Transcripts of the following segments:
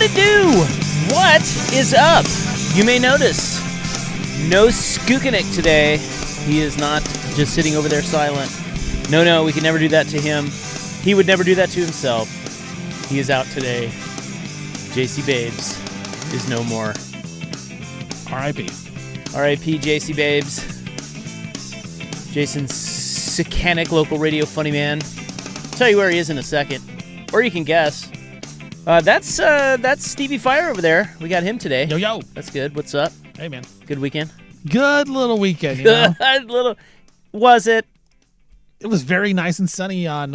it do? What is up? You may notice no Skookanik today. He is not just sitting over there silent. No, we could never do that to him. He would never do that to himself. He is out today. JC Babes is no more. R.I.P. R.I.P. JC Babes. Jason's Skookanik local radio funny man. I'll tell you where he is in a second. Or you can guess. That's Stevie Fire over there. We got him today. Yo. That's good. What's up? Hey, man. Good weekend? Good little weekend, you know? Was it? It was very nice and sunny on,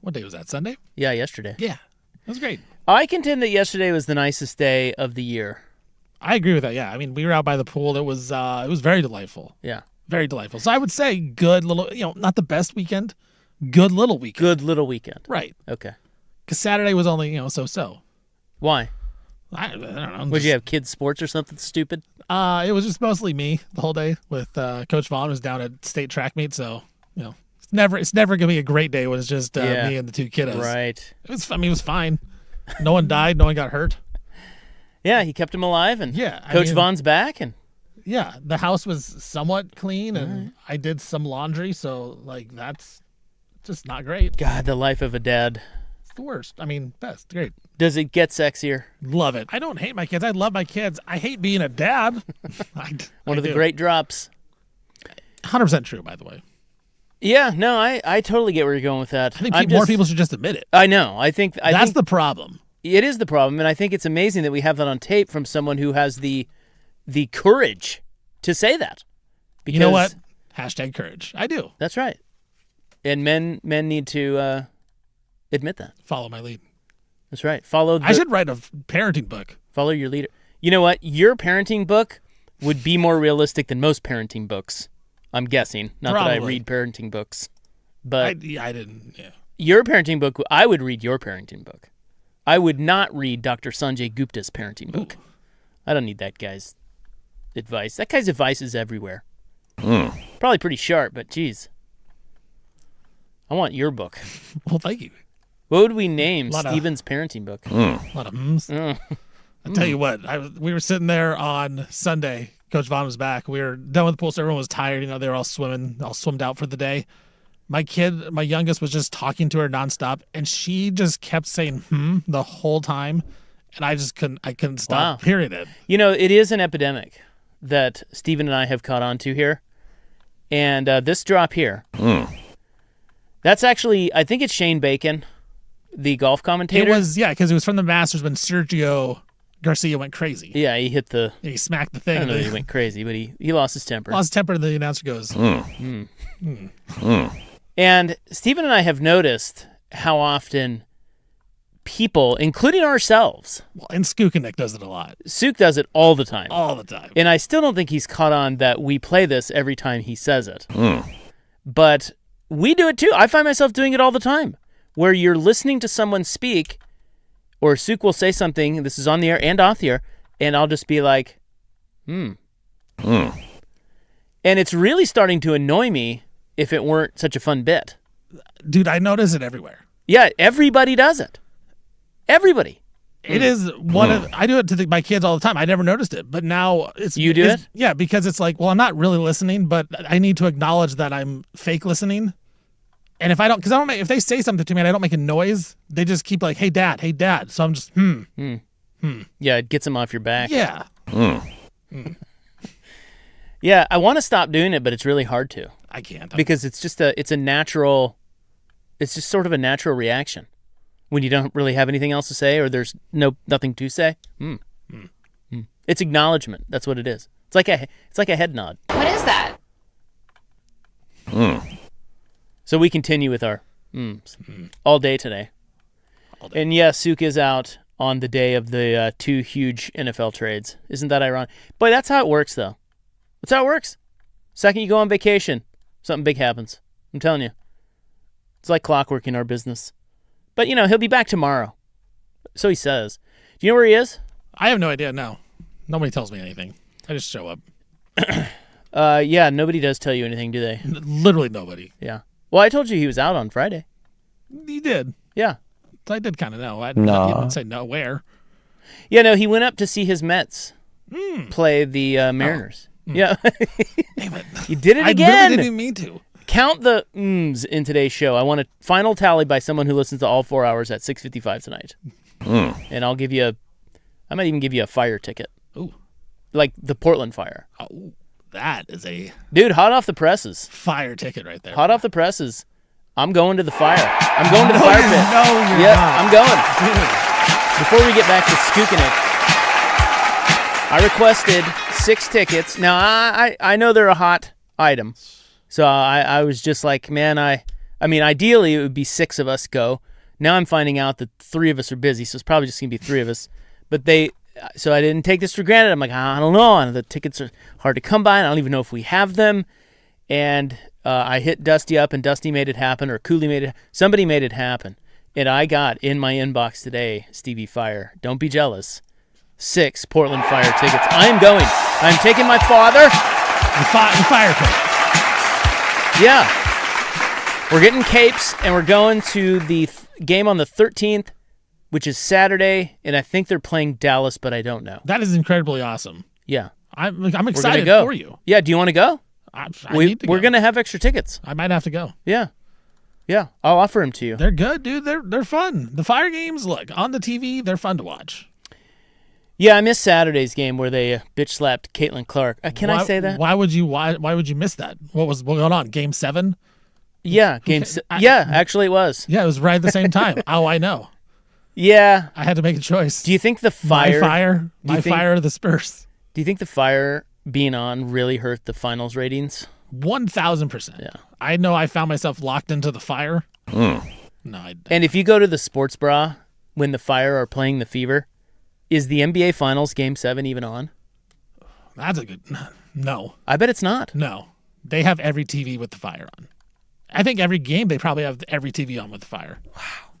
what day was that, Sunday? Yeah, yesterday. Yeah, it was great. I contend that yesterday was the nicest day of the year. I agree with that, yeah. I mean, we were out by the pool. It was very delightful. Yeah. Very delightful. So I would say good little, not the best weekend, good little weekend. Good little weekend. Right. Okay. Because Saturday was only, so-so. Why? I don't know. Would you have kids' sports or something stupid? It was just mostly me the whole day with Coach Vaughn was down at state track meet, so it's never gonna be a great day when it's just me and the two kiddos. Right. It was fine. No one died. No one got hurt. Yeah, he kept him alive, and yeah, Coach Vaughn's back, and yeah, the house was somewhat clean, and I did some laundry, so that's just not great. God, the life of a dad. It's the worst. I mean, best. Great. Does it get sexier? Love it. I don't hate my kids. I love my kids. I hate being a dad. One of the great drops. 100% true, by the way. Yeah, no, I totally get where you're going with that. I think more people should just admit it. I know. I think that's the problem. It is the problem, and I think it's amazing that we have that on tape from someone who has the courage to say that. Because, you know what? Hashtag courage. I do. That's right. And men need to admit that. Follow my lead. That's right. I should write a parenting book. Follow your leader. You know what? Your parenting book would be more realistic than most parenting books. I'm guessing. Not Probably. that I read parenting books. But I didn't. Yeah. Your parenting book, I would read your parenting book. I would not read Dr. Sanjay Gupta's parenting book. Ooh. I don't need that guy's advice. That guy's advice is everywhere. Probably pretty sharp, but geez. I want your book. Well, thank you. What would we name Steven's parenting book? A lot of hmms. I tell you what, we were sitting there on Sunday. Coach Vaughn was back. We were done with the pool, so everyone was tired. They were all swimming, all swimmed out for the day. My youngest, was just talking to her nonstop, and she just kept saying the whole time, and I couldn't stop hearing it. It is an epidemic that Steven and I have caught on to here. And this drop here, that's actually, I think it's Shane Bacon, the golf commentator. It was, because it was from the Masters when Sergio Garcia went crazy. Yeah, he hit he smacked the thing. I don't know he went crazy, but he lost his temper. And the announcer goes, And Steven and I have noticed how often people, including ourselves. Well, and Skookanik does it a lot. Sook does it all the time. All the time. And I still don't think he's caught on that we play this every time he says it. But we do it too. I find myself doing it all the time. Where you're listening to someone speak, or Sook will say something, this is on the air and off the air, and I'll just be like, And it's really starting to annoy me if it weren't such a fun bit. Dude, I notice it everywhere. Yeah, everybody does it. Everybody. It is one of, I do it to my kids all the time. I never noticed it, but now it's... You do it? Yeah, because it's like, well, I'm not really listening, but I need to acknowledge that I'm fake listening. And if I don't, if they say something to me and I don't make a noise, they just keep like, hey, dad. So I'm just, Yeah, it gets them off your back. Yeah. Yeah, I want to stop doing it, but it's really hard to. I can't. Because it's just it's just sort of a natural reaction. When you don't really have anything else to say or there's nothing to say. It's acknowledgement. That's what it is. It's like a head nod. What is that? So we continue with our all day today. And yes, Sook is out on the day of the two huge NFL trades. Isn't that ironic? Boy, that's how it works, though. That's how it works. Second you go on vacation, something big happens. I'm telling you. It's like clockwork in our business. But, he'll be back tomorrow. So he says. Do you know where he is? I have no idea, no. Nobody tells me anything. I just show up. Yeah, nobody does tell you anything, do they? Literally nobody. Yeah. Well, I told you he was out on Friday. You did. Yeah. I did kind of know. I didn't say no where. Yeah, no, he went up to see his Mets play the Mariners. Yeah. Damn it. You did it I again. really didn't mean to. Count the in today's show. I want a final tally by someone who listens to all 4 hours at 6:55 tonight. And I'll give you I might even give you a fire ticket. Ooh. Like the Portland Fire. Oh, that is a Dude, hot off the presses. fire ticket right there. Hot off the presses. I'm going to the fire. I'm going to the fire pit. No, you're Yeah, not. I'm going. Dude. Before we get back to Skookinik, I requested 6 tickets. Now, I know they're a hot item. So I was just like, man, I mean, ideally it would be 6 of us go. Now I'm finding out that 3 of us are busy, so it's probably just going to be 3 of us. But so I didn't take this for granted. I'm like, I don't know. And the tickets are hard to come by, and I don't even know if we have them. And I hit Dusty up, and Dusty made it happen, or Cooley made it. Somebody made it happen. And I got in my inbox today, Stevie Fire. Don't be jealous. 6 Portland Fire tickets. I am going. I'm taking my father. The fire pit. Yeah. We're getting capes, and we're going to the game on the 13th, which is Saturday, and I think they're playing Dallas, but I don't know. That is incredibly awesome. Yeah. I'm We're excited gonna go. for you. Yeah, do you want to go? I We're need to go. going to have extra tickets. I might have to go. Yeah. Yeah, I'll offer them to you. They're good, dude. They're fun. The fire games, look, on the TV, they're fun to watch. Yeah, I missed Saturday's game where they bitch slapped Caitlin Clark. Can I say that? Why would you miss that? What was going on? Game 7? Yeah, yeah, actually it was. Yeah, it was right at the same time. Oh, I know. Yeah. I had to make a choice. Do you think the Fire... My fire or the Spurs? Do you think the Fire being on really hurt the finals ratings? 1,000%. Yeah. I know I found myself locked into the Fire. No, And if you go to the Sports Bra when the Fire are playing the Fever, is the NBA Finals Game 7 even on? That's a good... No. I bet it's not. No. They have every TV with the Fire on. I think every game they probably have every TV on with the Fire. Wow.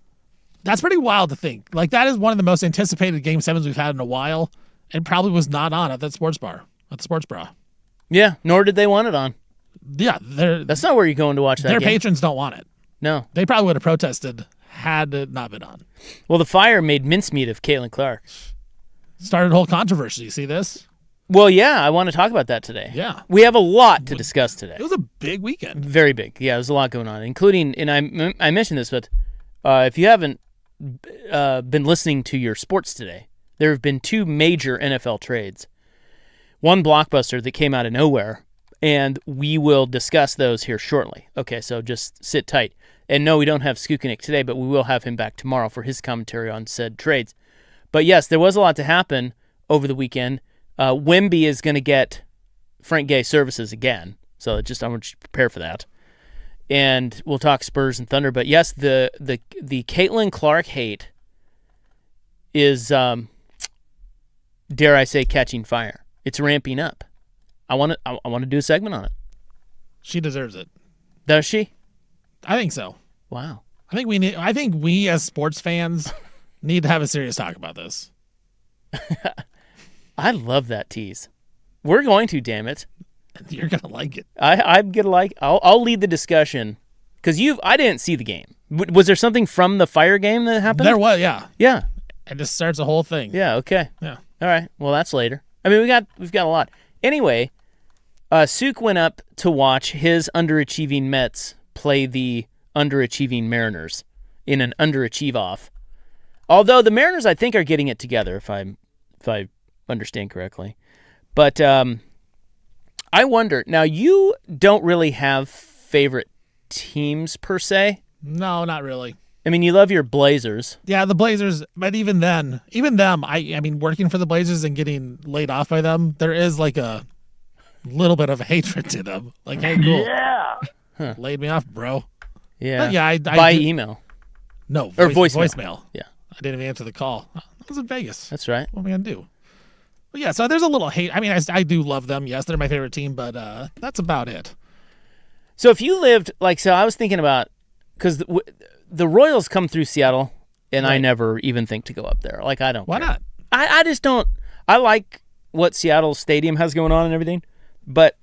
That's pretty wild to think. Like, that is one of the most anticipated Game 7s we've had in a while, and probably was not on at that sports bar, at the Sports Bra. Yeah, nor did they want it on. Yeah. That's not where you're going to watch that Their game. patrons don't want it. No. They probably would have protested had it not been on. Well, the Fire made mincemeat of Caitlin Clark. Started a whole controversy. You see this? Well, yeah, I want to talk about that today. Yeah. We have a lot to discuss today. It was a big weekend. Very big. Yeah, there's a lot going on, including, and I mentioned this, but if you haven't been listening to your sports today, there have been 2 major NFL trades. One blockbuster that came out of nowhere, and we will discuss those here shortly. Okay, so just sit tight. And no, we don't have Skookinik today, but we will have him back tomorrow for his commentary on said trades. But yes, there was a lot to happen over the weekend. Wemby is going to get Frank Gay services again, so I want you to prepare for that. And we'll talk Spurs and Thunder. But yes, the Caitlin Clark hate is, dare I say, catching fire. It's ramping up. I want to do a segment on it. She deserves it. Does she? I think so. Wow. I think we as sports fans need to have a serious talk about this. I love that tease. We're going to, damn it. You're gonna like it. I'm gonna like. I'll lead the discussion because I didn't see the game. Was there something from the Fire game that happened? There was, yeah. Yeah. It just starts a whole thing. Yeah. Okay. Yeah. All right. Well, that's later. I mean, we've got a lot. Anyway, Sook went up to watch his underachieving Mets play the underachieving Mariners in an underachieve off. Although the Mariners, I think, are getting it together, if I understand correctly. But I wonder, now you don't really have favorite teams per se. No, not really. I mean, you love your Blazers. Yeah, the Blazers, but even them, I mean, working for the Blazers and getting laid off by them, there is like a little bit of hatred to them. Like, hey, cool. Yeah. Huh. Laid me off, bro. Yeah. But yeah, I by email. No, or voicemail. Voicemail. Yeah. I didn't even answer the call. I was in Vegas. That's right. What am I gonna do? But yeah, so there's a little hate. I mean, I do love them. Yes, they're my favorite team, but that's about it. So if you lived, so I was thinking about, because the Royals come through Seattle, and I never even think to go up there. Like, I don't Why care. not? I just don't. I like what Seattle Stadium has going on and everything, but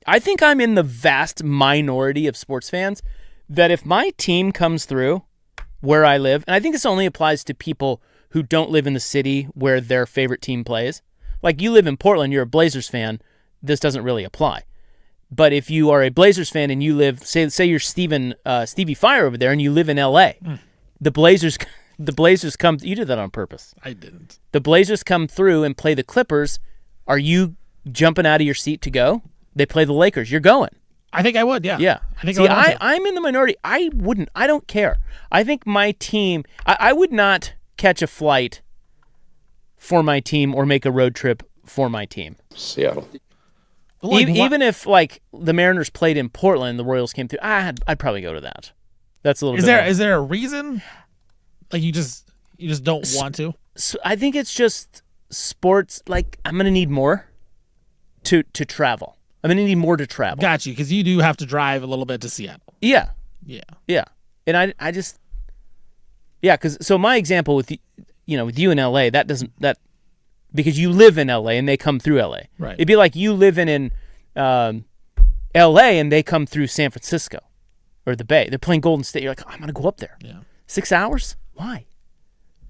I think I'm in the vast minority of sports fans that if my team comes through where I live, and I think this only applies to people who don't live in the city where their favorite team plays. Like you live in Portland, you're a Blazers fan, this doesn't really apply. But if you are a Blazers fan and you live, say you're Stevie Fire over there and you live in L.A., the Blazers come. You did that on purpose. I didn't. The Blazers come through and play the Clippers. Are you jumping out of your seat to go? They play the Lakers. You're going. I think I would. Yeah. Yeah. I think See, I'm in the minority. I wouldn't. I don't care. I think my team. I would not catch a flight for my team or make a road trip for my team. Seattle. Even if like the Mariners played in Portland, the Royals came through. I'd probably go to that. That's a little. Is there a reason? Like you just don't want to? So I think it's just sports. Like I'm gonna need more to travel. I'm gonna need more to travel. Got you, because you do have to drive a little bit to Seattle. Yeah. Yeah. And I just because so my example with with you in LA, that because you live in LA and they come through LA. Right. It'd be like you living in LA and they come through San Francisco or the Bay. They're playing Golden State. You're like, I'm gonna go up there. Yeah. 6 hours? Why?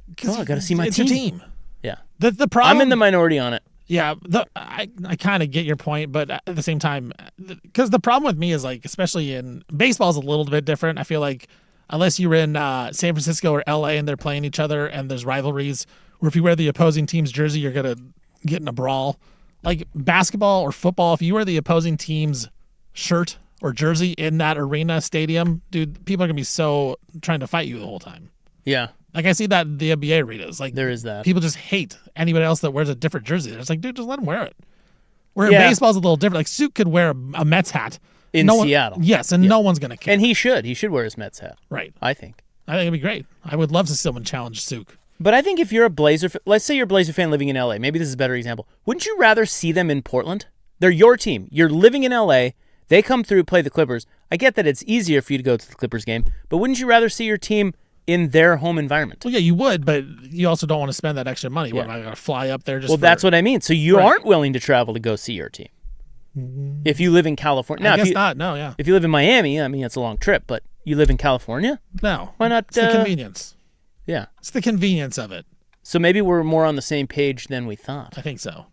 Because I got to see my it's team. Your team. Yeah. The problem. I'm in the minority on it. Yeah, I kind of get your point, but at the same time, because the problem with me is like, especially in baseball, is a little bit different. I feel like unless you're in San Francisco or LA and they're playing each other and there's rivalries, or if you wear the opposing team's jersey, you're gonna get in a brawl. Like basketball or football, if you wear the opposing team's shirt or jersey in that arena stadium, dude, people are gonna be so trying to fight you the whole time. Yeah. Like I see that in the NBA arenas. Like there is that. People just hate anybody else that wears a different jersey. It's like, dude, just let him wear it. Where baseball's a little different. Like Suk could wear a Mets hat in Seattle. Yes, and no one's gonna care. And he should. He should wear his Mets hat. Right. I think it'd be great. I would love to see someone challenge Suk. But I think if you're a Blazer, let's say you're a Blazer fan living in LA. Maybe this is a better example. Wouldn't you rather see them in Portland? They're your team. You're living in LA. They come through, play the Clippers. I get that it's easier for you to go to the Clippers game, but wouldn't you rather see your team in their home environment? Well, yeah, you would, but you also don't want to spend that extra money. What, am I going to fly up there just that's what I mean. So you aren't willing to travel to go see your team. If you live in California. Now, I guess not, no, yeah. If you live in Miami, I mean, it's a long trip, but you live in California? No. Why not? It's the convenience. Yeah. It's the convenience of it. So maybe we're more on the same page than we thought. I think so.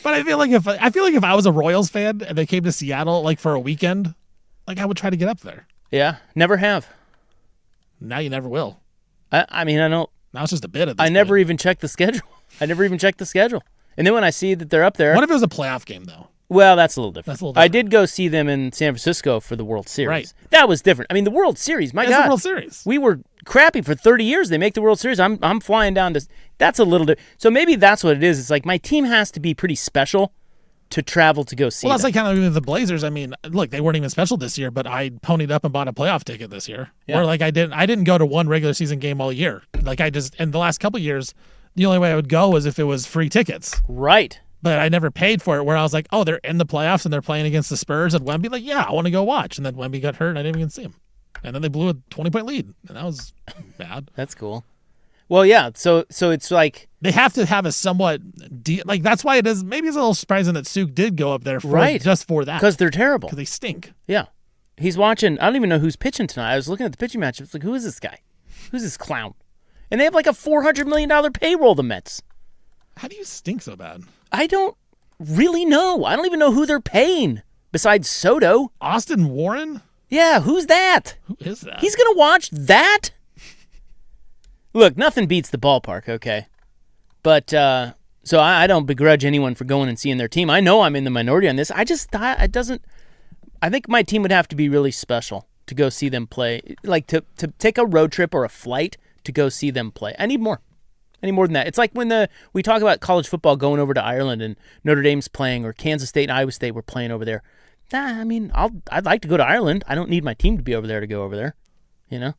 But I feel like if I was a Royals fan and they came to Seattle like for a weekend, like I would try to get up there. Yeah, never have. Now you never will. I mean, I don't. Now it's just a bit of this. I never even checked the schedule. And then when I see that they're up there. What if it was a playoff game though? Well, that's a little different. That's a little different. I did go see them in San Francisco for the World Series. Right. That was different. I mean, the World Series, my God. It's the World Series. We were crappy for 30 years. They make the World Series. I'm flying down to. That's a little different. So maybe that's what it is. It's like my team has to be pretty special to travel to go see. Well, that's them. like kind of even the Blazers. I mean, look, they weren't even special this year, but I ponied up and bought a playoff ticket this year. Yeah. Or like I didn't go to one regular season game all year. Like in the last couple of years, the only way I would go was if it was free tickets. Right. But I never paid for it, where I was like, oh, they're in the playoffs and they're playing against the Spurs at Wembley. Like, yeah, I want to go watch. And then Wembley got hurt and I didn't even see him. And then they blew a 20-point lead. And that was bad. That's cool. Well, yeah. So it's like. They have to have a somewhat. Like, that's why it is. Maybe it's a little surprising that Suk did go up there just for that. Because they're terrible. Because they stink. Yeah. He's watching. I don't even know who's pitching tonight. I was looking at the pitching match. It's like, who is this guy? Who's this clown? And they have like a $400 million payroll, the Mets. How do you stink so bad? I don't really know. I don't even know who they're paying besides Soto. Austin Warren? Yeah, who's that? Who is that? He's going to watch that? Look, nothing beats the ballpark, okay? But, so I don't begrudge anyone for going and seeing their team. I know I'm in the minority on this. I just thought I think my team would have to be really special to go see them play. Like to take a road trip or a flight to go see them play. I need more. I need more than that. It's like when we talk about college football going over to Ireland and Notre Dame's playing, or Kansas State and Iowa State were playing over there. I mean, I'd like to go to Ireland. I don't need my team to be over there to go over there, you know?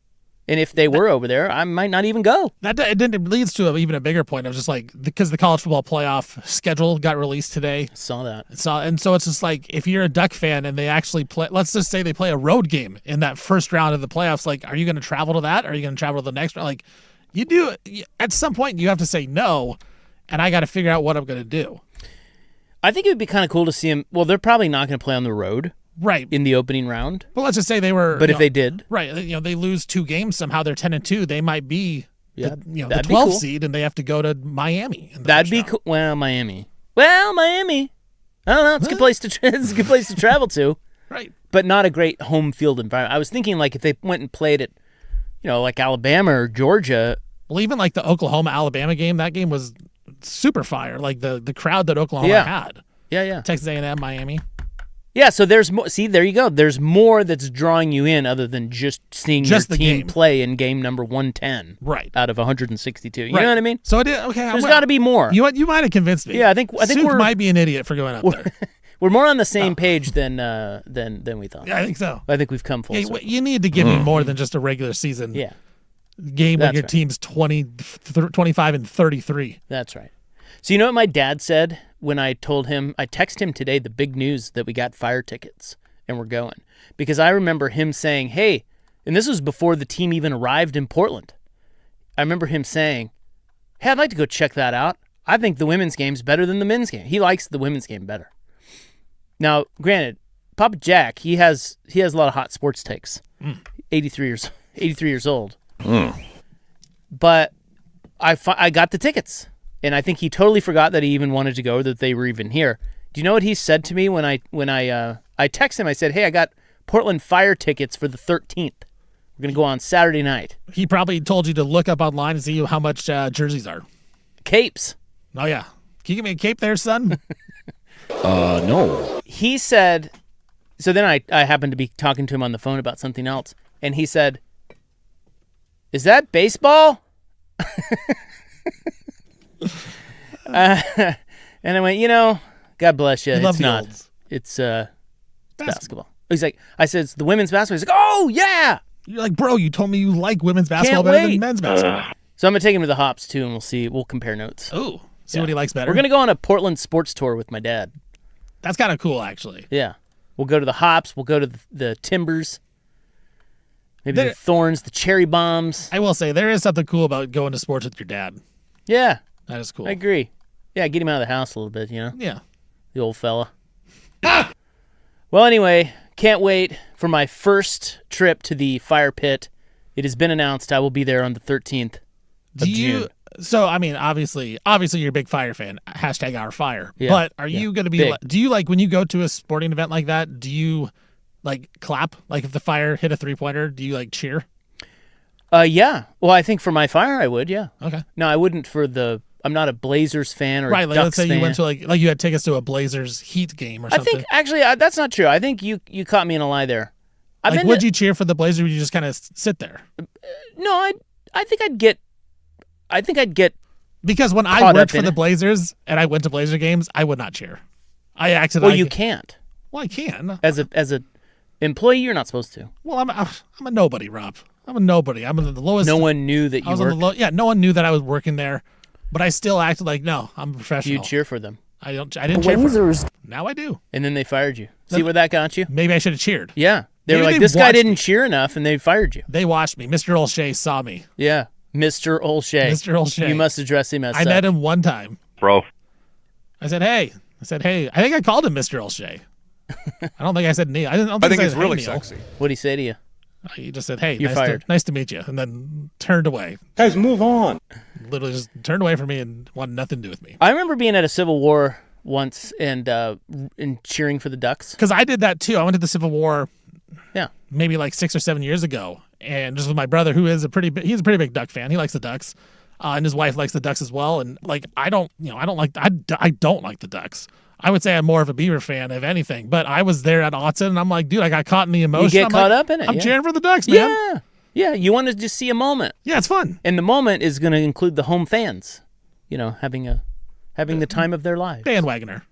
And if they were over there, I might not even go. It leads to even a bigger point. I was just like, because the college football playoff schedule got released today. I saw that. And so it's just like, if you're a Duck fan and they actually play, let's just say they play a road game in that first round of the playoffs, like, are you going to travel to that? Or are you going to travel to the next round? Like, you do, at some point you have to say no, and I got to figure out what I'm going to do. I think it would be kind of cool to see them. Well, they're probably not going to play on the road, Right. in the opening round. Well, let's just say they were. But if they did, right, they lose 2 games somehow. They're 10-2. They might be, the 12th cool. seed, and they have to go to Miami. That'd be cool. Well, Miami. I don't know. It's a good place to it's a good place to travel to. Right. But not a great home field environment. I was thinking like if they went and played at, like Alabama or Georgia. Well, even like the Oklahoma-Alabama game, that game was super fire. Like the crowd that Oklahoma had. Yeah. Texas A&M, Miami. Yeah, so there's more. See, there you go. There's more that's drawing you in other than just seeing your team play in game number 110. Right. Out of 162. You know what I mean? So okay. There's got to be more. You might have convinced me. Yeah, I think Suk might be an idiot for going up there. We're more on the same page than we thought. Yeah, I think so. I think we've come full circle. You need to give me more than just a regular season. Yeah. Game where your team's 25 and 33. That's right. So you know what my dad said when I told him, I texted him today the big news that we got fire tickets and we're going. Because I remember him saying, hey, and this was before the team even arrived in Portland. I remember him saying, hey, I'd like to go check that out. I think the women's game's better than the men's game. He likes the women's game better. Now, granted, Papa Jack, he has a lot of hot sports takes. 83 years old. But I got the tickets. And I think he totally forgot that he even wanted to go, that they were even here. Do you know what he said to me when I texted him? I said, hey, I got Portland Fire tickets for the 13th. We're going to go on Saturday night. He probably told you to look up online and see how much jerseys are. Capes. Oh, yeah. Can you give me a cape there, son? No. He said, so then I happened to be talking to him on the phone about something else. And he said, is that baseball? And I went, God bless you. It's not. It's basketball. He's like, I said, it's the women's basketball. He's like, oh, yeah. You're like, bro, you told me you like women's basketball better than men's basketball. So I'm going to take him to the Hops, too, and we'll compare notes. Ooh, see what he likes better. We're going to go on a Portland sports tour with my dad. That's kind of cool, actually. Yeah. We'll go to the Hops. We'll go to the Timbers. Maybe the Thorns, the Cherry Bombs. I will say, there is something cool about going to sports with your dad. Yeah. That is cool. I agree. Yeah, get him out of the house a little bit, Yeah. The old fella. Well, anyway, can't wait for my first trip to the fire pit. It has been announced I will be there on the 13th of June. So, I mean, obviously you're a big fire fan. # our fire. Yeah. But are you going to be, do you when you go to a sporting event like that, do you clap? Like if the fire hit a 3-pointer, do you cheer? Yeah. Well, I think for my fire, I would, yeah. Okay. No, I wouldn't I'm not a Blazers fan or right, Ducks let's say fan. you went to like you had tickets to a Blazers Heat game or something. I think actually that's not true. I think you caught me in a lie there. Would you cheer for the Blazers or would you just kind of sit there? No, I think I'd get because when I worked for the Blazers and I went to Blazer games, I would not cheer. I acted Well, you can't. Well, I can. As a employee, you're not supposed to. Well, I'm a nobody, Rob. I'm a nobody. I'm the lowest. No one knew that you worked. No one knew that I was working there. But I still acted like, no, I'm a professional. You cheer for them. I didn't cheer for them. Now I do. And then they fired you. See where that got you? Maybe I should have cheered. Yeah. They were like, this guy didn't cheer enough, and they fired you. They watched me. Mr. Olshey saw me. Yeah. Mr. Olshey. Mr. Olshey. You must address him as I met him one time. Bro. I said, hey. I think I called him Mr. Olshey. I don't think I said Neil. I think it's really sexy. What'd he say to you? He just said, hey, You're fired. Nice to meet you. And then turned away. Guys, move on. Literally just turned away from me and wanted nothing to do with me. I remember being at a Civil War once and cheering for the Ducks. Because I did that too. I went to the Civil War maybe 6 or 7 years ago. And just with my brother, who is he's a pretty big Duck fan. He likes the Ducks. And his wife likes the Ducks as well. And I don't like the Ducks. I would say I'm more of a Beaver fan, if anything. But I was there at Autzen, and I'm like, dude, I got caught in the emotion. You get caught up in it. I'm cheering for the Ducks, man. Yeah. You want to just see a moment. Yeah, it's fun. And the moment is going to include the home fans, having the time of their lives. Bandwagoner.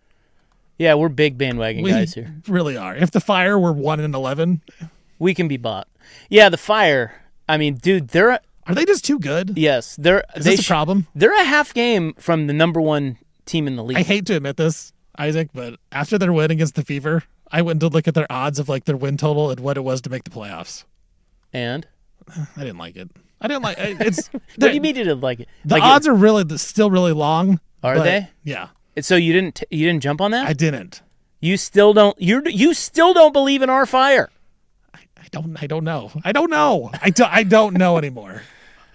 Yeah, we're big bandwagon guys here. We really are. If the Fire were 1-11, we can be bought. Yeah, the Fire. I mean, dude, are they just too good? Yes, Is this a problem? They're a half game from the number one team in the league. I hate to admit this, Isaac, but after their win against the Fever, I went to look at their odds of their win total and what it was to make the playoffs. And I didn't like it. It's. What do you mean you didn't like it? The odds are still really long. Are they? Yeah. So you didn't jump on that? I didn't. You still don't. You still don't believe in our fire. I don't know. I don't know anymore.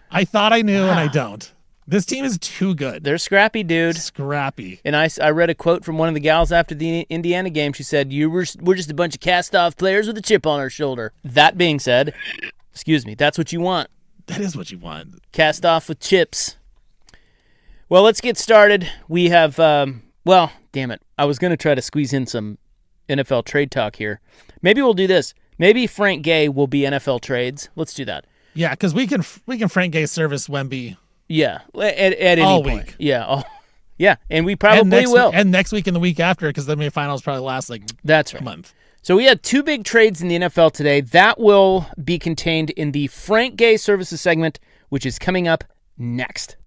I thought I knew, and I don't. This team is too good. They're scrappy, dude. Scrappy. And I read a quote from one of the gals after the Indiana game. She said, we're just a bunch of cast-off players with a chip on our shoulder. That being said, excuse me, that's what you want. That is what you want. Cast off with chips. Well, let's get started. We have, well, damn it. I was going to try to squeeze in some NFL trade talk here. Maybe we'll do this. Maybe Frank Gay will be NFL trades. Let's do that. Yeah, because we can Frank Gay service Wemby. Yeah, at any all point. Week. Yeah, yeah, and we probably will. And next week and the week after, because the finals probably last that's right. a month. So we had 2 big trades in the NFL today. That will be contained in the Frank Gay Services segment, which is coming up next.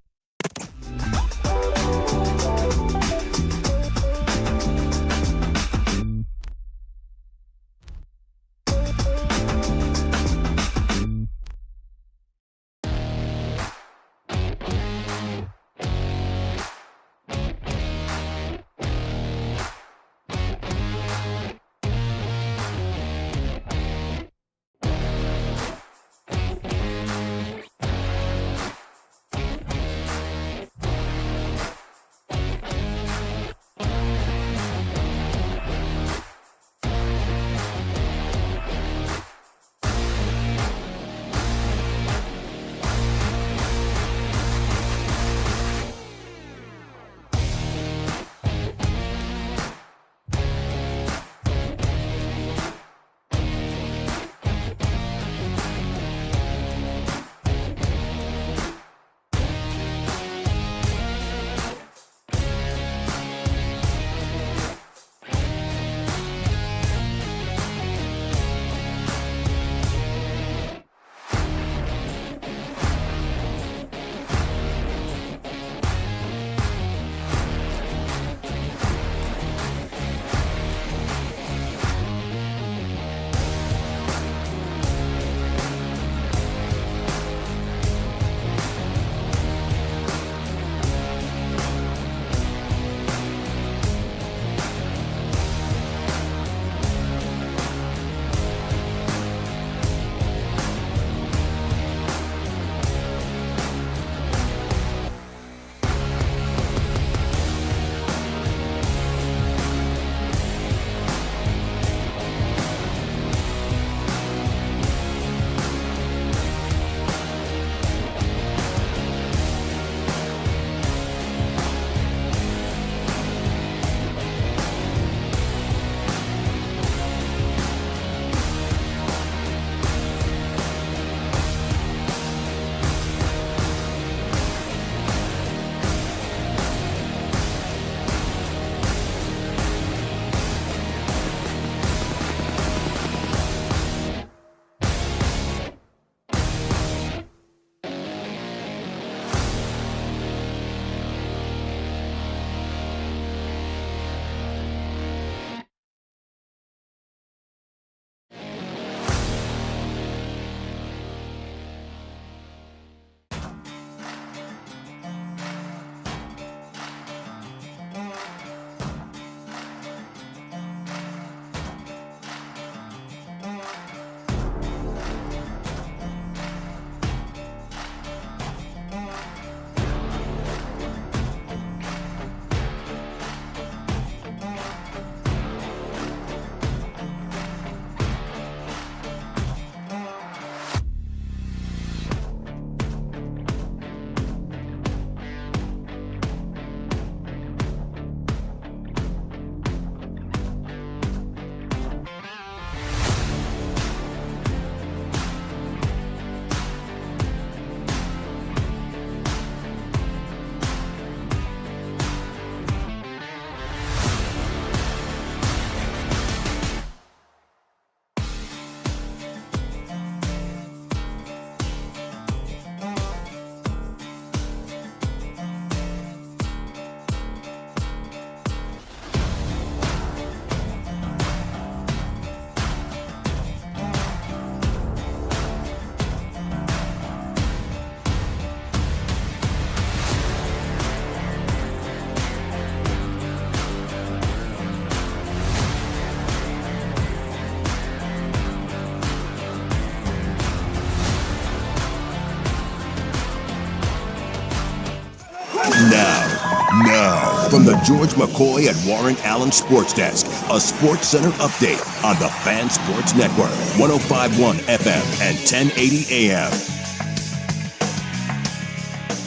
Now, from the George McCoy and Warren Allen Sports Desk, a Sports Center update on the Fan Sports Network, 105.1 FM and 1080 AM.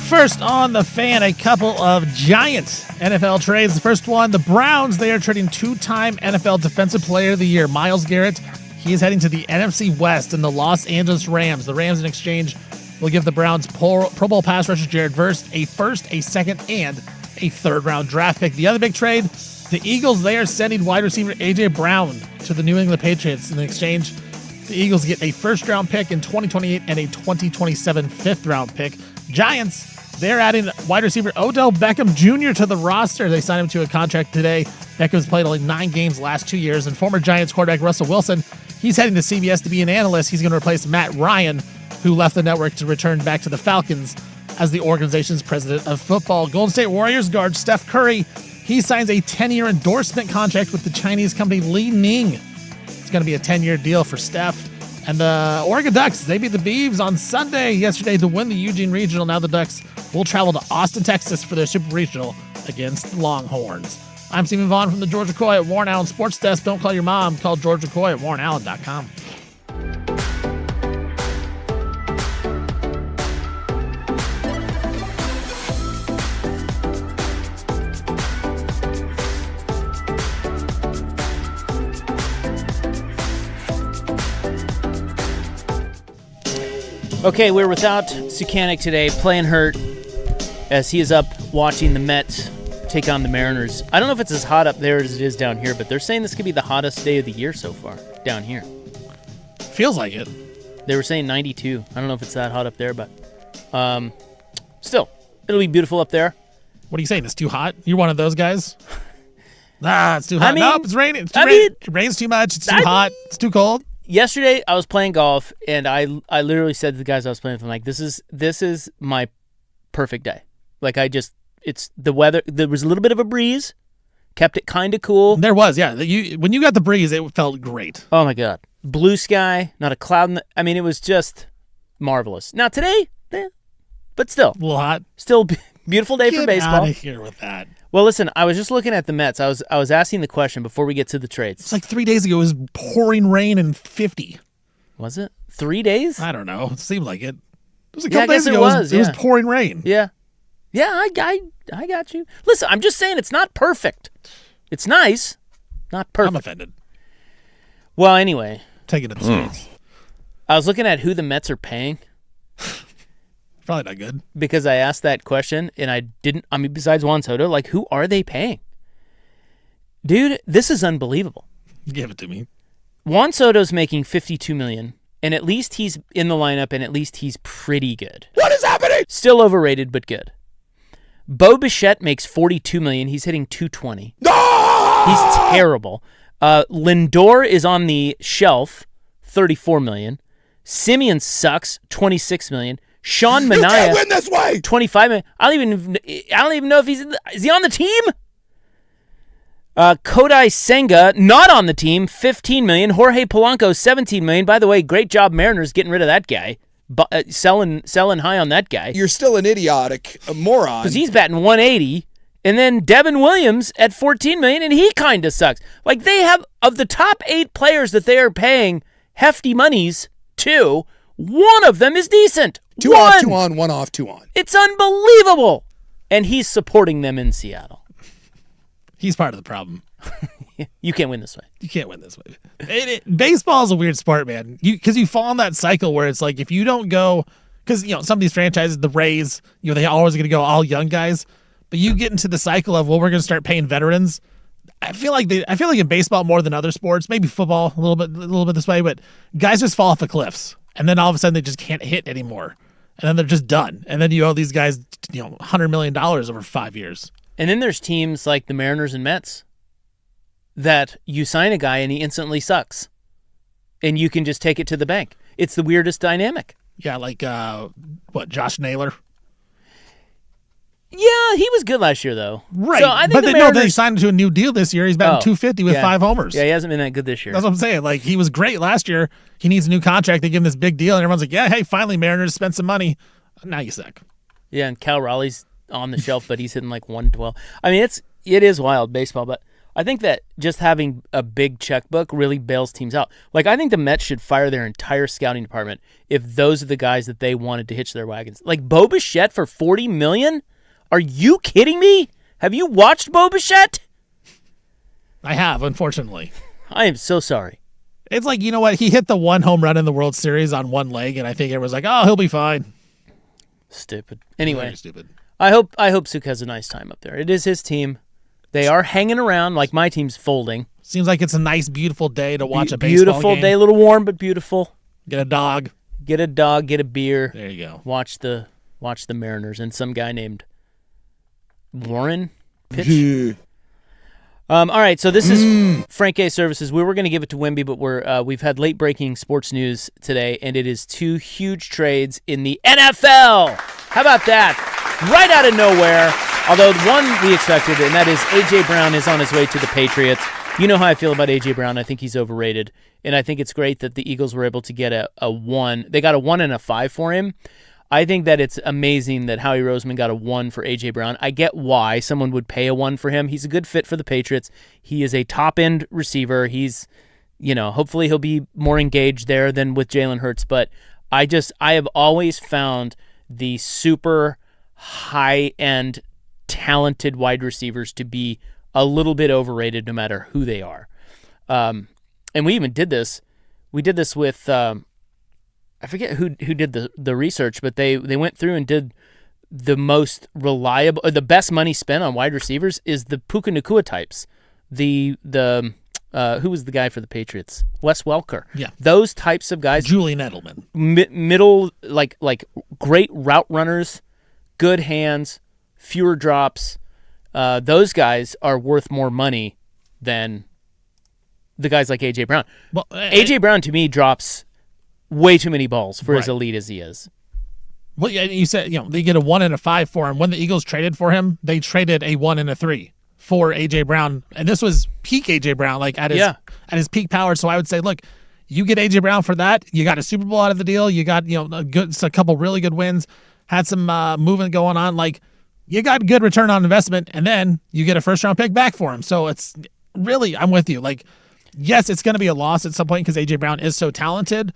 First on the Fan, a couple of giant NFL trades. The first one, the Browns, they are trading two-time NFL Defensive Player of the Year, Myles Garrett. He is heading to the NFC West and the Los Angeles Rams. The Rams, in exchange, will give the Browns Pro Bowl pass rusher Jared Verse a first, a second, and a third-round draft pick. The other big trade, the Eagles, they are sending wide receiver A.J. Brown to the New England Patriots. In exchange, the Eagles get a first-round pick in 2028 and a 2027 fifth-round pick. Giants, they're adding wide receiver Odell Beckham Jr. to the roster. They signed him to a contract today. Beckham's played only 9 games last 2 years. And former Giants quarterback Russell Wilson, he's heading to CBS to be an analyst. He's going to replace Matt Ryan, who left the network to return back to the Falcons as the organization's president of football. Golden State Warriors guard Steph Curry, he signs a 10-year endorsement contract with the Chinese company Li Ning. It's going to be a 10-year deal for Steph. And the Oregon Ducks, they beat the Beavs on Sunday yesterday to win the Eugene Regional. Now the Ducks will travel to Austin, Texas for their Super Regional against the Longhorns. I'm Stephen Vaughn from the George McCoy at Warren Allen Sports Desk. Don't call your mom. Call George McCoy at warrenallen.com. Okay, we're without Sukanik today, playing hurt, as he is up watching the Mets take on the Mariners. I don't know if it's as hot up there as it is down here, but they're saying this could be the hottest day of the year so far down here. Feels like it. They were saying 92. I don't know if it's that hot up there, but still, it'll be beautiful up there. What are you saying? It's too hot? You're one of those guys? It's too hot. Nope, it's raining. It rains too much. It's too hot. It's too cold. Yesterday, I was playing golf, and I literally said to the guys I was playing with, I'm like, this is my perfect day. Like, it's the weather. There was a little bit of a breeze, kept it kind of cool. There was, yeah. When you got the breeze, it felt great. Oh, my God. Blue sky, not a cloud. It was just marvelous. Now, today, but still. A little hot. Still beautiful day for baseball. Get out of here with that. Well, listen, I was just looking at the Mets. I was asking the question before we get to the trades. It's like 3 days ago. It was pouring rain and 50. Was it 3 days? I don't know. It seemed like it. It was a couple days ago. It was pouring rain. Yeah. Yeah, I got you. Listen, I'm just saying it's not perfect. It's nice, not perfect. I'm offended. Well, anyway. Take it to the streets. I was looking at who the Mets are paying. Probably not good. Because I asked that question, and I didn't, besides Juan Soto, like, who are they paying? Dude, this is unbelievable. Give it to me. Juan Soto's making $52 million, and at least he's in the lineup, and at least he's pretty good. What is happening? Still overrated, but good. Bo Bichette makes $42 million. He's hitting .220. No! He's terrible. Lindor is on the shelf, $34 million. Simeon sucks, $26 million. Sean Manaea, you can't win this way. $25 million. I don't even know if is he on the team? Kodai Senga, not on the team, $15 million. Jorge Polanco, $17 million. By the way, great job Mariners getting rid of that guy. Selling high on that guy. You're still an idiotic moron. Because he's batting 180. And then Devin Williams at $14 million, and he kind of sucks. Like, they have, of the top 8 players that they are paying hefty monies to, one of them is decent. Two off, 2 on, 1 off, 2 on. It's unbelievable. And he's supporting them in Seattle. He's part of the problem. You can't win this way. You can't win this way. Baseball is a weird sport, man. Because you fall in that cycle where it's like, if you don't go, because some of these franchises, the Rays, they always going to go all young guys. But you get into the cycle of, well, we're going to start paying veterans. I feel like in baseball more than other sports, maybe football a little bit this way, but guys just fall off the cliffs, and then all of a sudden they just can't hit anymore, and then they're just done. And then you owe these guys, $100 million over 5 years. And then there's teams like the Mariners and Mets that you sign a guy and he instantly sucks, and you can just take it to the bank. It's the weirdest dynamic. Yeah, like Josh Naylor. Yeah, he was good last year, though. Right. So I think they signed him to a new deal this year. He's batting .250 with 5 homers. Yeah, he hasn't been that good this year. That's what I'm saying. Like, he was great last year. He needs a new contract. They give him this big deal, and everyone's like, yeah, hey, finally, Mariners spent some money. Now you suck. Yeah, and Cal Raleigh's on the shelf, but he's hitting like 112. I mean, it is wild baseball, but I think that just having a big checkbook really bails teams out. Like, I think the Mets should fire their entire scouting department if those are the guys that they wanted to hitch their wagons. Like, Bo Bichette for $40 million? Are you kidding me? Have you watched Bo Bichette? I have, unfortunately. I am so sorry. It's like, you know what? He hit the one home run in the World Series on one leg, and I think everyone's like, oh, he'll be fine. Stupid. Anyway, Very stupid. I hope Suk has a nice time up there. It is his team. They are hanging around like my team's folding. Seems like it's a nice, beautiful day to watch a baseball Beautiful game. day, a little warm but beautiful. Get a dog. Get a dog, get a beer. There you go. Watch the Mariners and some guy named Warren pitch. All right, so this is Frank A. Services. We were going to give it to Wimby, but we've had late breaking sports news today, and it is 2 huge trades in the NFL. How about that? Right out of nowhere. Although one we expected, and that is A.J. Brown is on his way to the Patriots. You know how I feel about A.J. Brown. I think he's overrated, and I think it's great that the Eagles were able to get a 1. They got a 1 and a 5 for him. I think that it's amazing that Howie Roseman got a 1 for A.J. Brown. I get why someone would pay a 1 for him. He's a good fit for the Patriots. He is a top-end receiver. He's, hopefully he'll be more engaged there than with Jalen Hurts. But I have always found the super high-end talented wide receivers to be a little bit overrated no matter who they are. And we even did this. We did this with... I forget who did the research, but they went through and did the most reliable, or the best money spent on wide receivers is the Puka Nacua types. Who was the guy for the Patriots? Wes Welker. Yeah. Those types of guys. Julian Edelman. Middle, like great route runners, good hands, fewer drops. Those guys are worth more money than the guys like A.J. Brown. Well, A.J. Brown, to me, drops way too many balls for as Right. elite as he is. Well, yeah, you said they get a 1 and a 5 for him. When the Eagles traded for him, they traded a 1 and a 3 for A.J. Brown, and this was peak A.J. Brown, like at his peak power. So I would say, look, you get A.J. Brown for that. You got a Super Bowl out of the deal. You got a couple really good wins. Had some movement going on. Like, you got good return on investment, and then you get a first-round pick back for him. So it's really, I'm with you. Like, yes, it's going to be a loss at some point because A.J. Brown is so talented,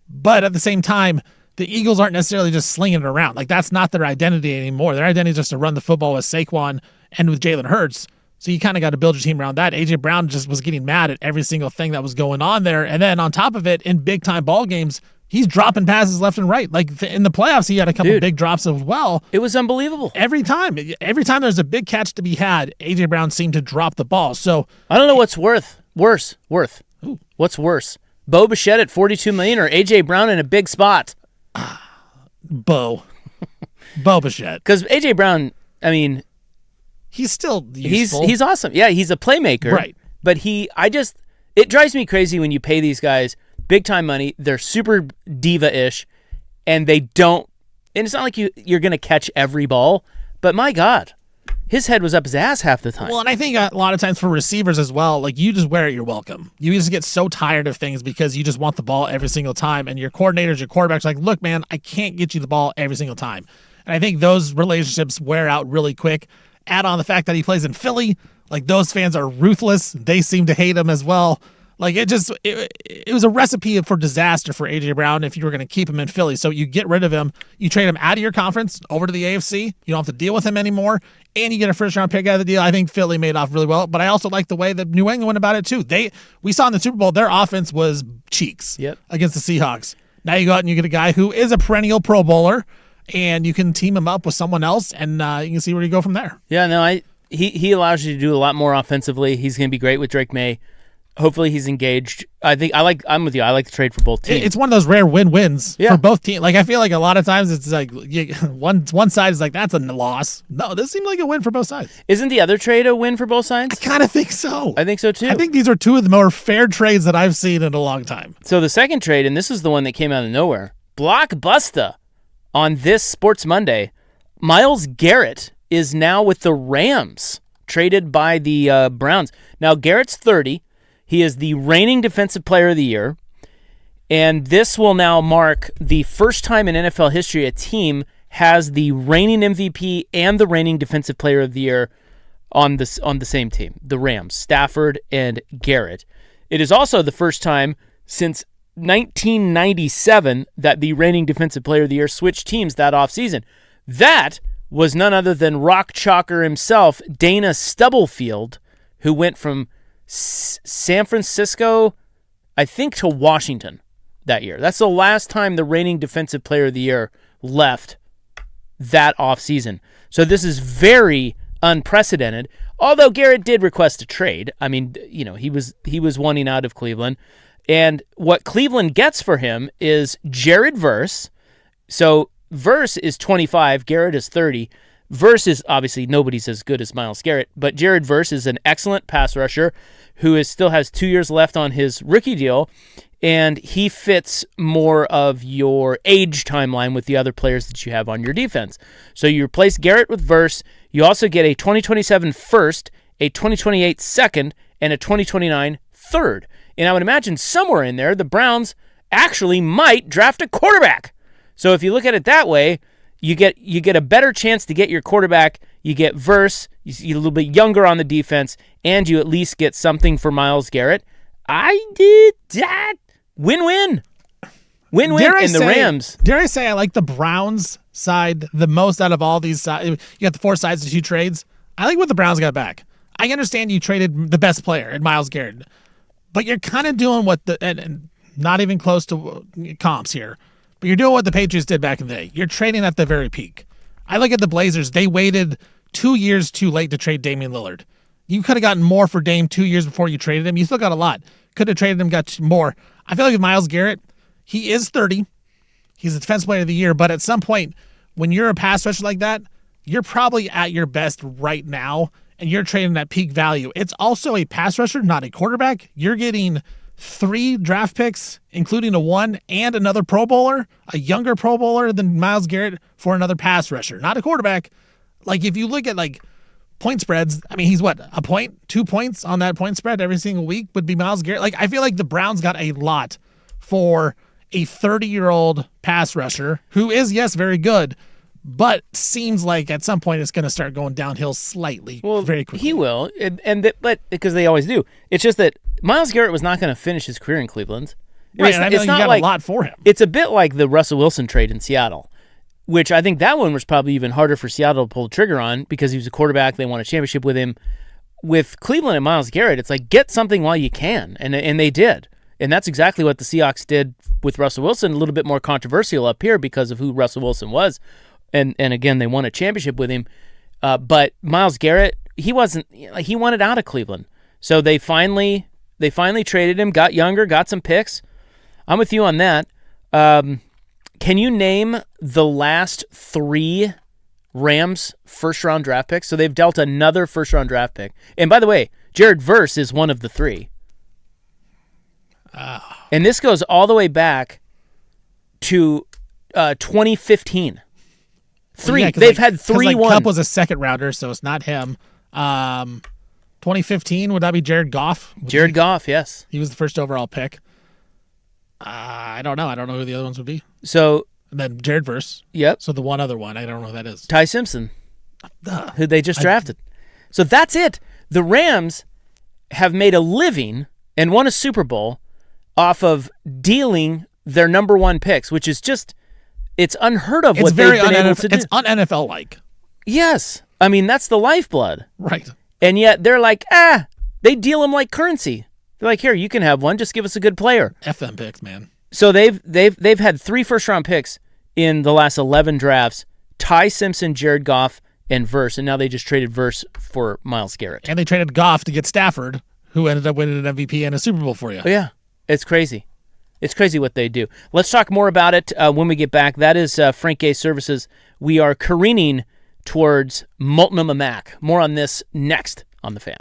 but at the same time, the Eagles aren't necessarily just slinging it around. Like, that's not their identity anymore. Their identity is just to run the football with Saquon and with Jalen Hurts. So you kind of got to build your team around that. A.J. Brown just was getting mad at every single thing that was going on there. And then on top of it, in big-time ball games, he's dropping passes left and right. Like, in the playoffs, he had a couple big drops as well. It was unbelievable. Every time there's a big catch to be had, A.J. Brown seemed to drop the ball. So I don't know what's worse. Ooh. What's worse? Bo Bichette at $42 million or A.J. Brown in a big spot? Bo Bichette. Because A.J. Brown, I mean, he's still useful. He's awesome. Yeah, he's a playmaker. Right. But it drives me crazy when you pay these guys big time money. They're super diva-ish, and they don't. And it's not like you're going to catch every ball. But my God, his head was up his ass half the time. Well, and I think a lot of times for receivers as well, like, you just wear it, you're welcome. You just get so tired of things because you just want the ball every single time. And your coordinators, your quarterbacks are like, look, man, I can't get you the ball every single time. And I think those relationships wear out really quick. Add on the fact that he plays in Philly. Like, those fans are ruthless. They seem to hate him as well. Like, it was a recipe for disaster for A.J. Brown if you were going to keep him in Philly. So you get rid of him. You trade him out of your conference over to the AFC. You don't have to deal with him anymore. And you get a first-round pick out of the deal. I think Philly made off really well. But I also like the way that New England went about it, too. We saw in the Super Bowl, their offense was cheeks against the Seahawks. Now you go out and you get a guy who is a perennial Pro Bowler, and you can team him up with someone else, and you can see where you go from there. Yeah, no, he allows you to do a lot more offensively. He's going to be great with Drake May. Hopefully he's engaged. I'm with you. I like to trade for both teams. It's one of those rare win-wins for both teams. Like, I feel like a lot of times it's like one side is like, that's a loss. No, this seemed like a win for both sides. Isn't the other trade a win for both sides? I kind of think so. I think so too. I think these are two of the more fair trades that I've seen in a long time. So the second trade, and this is the one that came out of nowhere, blockbuster on this Sports Monday, Myles Garrett is now with the Rams, traded by the Browns. Now, Garrett's 30. He is the reigning Defensive Player of the Year, and this will now mark the first time in NFL history a team has the reigning MVP and the reigning Defensive Player of the Year on the same team, the Rams, Stafford and Garrett. It is also the first time since 1997 that the reigning Defensive Player of the Year switched teams that offseason. That was none other than Rock Chalker himself, Dana Stubblefield, who went from San Francisco, I think, to Washington that year. That's the last time the reigning Defensive Player of the Year left that offseason. So this is very unprecedented, although Garrett did request a trade. I mean, he was wanting out of Cleveland. And what Cleveland gets for him is Jared Verse. So Verse is 25, Garrett is 30. Verse is obviously nobody's as good as Myles Garrett, but Jared Verse is an excellent pass rusher who still has 2 years left on his rookie deal, and he fits more of your age timeline with the other players that you have on your defense. So you replace Garrett with Verse. You also get a 2027 first, a 2028 second, and a 2029 third. And I would imagine somewhere in there, the Browns actually might draft a quarterback. So if you look at it that way, you get a better chance to get your quarterback. You get Verse, you're a little bit younger on the defense, and you at least get something for Myles Garrett. I did that. Win-win. Win-win in the Rams. Dare I say I like the Browns side the most out of all these sides. You got the four sides of two trades. I like what the Browns got back. I understand you traded the best player in Myles Garrett, but you're kind of doing what and not even close to comps here, but you're doing what the Patriots did back in the day. You're trading at the very peak. I look at the Blazers. They waited 2 years too late to trade Damian Lillard. You could have gotten more for Dame 2 years before you traded him. You still got a lot. Could have traded him, got more. I feel like with Myles Garrett, he is 30. He's a defensive player of the year, but at some point, when you're a pass rusher like that, you're probably at your best right now, and you're trading at peak value. It's also a pass rusher, not a quarterback. You're getting 3 draft picks, including a 1 and another Pro Bowler, a younger Pro Bowler than Myles Garrett for another pass rusher, not a quarterback. Like, if you look at, point spreads, I mean, he's what, a point, 2 points on that point spread every single week would be Myles Garrett. I feel like the Browns got a lot for a 30-year-old pass rusher who is, yes, very good, but seems like at some point it's going to start going downhill slightly, very quickly. He will, but because they always do. It's just that Myles Garrett was not going to finish his career in Cleveland. Right, and I feel like you got a lot for him. It's a bit like the Russell Wilson trade in Seattle, which I think that one was probably even harder for Seattle to pull the trigger on because he was a quarterback. They won a championship with him. With Cleveland and Myles Garrett, it's like, get something while you can, and they did. And that's exactly what the Seahawks did with Russell Wilson, a little bit more controversial up here because of who Russell Wilson was. And again, they won a championship with him. But Myles Garrett, he wanted out of Cleveland. So they finally traded him, got younger, got some picks. I'm with you on that. Can you name the last 3 Rams first-round draft picks? So they've dealt another first-round draft pick. And by the way, Jared Verse is one of the 3. And this goes all the way back to 2015. 3. Yeah, they've had 3 1. Kupp was a second rounder, so it's not him. 2015, would that be Jared Goff? Jared Goff, yes. He was the first overall pick. I don't know. I don't know who the other ones would be. So, and then Jared Verse. Yep. So the one other one, I don't know who that is. Ty Simpson, who they just drafted. So that's it. The Rams have made a living and won a Super Bowl off of dealing their number 1 picks, which is just, it's unheard of what they've been able to do. It's un-NFL-like. Yes. I mean, that's the lifeblood. Right. And yet they're like, they deal them like currency. They're like, here, you can have one. Just give us a good player. F them picks, man. So they've had 3 first-round picks in the last 11 drafts. Ty Simpson, Jared Goff, and Verse. And now they just traded Verse for Myles Garrett. And they traded Goff to get Stafford, who ended up winning an MVP and a Super Bowl for you. Oh, yeah. It's crazy. It's crazy what they do. Let's talk more about it when we get back. That is Frank Gay Services. We are careening towards Multnomah Mac. More on this next on The Fan.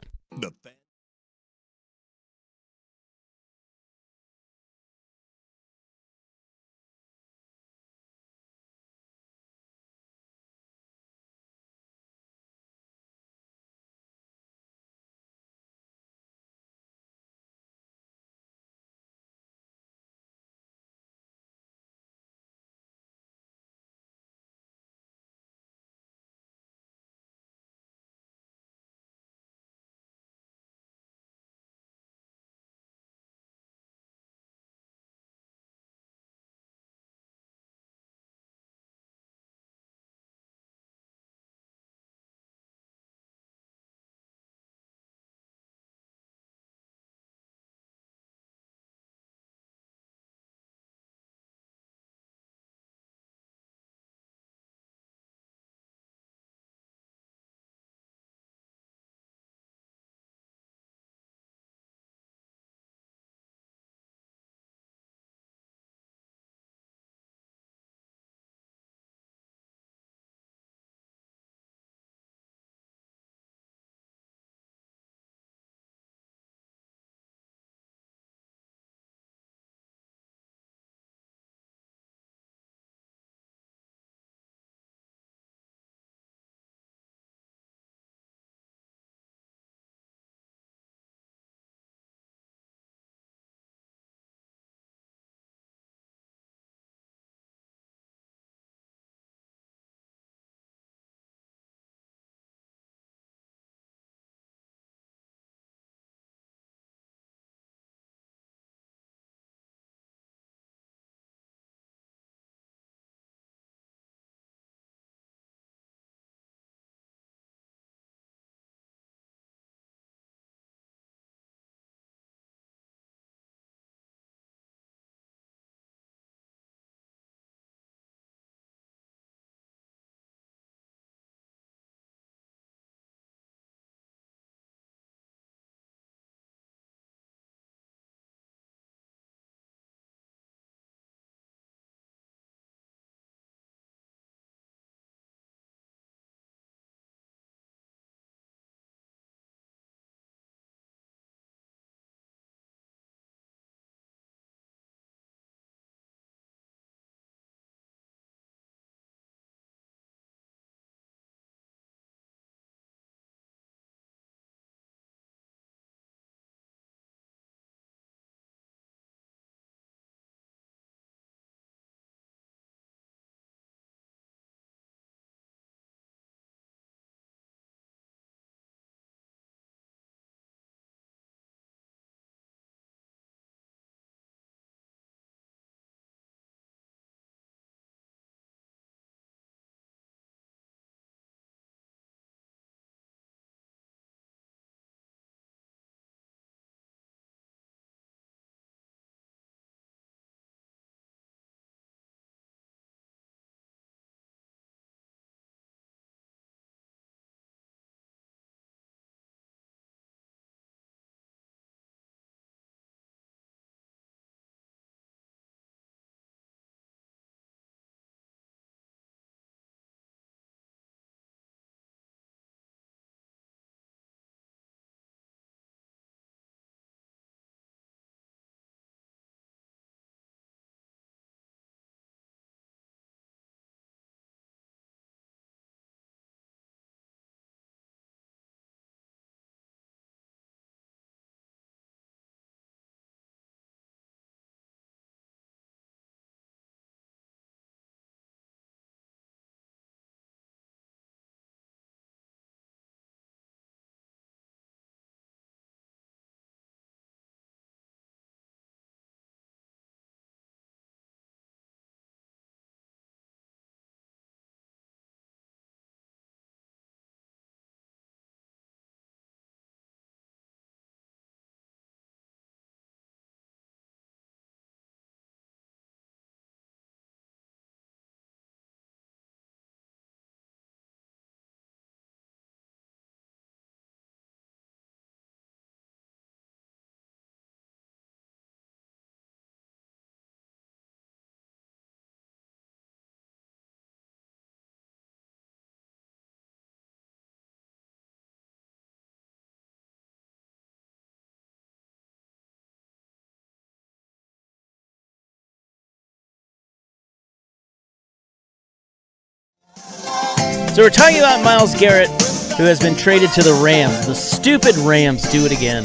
So we're talking about Myles Garrett, who has been traded to the Rams. The stupid Rams do it again.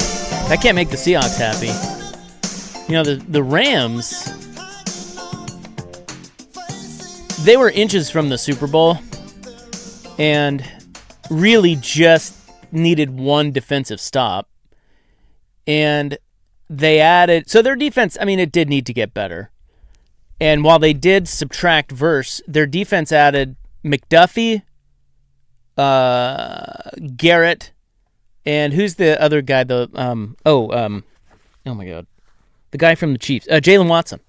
That can't make the Seahawks happy. You know, the Rams, they were inches from the Super Bowl and really just needed one defensive stop. And they added... So their defense, I mean, it did need to get better. And while they did subtract Verse, their defense added McDuffie, Garrett, and who's the other guy? Oh my God, the guy from the Chiefs, Jalen Watson.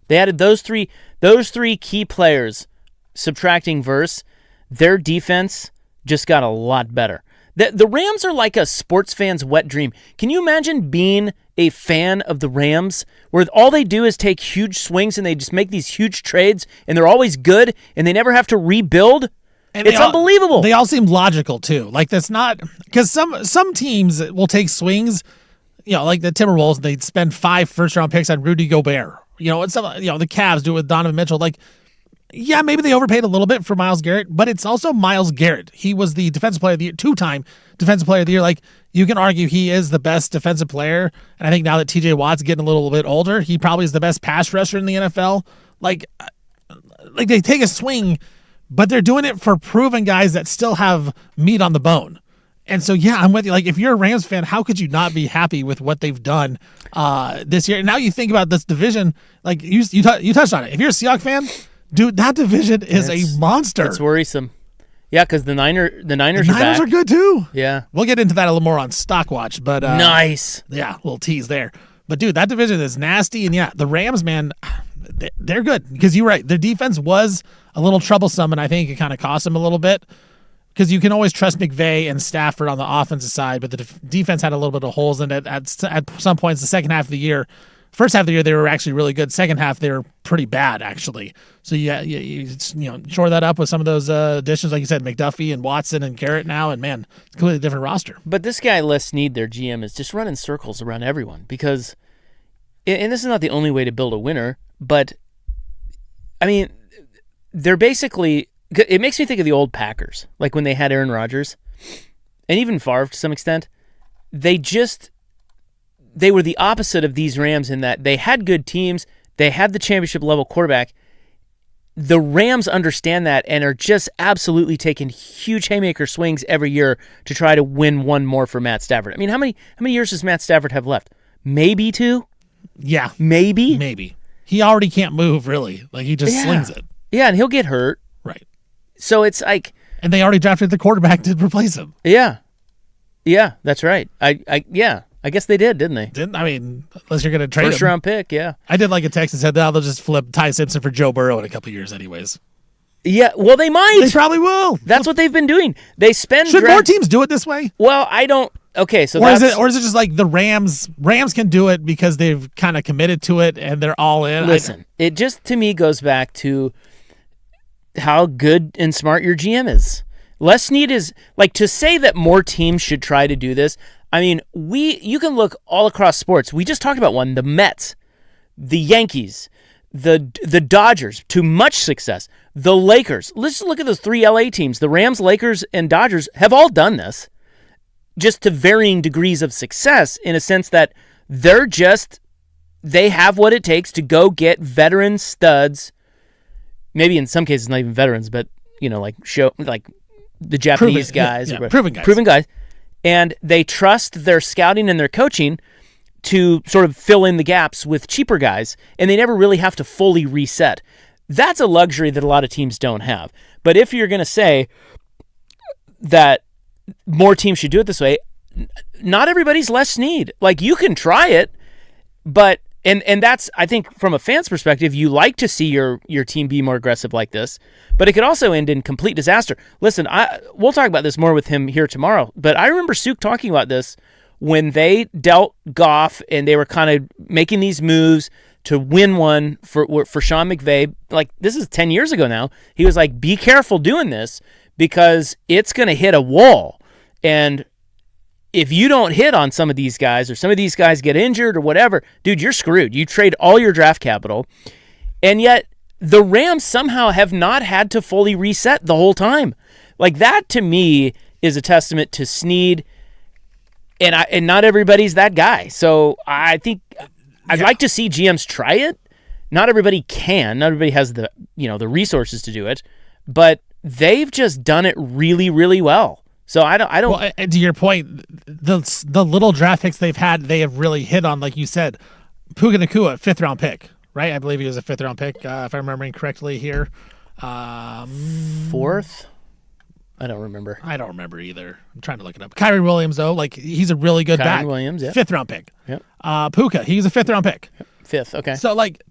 They added those three key players, subtracting Verse. Their defense just got a lot better. The Rams are like a sports fan's wet dream. Can you imagine being a fan of the Rams where all they do is take huge swings and they just make these huge trades and they're always good and they never have to rebuild? And it's unbelievable. They all seem logical too. Like that's not because some teams will take swings, you know, like the Timberwolves. They spend 5 first-round picks on Rudy Gobert. You know, and some, you know, the Cavs do it with Donovan Mitchell. Like, yeah, maybe they overpaid a little bit for Myles Garrett, but it's also Myles Garrett. He was the defensive player of the year, 2-time defensive player of the year. Like, you can argue he is the best defensive player, and I think now that TJ Watt's getting a little bit older, he probably is the best pass rusher in the NFL. Like they take a swing. But they're doing it for proven guys that still have meat on the bone. And so, yeah, I'm with you. Like, if you're a Rams fan, how could you not be happy with what they've done this year? And now you think about this division, like you touched on it. If you're a Seahawks fan, dude, that division is a monster. It's worrisome. Yeah, because the Niners are back. The Niners are good, too. Yeah. We'll get into that a little more on Stock Watch. But nice. Yeah, a little tease there. But, dude, that division is nasty. And, yeah, the Rams, man, they're good. Because you're right. Their defense was a little troublesome, and I think it kind of cost them a little bit. Because you can always trust McVay and Stafford on the offensive side, but the defense had a little bit of holes in it at some points the second half of the year. First half of the year, they were actually really good. Second half, they were pretty bad, actually. So, you shore that up with some of those additions, like you said, McDuffie and Watson and Garrett now, and, man, it's a completely different roster. But this guy, Les Snead, their GM, is just running circles around everyone because, and this is not the only way to build a winner, but, I mean, they're basically, it makes me think of the old Packers, like when they had Aaron Rodgers, and even Favre to some extent. They were the opposite of these Rams in that they had good teams, they had the championship-level quarterback. The Rams understand that and are just absolutely taking huge haymaker swings every year to try to win one more for Matt Stafford. I mean, how many years does Matt Stafford have left? Maybe 2? Yeah. Maybe. He already can't move, really. Like, he just slings it. Yeah, and he'll get hurt. Right. So it's like... And they already drafted the quarterback to replace him. Yeah. Yeah, that's right. I guess they did, didn't they? I mean, unless you're going to trade him. First-round pick, yeah. I did like a text that said, they'll just flip Ty Simpson for Joe Burrow in a couple of years anyways. Yeah, well, they might. They probably will. That's what they've been doing. They spend... Should more teams do it this way? Well, I don't... Okay, so or is it just like the Rams can do it because they've kind of committed to it and they're all in? Listen, it just, to me, goes back to how good and smart your GM is. Les Snead is... Like, to say that more teams should try to do this... I mean, you can look all across sports. We just talked about one, the Mets, the Yankees, the Dodgers, to much success, the Lakers. Let's just look at those 3 LA teams. The Rams, Lakers, and Dodgers have all done this, just to varying degrees of success in a sense that they have what it takes to go get veteran studs, maybe in some cases not even veterans, but, like the Japanese guys. Proven guys. And they trust their scouting and their coaching to sort of fill in the gaps with cheaper guys, and they never really have to fully reset. That's a luxury that a lot of teams don't have. But if you're going to say that more teams should do it this way, not everybody's Les Snead. Like, you can try it, but and that's, I think, from a fan's perspective, you like to see your team be more aggressive like this, but it could also end in complete disaster. Listen, we'll talk about this more with him here tomorrow, but I remember Suk talking about this when they dealt Goff and they were kind of making these moves to win one for Sean McVay. Like, this is 10 years ago now. He was like, be careful doing this because it's going to hit a wall. And if you don't hit on some of these guys or some of these guys get injured or whatever, dude, you're screwed. You trade all your draft capital. And yet the Rams somehow have not had to fully reset the whole time. Like, that to me is a testament to Snead, and not everybody's that guy. So I think I'd like to see GMs try it. Not everybody can. Not everybody has the resources to do it, but they've just done it really, really well. So I don't. Well, and to your point, the little draft picks they've had, they have really hit on, like you said, Puka Nacua, 5th round pick, right? I believe he was a 5th round pick, if I'm remembering correctly here. 4th. I don't remember. I don't remember either. I'm trying to look it up. Kyrie Williams, though, like, he's a really good back. Kyrie Williams, yeah. 5th round pick. Yep. Puka, he's a 5th round pick. 5th, okay. So, like,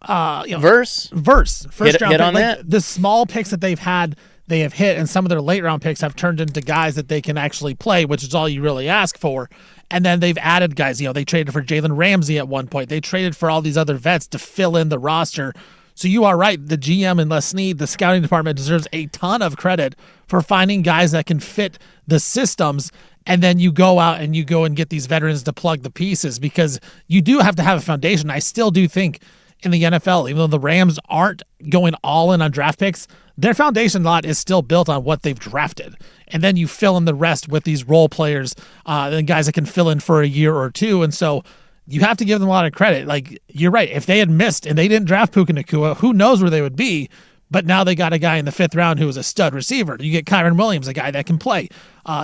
Verse, first round hit pick. on Like, that. the small picks that they've had, they have hit, and some of their late round picks have turned into guys that they can actually play, which is all you really ask for. And then they've added guys. They traded for Jalen Ramsey at one point. They traded for all these other vets to fill in the roster. So you are right. The GM and Les Snead, the scouting department, deserves a ton of credit for finding guys that can fit the systems. And then you go out and you go and get these veterans to plug the pieces, because you do have to have a foundation. I still do think in the NFL, even though the Rams aren't going all in on draft picks, their foundation lot is still built on what they've drafted. And then you fill in the rest with these role players and guys that can fill in for a year or two. And so you have to give them a lot of credit. Like, you're right. If they had missed and they didn't draft Puka Nacua, who knows where they would be. But now they got a guy in the 5th round who was a stud receiver. You get Kyron Williams, a guy that can play.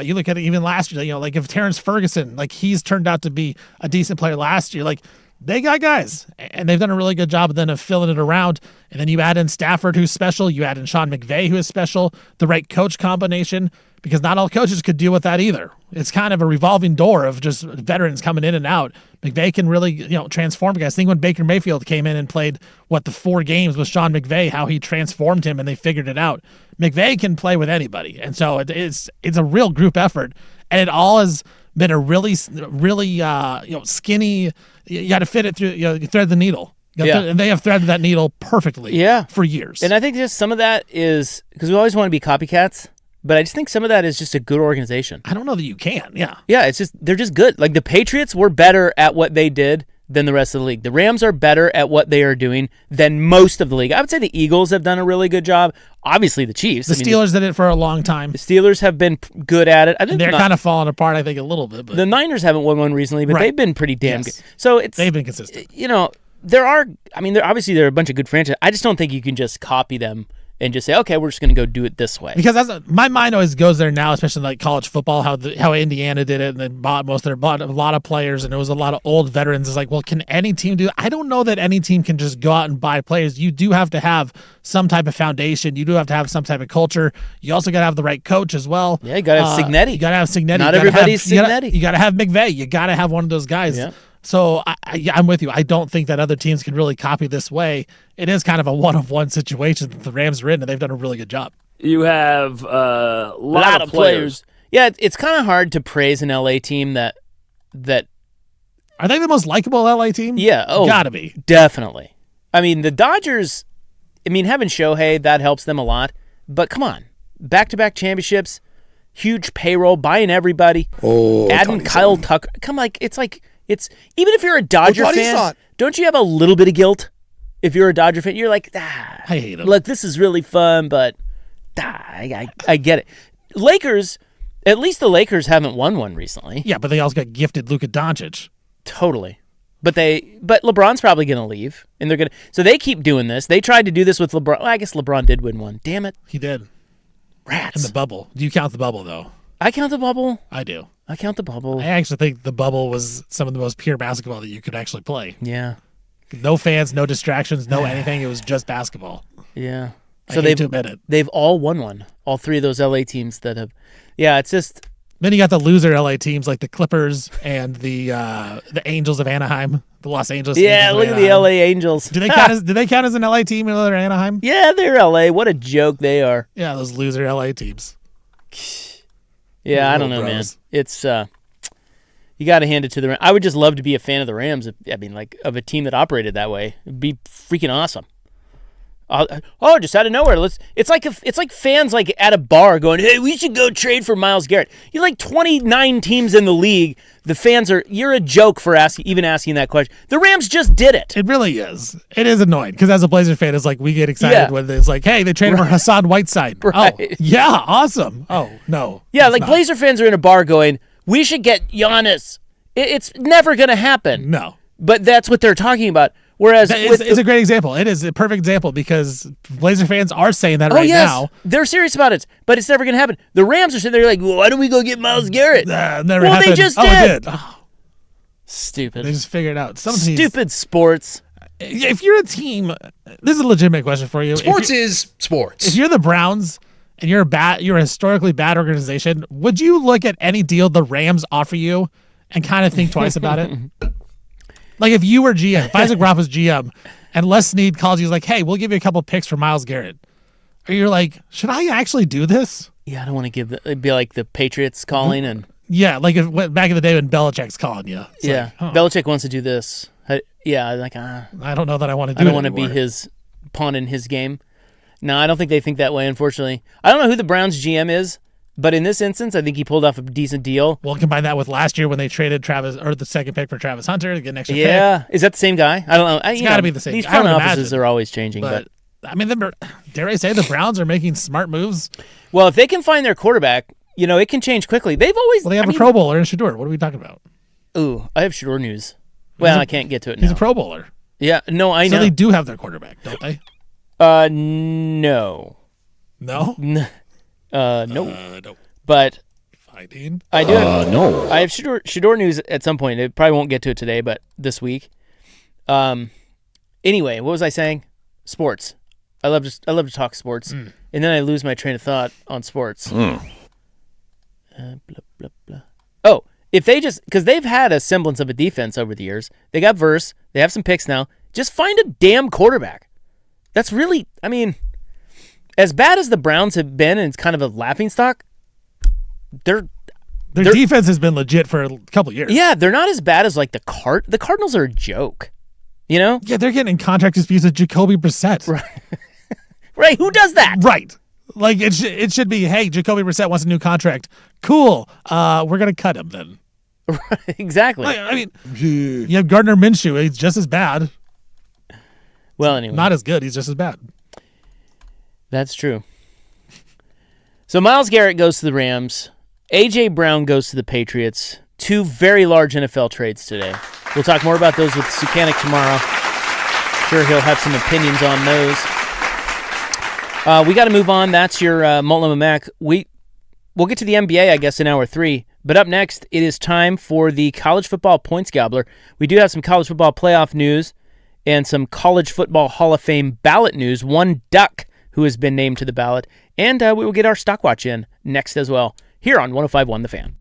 You look at it even last year, like if Terrence Ferguson, like, he's turned out to be a decent player last year. Like, they got guys, and they've done a really good job then of filling it around. And then you add in Stafford, who's special. You add in Sean McVay, who is special. The right coach combination, because not all coaches could deal with that either. It's kind of a revolving door of just veterans coming in and out. McVay can really, transform guys. Think when Baker Mayfield came in and played, the 4 games with Sean McVay, how he transformed him and they figured it out. McVay can play with anybody. And so it's a real group effort. And it all has been a really, really, skinny. You got to fit it through. You thread the needle. And they have threaded that needle perfectly. For years. And I think just some of that is because we always want to be copycats, but I just think some of that is just a good organization. I don't know that you can. Yeah. It's just they're just good. Like, the Patriots were better at what they did than the rest of the league. The Rams are better at what they are doing than most of the league. I would say the Eagles have done a really good job. Obviously, the Chiefs. The Steelers did it for a long time. The Steelers have been good at it. I think they're kind of falling apart, I think, a little bit. But the Niners haven't won one recently, but they've been pretty damn good. So they've been consistent. There are a bunch of good franchises. I just don't think you can just copy them and just say, okay, we're just going to go do it this way. Because my mind always goes there now, especially like college football, how Indiana did it, and they bought a lot of players, and it was a lot of old veterans. It's like, well, can any team do it? I don't know that any team can just go out and buy players. You do have to have some type of foundation. You do have to have some type of culture. You also got to have the right coach as well. Yeah, you got to have Signetti. You got to have Signetti. Not everybody's Signetti. You got to have McVay. You got to have one of those guys. Yeah. So I'm with you. I don't think that other teams can really copy this way. It is kind of a one-of-one situation that the Rams are in, and they've done a really good job. You have a lot of players. Yeah, it's kind of hard to praise an LA team that. Are they the most likable LA team? Yeah, gotta be. Definitely. I mean, the Dodgers. Having Shohei, that helps them a lot. But come on, back-to-back championships, huge payroll, buying everybody, adding Kyle Tucker. It's even if you're a Dodger fan, don't you have a little bit of guilt? If you're a Dodger fan, you're like, I hate him. Look, this is really fun, but I get it. Lakers, at least the Lakers haven't won one recently. Yeah, but they also got gifted Luka Doncic. Totally. But LeBron's probably going to leave, and they're going to. So they keep doing this. They tried to do this with LeBron. Well, I guess LeBron did win one. Damn it. He did. Rats. In the bubble. Do you count the bubble though? I count the bubble. I do. I count the bubble. I actually think the bubble was some of the most pure basketball that you could actually play. Yeah. No fans, no distractions, no anything. It was just basketball. Yeah. So they've all won one. All 3 of those LA teams that have. Yeah, it's just. Then you got the loser LA teams like the Clippers and the Angels of Anaheim, the Los Angeles. Yeah, look at the LA Angels. Do they count as an LA team in other Anaheim? Yeah, they're LA. What a joke they are. Yeah, those loser LA teams. Yeah, I don't know, man. It's you got to hand it to the Rams. I would just love to be a fan of the Rams. Of a team that operated that way. It'd be freaking awesome. Just out of nowhere. It's like fans like at a bar going, "Hey, we should go trade for Myles Garrett." You're like 29 teams in the league. The fans you're a joke for even asking that question. The Rams just did it. It really is. It is annoying because as a Blazer fan, it's like we get excited when it's like, hey, they traded for Hassan Whiteside. Right. Oh, yeah, awesome. Oh, no. Yeah, like Blazer fans are in a bar going, we should get Giannis. It's never going to happen. No. But that's what they're talking about. Whereas it's a great example. It is a perfect example because Blazer fans are saying that now. They're serious about it, but it's never going to happen. The Rams are sitting there like, well, why don't we go get Myles Garrett? Never well, happened. they just did. did. Oh. Stupid. They just figured it out. Stupid sports. If you're a team, this is a legitimate question for you. Sports is sports. If you're the Browns and you're a historically bad organization, would you look at any deal the Rams offer you and kind of think twice about it? Like if you were GM, if Isaac Roth was GM, and Les Snead calls you like, "Hey, we'll give you a couple picks for Myles Garrett," or you're like, "Should I actually do this?" Yeah, I don't want to give it'd be like the Patriots calling and like if back in the day when Belichick's calling you. Belichick wants to do this. I don't know that I want to do it. I don't want to be his pawn in his game. No, I don't think they think that way. Unfortunately, I don't know who the Browns GM is. But in this instance, I think he pulled off a decent deal. We'll combine that with last year when they traded the second pick for Travis Hunter to get an extra pick. Yeah. Is that the same guy? I don't know. It's got to be the same. These front offices are always changing. But I mean, dare I say the Browns are making smart moves? Well, if they can find their quarterback, it can change quickly. They have a Pro Bowler in Shador. What are we talking about? Ooh, I have Shador news. Well, I can't get to it now. He's a Pro Bowler. Yeah. No, I know. So they do have their quarterback, don't they? No. No? No. No. But I do have no. I have Shador news at some point. It probably won't get to it today, but this week. Anyway, what was I saying? Sports. I love to talk sports, and then I lose my train of thought on sports. Blah, blah, blah. Oh, if they because they've had a semblance of a defense over the years. They got Verse. They have some picks now. Just find a damn quarterback. That's really, as bad as the Browns have been, and it's kind of a laughingstock. Their defense has been legit for a couple of years. Yeah, they're not as bad as like the Cardinals are a joke. Yeah, they're getting in contract disputes with Jacoby Brissett. Right. Right, who does that? Right. Like it should be, hey, Jacoby Brissett wants a new contract. Cool. We're gonna cut him then. Right, exactly. You have Gardner Minshew. He's just as bad. Well, anyway, not as good. He's just as bad. That's true. So Myles Garrett goes to the Rams. A.J. Brown goes to the Patriots. Two very large NFL trades today. We'll talk more about those with Sukanik tomorrow. Sure, he'll have some opinions on those. We got to move on. That's your Multnomah Mac. We'll get to the NBA, I guess, in hour 3. But up next, it is time for the College Football Points Gobbler. We do have some college football playoff news and some College Football Hall of Fame ballot news. One Duck who has been named to the ballot. And we will get our stock watch in next as well, here on 105.1 The Fan.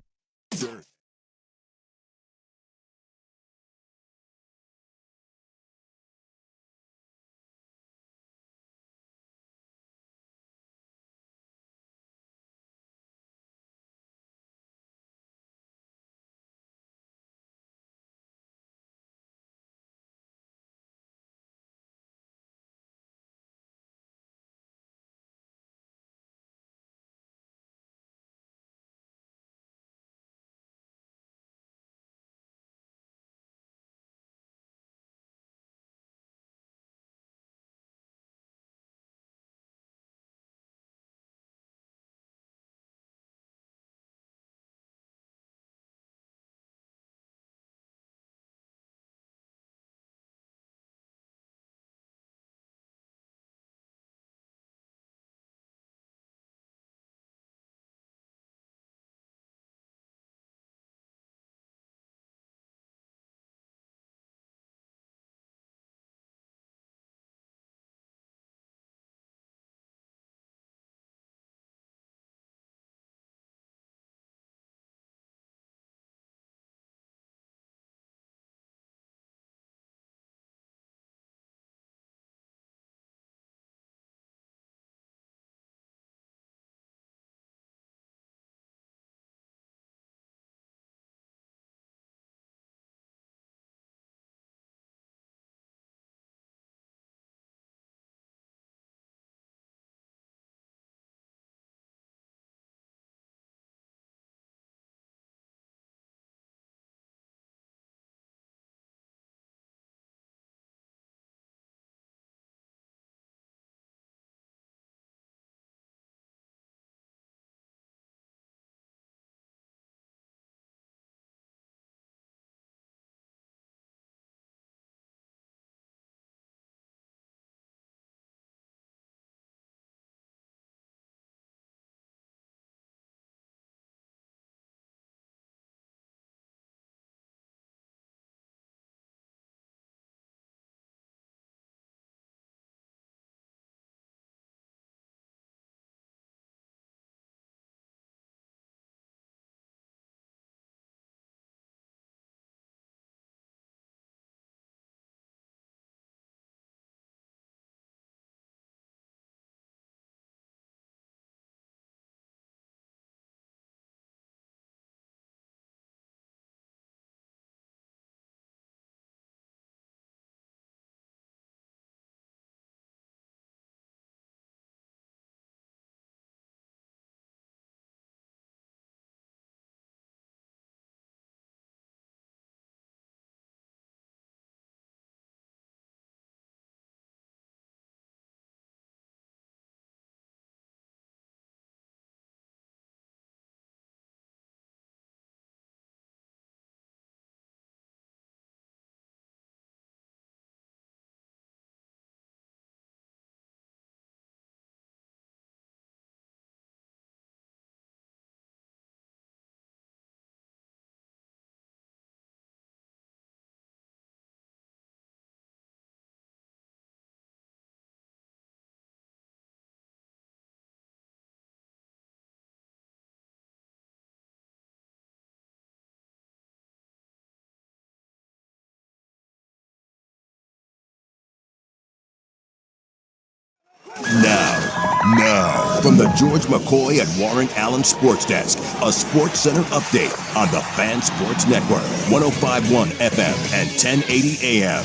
Now, from the George McCoy and Warren Allen Sports Desk, a Sports Center update on the Fan Sports Network, 105.1 FM and 1080 AM.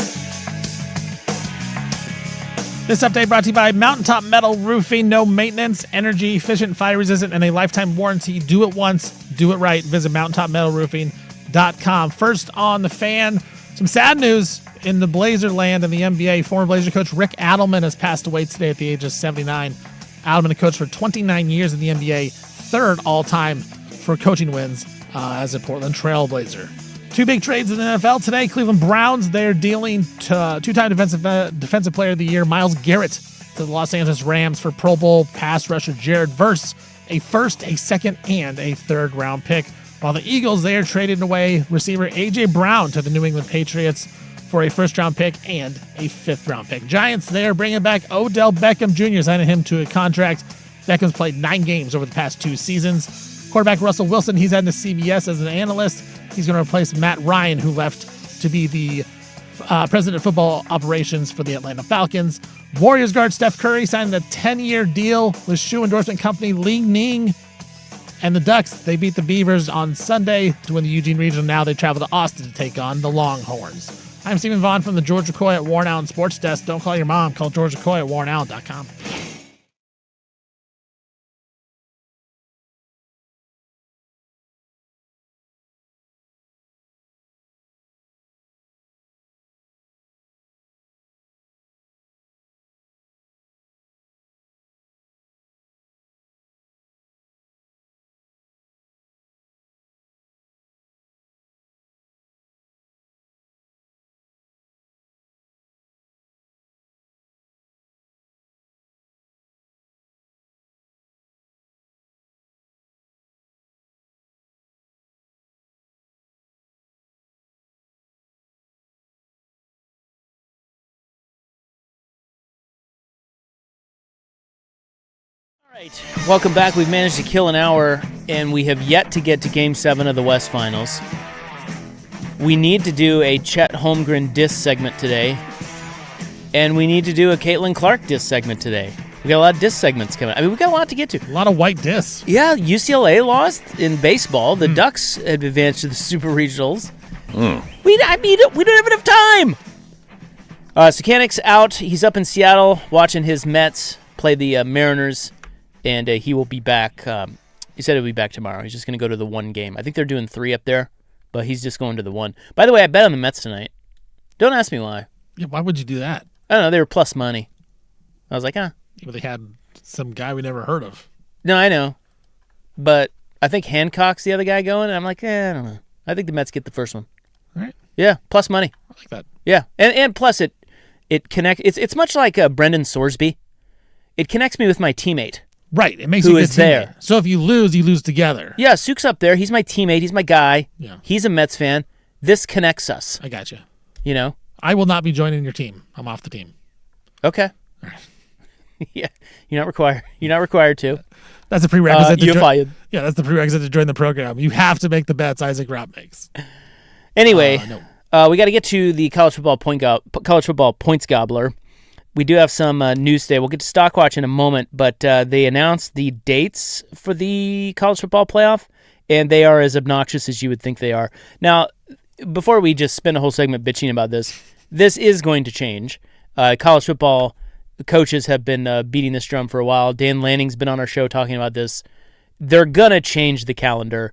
This update brought to you by Mountaintop Metal Roofing. No maintenance, energy efficient, fire resistant, and a lifetime warranty. Do it once, do it right. Visit mountaintopmetalroofing.com. First on the Fan, some sad news in the Blazer land in the NBA. Former Blazer coach Rick Adelman has passed away today at the age of 79. Adelman coached for 29 years in the NBA, third all-time for coaching wins as a Portland Trail Blazer. Two big trades in the NFL today. Cleveland Browns, they're dealing to two-time defensive player of the year Myles Garrett to the Los Angeles Rams for Pro Bowl pass rusher Jared Verse, a first, a second, and a third-round pick. While the Eagles, they are trading away receiver A.J. Brown to the New England Patriots for a first-round pick and a fifth-round pick. Giants, they are bringing back Odell Beckham Jr., signing him to a contract. Beckham's played 9 games over the past 2 seasons. Quarterback Russell Wilson, he's heading to CBS as an analyst. He's going to replace Matt Ryan, who left to be the president of football operations for the Atlanta Falcons. Warriors guard Steph Curry signed a 10-year deal with shoe endorsement company Li Ning. And the Ducks, they beat the Beavers on Sunday to win the Eugene Regional. Now they travel to Austin to take on the Longhorns. I'm Stephen Vaughn from the George McCoy at Warren Allen Sports Desk. Don't call your mom. Call George McCoy at warrenallen.com. All right, welcome back. We've managed to kill an hour, and we have yet to get to Game 7 of the West Finals. We need to do a Chet Holmgren diss segment today, and we need to do a Caitlin Clark diss segment today. We got a lot of diss segments coming. I mean, we got a lot to get to. A lot of white diss. Yeah, UCLA lost in baseball. The Ducks have advanced to the Super Regionals. We don't have enough time. Sakanic's out. He's up in Seattle watching his Mets play the Mariners. And he will be back. He said he'll be back tomorrow. He's just going to go to the one game. I think they're doing 3 up there, but he's just going to the one. By the way, I bet on the Mets tonight. Don't ask me why. Yeah, why would you do that? I don't know. They were plus money. I was like, Well, they had some guy we never heard of. No, I know. But I think Hancock's the other guy going, and I'm like, I don't know. I think the Mets get the first one. All right. Yeah, plus money. I like that. Yeah, and plus it connects. It's much like Brendan Sorsby. It connects me with my teammate. Right, it makes you a good teammate. There. So if you lose together. Yeah, Sook's up there. He's my teammate. He's my guy. Yeah. He's a Mets fan. This connects us. I got you. You know? I will not be joining your team. I'm off the team. Okay. All right. Yeah, you're not required. You're not required to. That's a prerequisite. You're fired. Yeah, that's the prerequisite to join the program. You have to make the bets Isaac Robb makes. Anyway, no. we got to get to the college football points gobbler. We do have some news today. We'll get to Stockwatch in a moment, but they announced the dates for the college football playoff, and they are as obnoxious as you would think they are. Now, before we just spend a whole segment bitching about this is going to change. College football coaches have been beating this drum for a while. Dan Lanning's been on our show talking about this. They're going to change the calendar.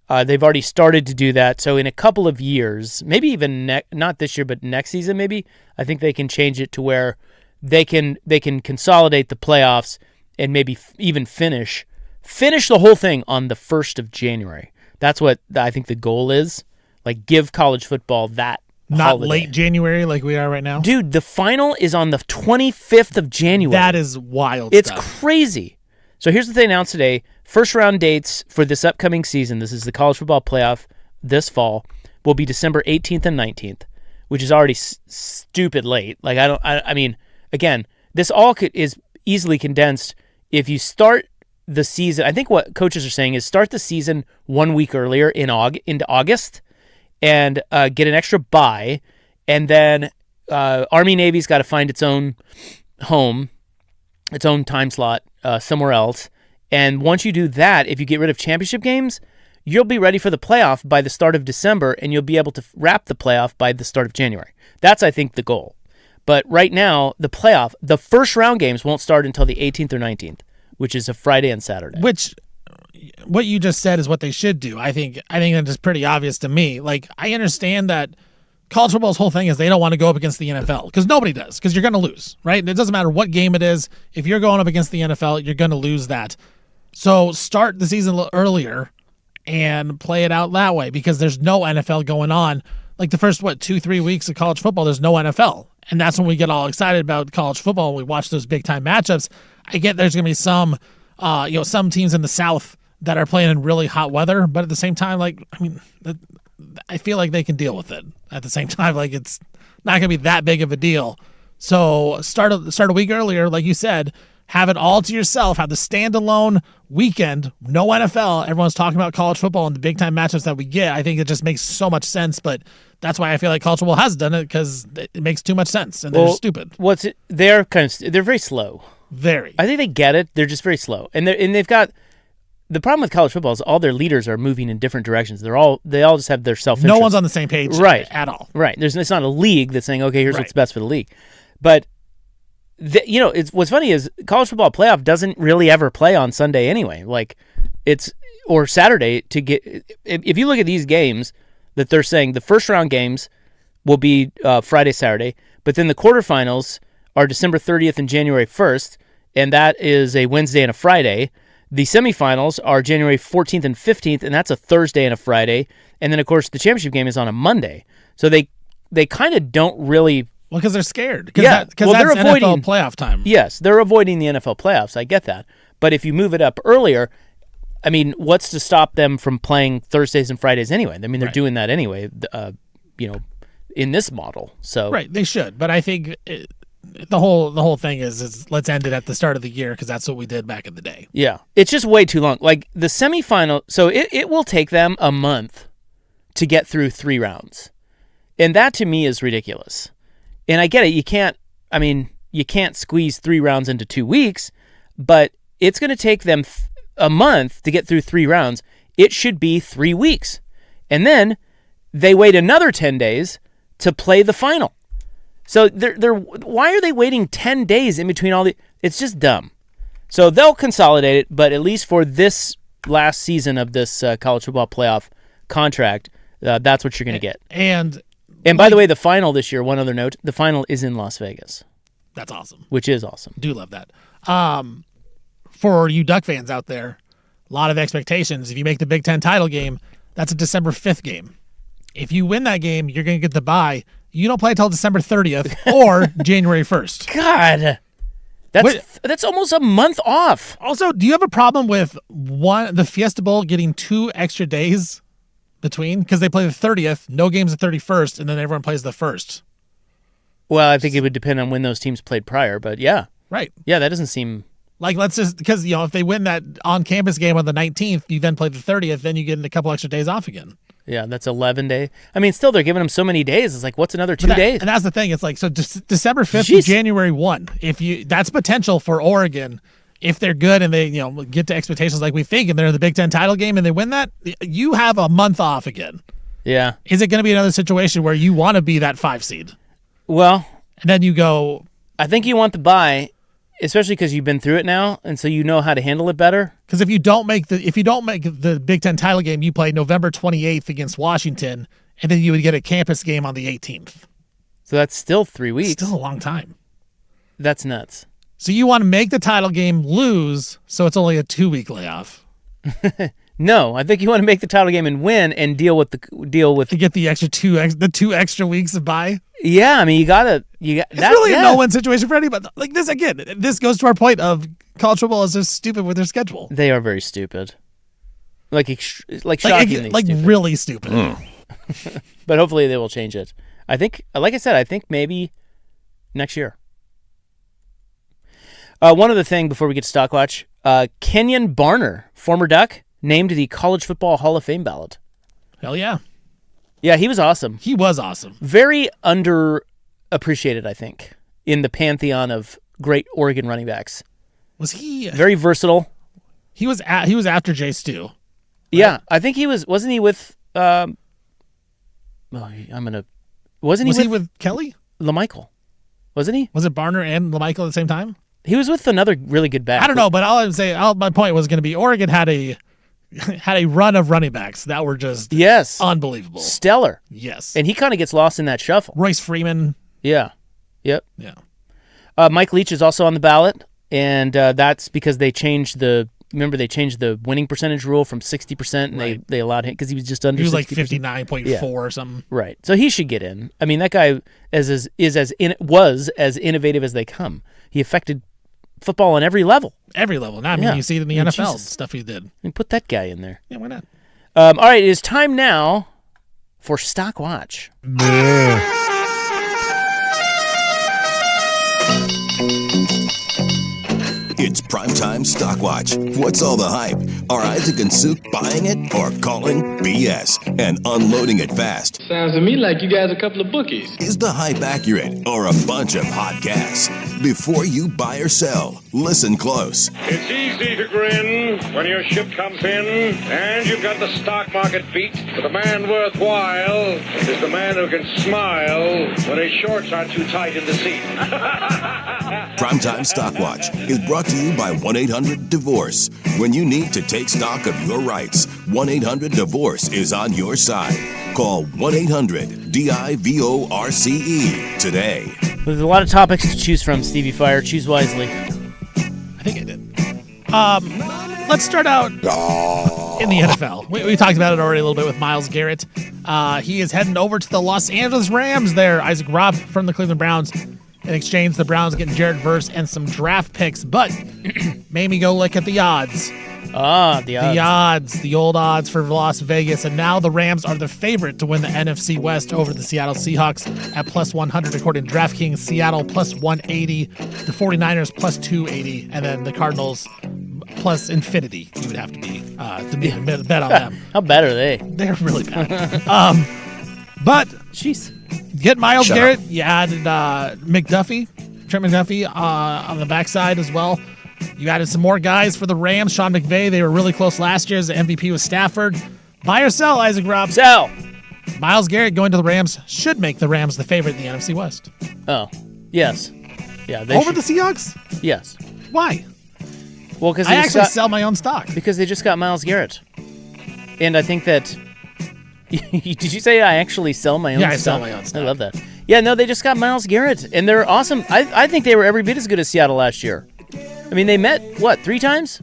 They've already started to do that. So in a couple of years, maybe even not this year, but next season maybe, I think they can change it to where they can consolidate the playoffs and maybe even finish the whole thing on the 1st of January. That's what I think the goal is. Like, give college football that Not holiday. late January like we are right now. Dude, the final is on the 25th of January. That is wild It's stuff. crazy. So here's what they announced today. First round dates for this upcoming season, this is the college football playoff this fall, will be December 18th and 19th, which is already stupid late. Like, I mean, again, this all is easily condensed. If you start the season, I think what coaches are saying is start the season 1 week earlier into August and get an extra bye, and then Army-Navy's got to find its own home. its own time slot somewhere else. And once you do that, if you get rid of championship games, you'll be ready for the playoff by the start of December, and you'll be able to wrap the playoff by the start of January. That's, I think, the goal. But right now, the playoff, the first round games won't start until the 18th or 19th, which is a Friday and Saturday. Which, what you just said is what they should do. I think that is pretty obvious to me. Like, I understand that college football's whole thing is they don't want to go up against the NFL because nobody does, because you're going to lose, right? And it doesn't matter what game it is. If you're going up against the NFL, you're going to lose that. So start the season a little earlier and play it out that way, because there's no NFL going on. Like the first, 2-3 weeks of college football, there's no NFL. And that's when we get all excited about college football and we watch those big time matchups. I get there's going to be some teams in the South that are playing in really hot weather, but at the same time, I feel like they can deal with it. At the same time, it's not going to be that big of a deal. So start a week earlier, like you said. Have it all to yourself. Have the standalone weekend. No NFL. Everyone's talking about college football and the big time matchups that we get. I think it just makes so much sense. But that's why I feel like college football has done it, because it makes too much sense and they're stupid. They're very slow. Very. I think they get it. They're just very slow, and they've got. The problem with college football is all their leaders are moving in different directions. They all just have their self-interest. No one's on the same page, right? At all. Right. It's not a league that's saying, okay, here's what's best for the league, but. What's funny is college football playoff doesn't really ever play on Sunday anyway. Or Saturday to get. If you look at these games that they're saying, the first round games will be Friday, Saturday, but then the quarterfinals are December 30th and January 1st, and that is a Wednesday and a Friday. The semifinals are January 14th and 15th, and that's a Thursday and a Friday. And then, of course, the championship game is on a Monday. So they kind of don't really. Well, because they're scared. Because they're avoiding NFL playoff time. Yes, they're avoiding the NFL playoffs. I get that. But if you move it up earlier, I mean, what's to stop them from playing Thursdays and Fridays anyway? I mean, they're doing that anyway, in this model. So right, they should. But I think the whole thing is let's end it at the start of the year, because that's what we did back in the day. Yeah, it's just way too long. Like the semifinal, so it will take them a month to get through 3 rounds, and that to me is ridiculous. And I get it. You can't squeeze 3 rounds into 2 weeks, but it's going to take them a month to get through 3 rounds. It should be 3 weeks. And then they wait another 10 days to play the final. So why are they waiting 10 days in between all the? It's just dumb. So they'll consolidate it, but at least for this last season of this college football playoff contract, that's what you're going to get. And by the way, the final this year, one other note, the final is in Las Vegas. That's awesome. Which is awesome. Do love that. For you Duck fans out there, a lot of expectations. If you make the Big Ten title game, that's a December 5th game. If you win that game, you're going to get the bye. You don't play until December 30th or January 1st. God, that's almost a month off. Also, do you have a problem with the Fiesta Bowl getting 2 extra days between? Because they play the 30th, no games the 31st, and then everyone plays the 1st. Well, I think it would depend on when those teams played prior, but yeah. Right. Yeah, that doesn't seem... let's just... Because, if they win that on-campus game on the 19th, you then play the 30th, then you get a couple extra days off again. Yeah, that's 11 days. I mean, still, they're giving them so many days. It's like, what's another 2 days? And that's the thing. It's like, so December 5th to January 1. That's potential for Oregon. If they're good and they get to expectations like we think, and they're in the Big Ten title game and they win that, you have a month off again. Yeah. Is it going to be another situation where you want to be that 5 seed? Well, and then you go. I think you want the bye, especially because you've been through it now, and so you know how to handle it better. Because if you don't make the Big Ten title game, you play November 28th against Washington, and then you would get a campus game on the 18th. So that's still 3 weeks. Still a long time. That's nuts. So you want to make the title game, lose, so it's only a 2-week layoff. No, I think you want to make the title game and win, and deal with to get the extra 2 extra weeks of bye. Yeah, I mean you got. It's really a no-win situation for anybody. Like this again. This goes to our point of college football is just stupid with their schedule. They are very stupid. Shockingly stupid. Really stupid. But hopefully they will change it. I think, like I said, I think maybe next year. One other thing before we get to Stockwatch, Kenyon Barner, former Duck, named the College Football Hall of Fame ballot. Hell yeah. Yeah, he was awesome. He was awesome. Very underappreciated, I think, in the pantheon of great Oregon running backs. Was he Very versatile. He was after Jay Stu. Right? Yeah, I think he was. Wasn't he with? Was he with Kelly? LaMichael, wasn't he? Was it Barner and LaMichael at the same time? He was with another really good back. I don't know, but my point was going to be Oregon had a run of running backs that were just unbelievable, stellar. Yes, and he kind of gets lost in that shuffle. Royce Freeman. Yeah, yep, yeah. Mike Leach is also on the ballot, and that's because they changed the winning percentage rule from 60%, and they allowed him because he was just under. He was 60%. like 59.4 or something. Right, so he should get in. I mean, that guy was as innovative as they come. He affected football on every level. Every level. Now, I mean, you see it in the NFL stuff he did. Put that guy in there. Yeah, why not? All right, it is time now for Stock Watch. It's primetime Stock Watch. What's all the hype? Are Isaac and Suk buying it or calling BS and unloading it fast? Sounds to me like you guys are a couple of bookies. Is the hype accurate or a bunch of hot gas? Before you buy or sell, listen close. It's easy to grin when your ship comes in and you've got the stock market beat. But the man worthwhile is the man who can smile when his shorts aren't too tight in the seat. Primetime Stock Watch is brought to you by 1-800-DIVORCE. When you need to take stock of your rights, 1-800-DIVORCE is on your side. Call 1-800-DIVORCE today. There's a lot of topics to choose from, Stevie Fire. Choose wisely. I think I did. Let's start out in the NFL. We talked about it already a little bit with Myles Garrett. He is heading over to the Los Angeles Rams there. Isaac Robb from the Cleveland Browns. In exchange, the Browns getting Jared Verse and some draft picks, but made me go look at the odds. The odds. The odds, the old odds for Las Vegas, and now the Rams are the favorite to win the NFC West over the Seattle Seahawks at plus 100, according to DraftKings. Seattle plus 180, the 49ers plus 280, and then the Cardinals plus infinity. You would have to be to bet on them. How bad are they? They're really bad. But jeez. Get Myles Garrett. You added Trent McDuffie on the backside as well. You added some more guys for the Rams. Sean McVay, they were really close last year as the MVP with Stafford. Buy or sell, Isaac Robb? Sell. Myles Garrett going to the Rams should make the Rams the favorite in the NFC West. Oh, yes. Yeah. Over the Seahawks? Yes. Why? Well, because I actually sell my own stock. Because they just got Myles Garrett. And I think that... Did you say I actually sell my own stock? Yeah, I sell my own stock. I love that. Yeah, no, they just got Myles Garrett, and they're awesome. I think they were every bit as good as Seattle last year. I mean, they met, 3 times?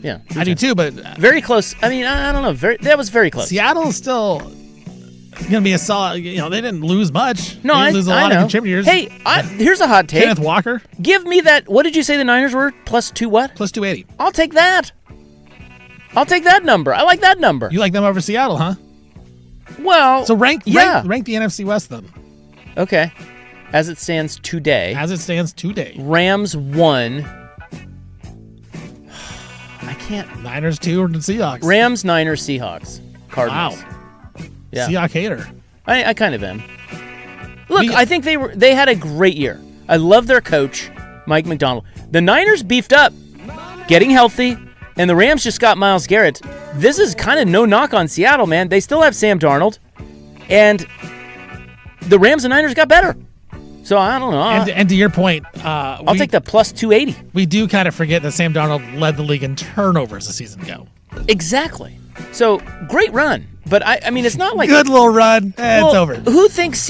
Yeah. I do too, but... very close. I mean, I don't know. That was very close. Seattle is still going to be a solid... they didn't lose much. No, they didn't lose a lot of contributors. Hey, here's a hot take. Kenneth Walker? Give me that... What did you say the Niners were? Plus 2 what? Plus 280. I'll take that. I'll take that number. I like that number. You like them over Seattle, huh? Well, so rank the NFC West then. Okay. As it stands today. Rams 1. I can't. Niners 2 or the Seahawks. Rams, Niners, Seahawks. Cardinals. Wow. Yeah. Seahawk hater. I kind of am. Look, I think they had a great year. I love their coach, Mike McDonald. The Niners beefed up, getting healthy. And the Rams just got Myles Garrett. This is kind of no knock on Seattle, man. They still have Sam Darnold. And the Rams and Niners got better. So I don't know. And to your point, I'll take the plus 280. We do kind of forget that Sam Darnold led the league in turnovers a season ago. Exactly. So great run. But I mean, it's not like... Good little run. It's over. Who thinks...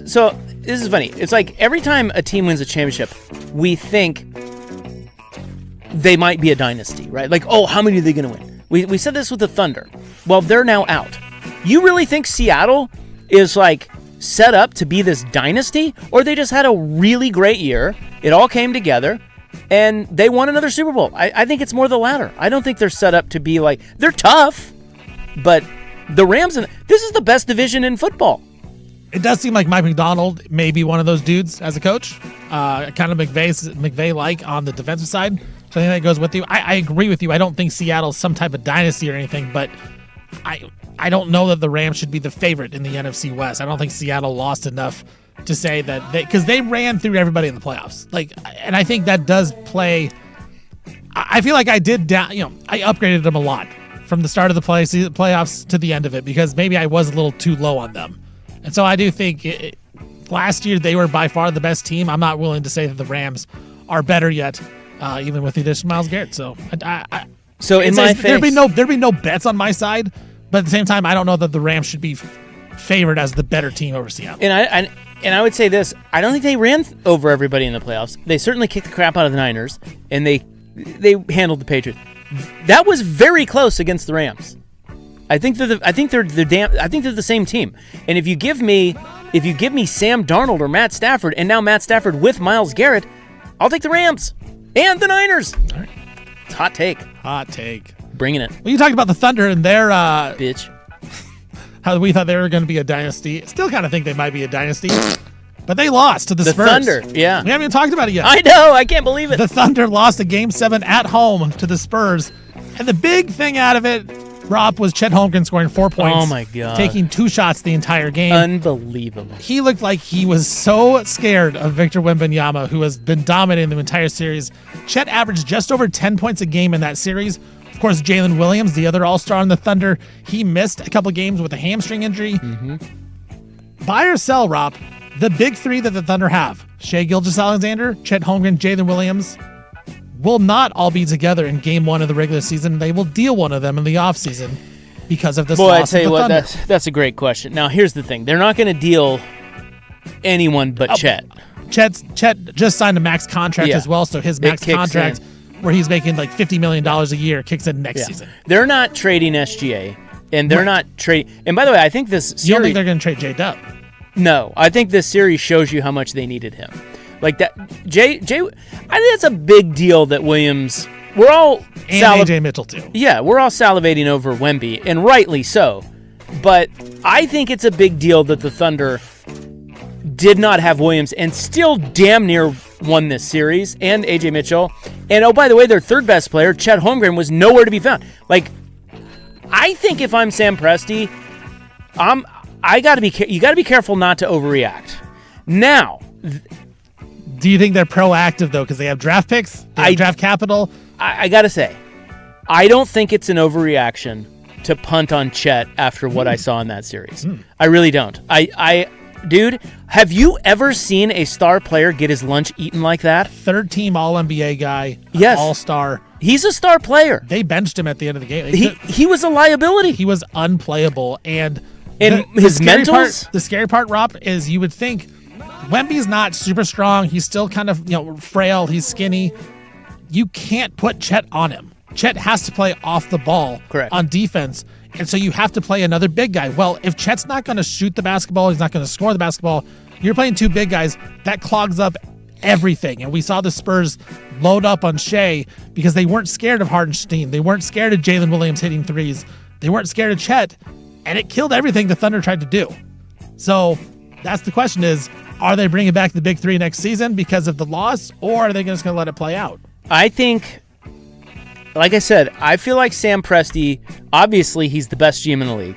So this is funny. It's like every time a team wins a championship, we think... they might be a dynasty, right? Like, how many are they going to win? We said this with the Thunder. Well, they're now out. You really think Seattle is, set up to be this dynasty? Or they just had a really great year, it all came together, and they won another Super Bowl? I think it's more the latter. I don't think they're set up to be they're tough, but the Rams, this is the best division in football. It does seem like Mike McDonald may be one of those dudes as a coach, kind of McVay-like on the defensive side. So I think that goes with you. I agree with you. I don't think Seattle's some type of dynasty or anything, but I don't know that the Rams should be the favorite in the NFC West. I don't think Seattle lost enough to say that because they ran through everybody in the playoffs. And I think that does play I feel like I did I upgraded them a lot from the start of the playoffs to the end of it because maybe I was a little too low on them. And so I do think last year they were by far the best team. I'm not willing to say that the Rams are better yet, even with the addition of Myles Garrett. So there'd be no bets on my side, but at the same time, I don't know that the Rams should be favored as the better team over Seattle. And I would say this: I don't think they ran over everybody in the playoffs. They certainly kicked the crap out of the Niners, and they handled the Patriots. That was very close against the Rams. I think they're the same team. And if you give me Sam Darnold or Matt Stafford, and now Matt Stafford with Myles Garrett, I'll take the Rams and the Niners. All right. It's hot take. Hot take. Bringing it. Well, you talked about the Thunder and their bitch. How we thought they were going to be a dynasty. Still kind of think they might be a dynasty. But they lost to the Spurs. Thunder, yeah. We haven't even talked about it yet. I know. I can't believe it. The Thunder lost a Game 7 at home to the Spurs. And the big thing out of it, Rob, was Chet Holmgren scoring 4 points. Oh, my God. Taking 2 shots the entire game. Unbelievable. He looked like he was so scared of Victor Wembanyama, who has been dominating the entire series. Chet averaged just over 10 points a game in that series. Of course, Jalen Williams, the other all-star on the Thunder, he missed a couple games with a hamstring injury. Mm-hmm. Buy or sell, Rob, the big three that the Thunder have, Shai Gilgeous-Alexander, Chet Holmgren, Jalen Williams, will not all be together in Game 1 of the regular season. They will deal one of them in the offseason because of this loss. Boy, I tell you what, that's a great question. Now, here's the thing. They're not going to deal anyone but Chet. Chet just signed a max contract as well, so his max contract, where he's making like $50 million a year, kicks in next season. They're not trading SGA, and they're not trading. And by the way, I think this series. You don't think they're going to trade J-Dub? No, I think this series shows you how much they needed him. Like that, I think that's a big deal that Williams. We're all AJ Mitchell too. Yeah, we're all salivating over Wemby, and rightly so. But I think it's a big deal that the Thunder did not have Williams and still damn near won this series, and AJ Mitchell. And oh, by the way, their third best player, Chet Holmgren, was nowhere to be found. Like, I think if I'm Sam Presti, you got to be careful not to overreact. Now, do you think they're proactive though because they have draft picks, they have draft capital? I got to say, I don't think it's an overreaction to punt on Chet after what I saw in that series. I really don't. Dude, have you ever seen a star player get his lunch eaten like that? Third team All-NBA guy, yes, all-star. He's a star player. They benched him at the end of the game. He was a liability. He was unplayable, and his mentals. The scary part, Rob, is you would think Wemby's not super strong. He's still kind of frail. He's skinny. You can't put Chet on him. Chet has to play off the ball on defense, and so you have to play another big guy. Well, if Chet's not going to shoot the basketball, he's not going to score the basketball, you're playing two big guys. That clogs up everything. And we saw the Spurs load up on Shai because they weren't scared of Hardenstein. They weren't scared of Jalen Williams hitting threes. They weren't scared of Chet, and it killed everything the Thunder tried to do. So that's the question is, are they bringing back the big three next season because of the loss, or are they just going to let it play out? I think, like I said, I feel like Sam Presti, obviously he's the best GM in the league.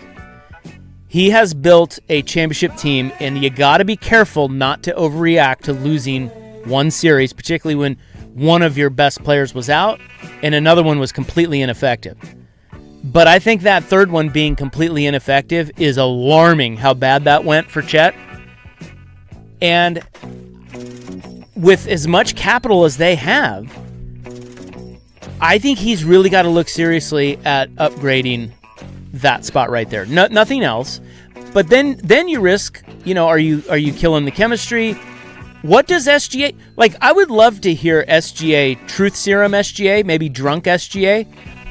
He has built a championship team, and you got to be careful not to overreact to losing one series, particularly when one of your best players was out and another one was completely ineffective. But I think that third one being completely ineffective is alarming how bad that went for Chet. And with as much capital as they have, I think he's really got to look seriously at upgrading that spot right there. Nothing else. But then you risk, are you killing the chemistry? What does SGA like? I would love to hear SGA, Truth Serum SGA, maybe drunk SGA,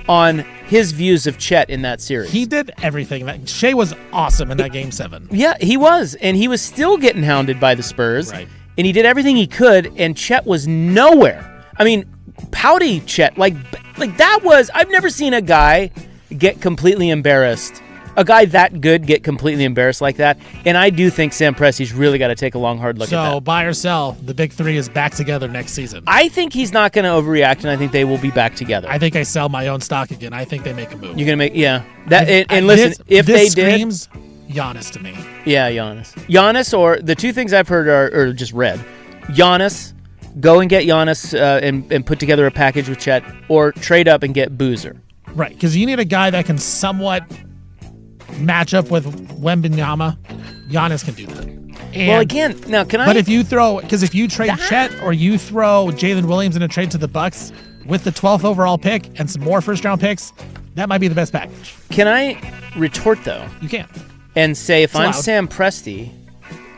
on his views of Chet in that series. He did everything. Shai was awesome in that Game 7. Yeah, he was, and he was still getting hounded by the Spurs. Right. And he did everything he could, and Chet was nowhere. I mean, pouty Chet, like that was. I've never seen a guy get completely embarrassed. A guy that good get completely embarrassed like that. And I do think Sam Presti's really got to take a long, hard look at that. So, buy or sell, the big three is back together next season. I think he's not going to overreact, and I think they will be back together. I think I sell my own stock again. I think they make a move. You're going to make, yeah. Listen, if they did. Screams Giannis to me. Yeah, Giannis. Giannis, or the two things I've heard or just read. Giannis go and get Giannis and put together a package with Chet, or trade up and get Boozer. Right, because you need a guy that can somewhat match up with Wembanyama. Giannis can do that. Well, again, now can I? But if you trade Chet or you throw Jalen Williams in a trade to the Bucks with the 12th overall pick and some more first-round picks, that might be the best package. Can I retort, though? You can. And say, if It's I'm allowed. Sam Presti,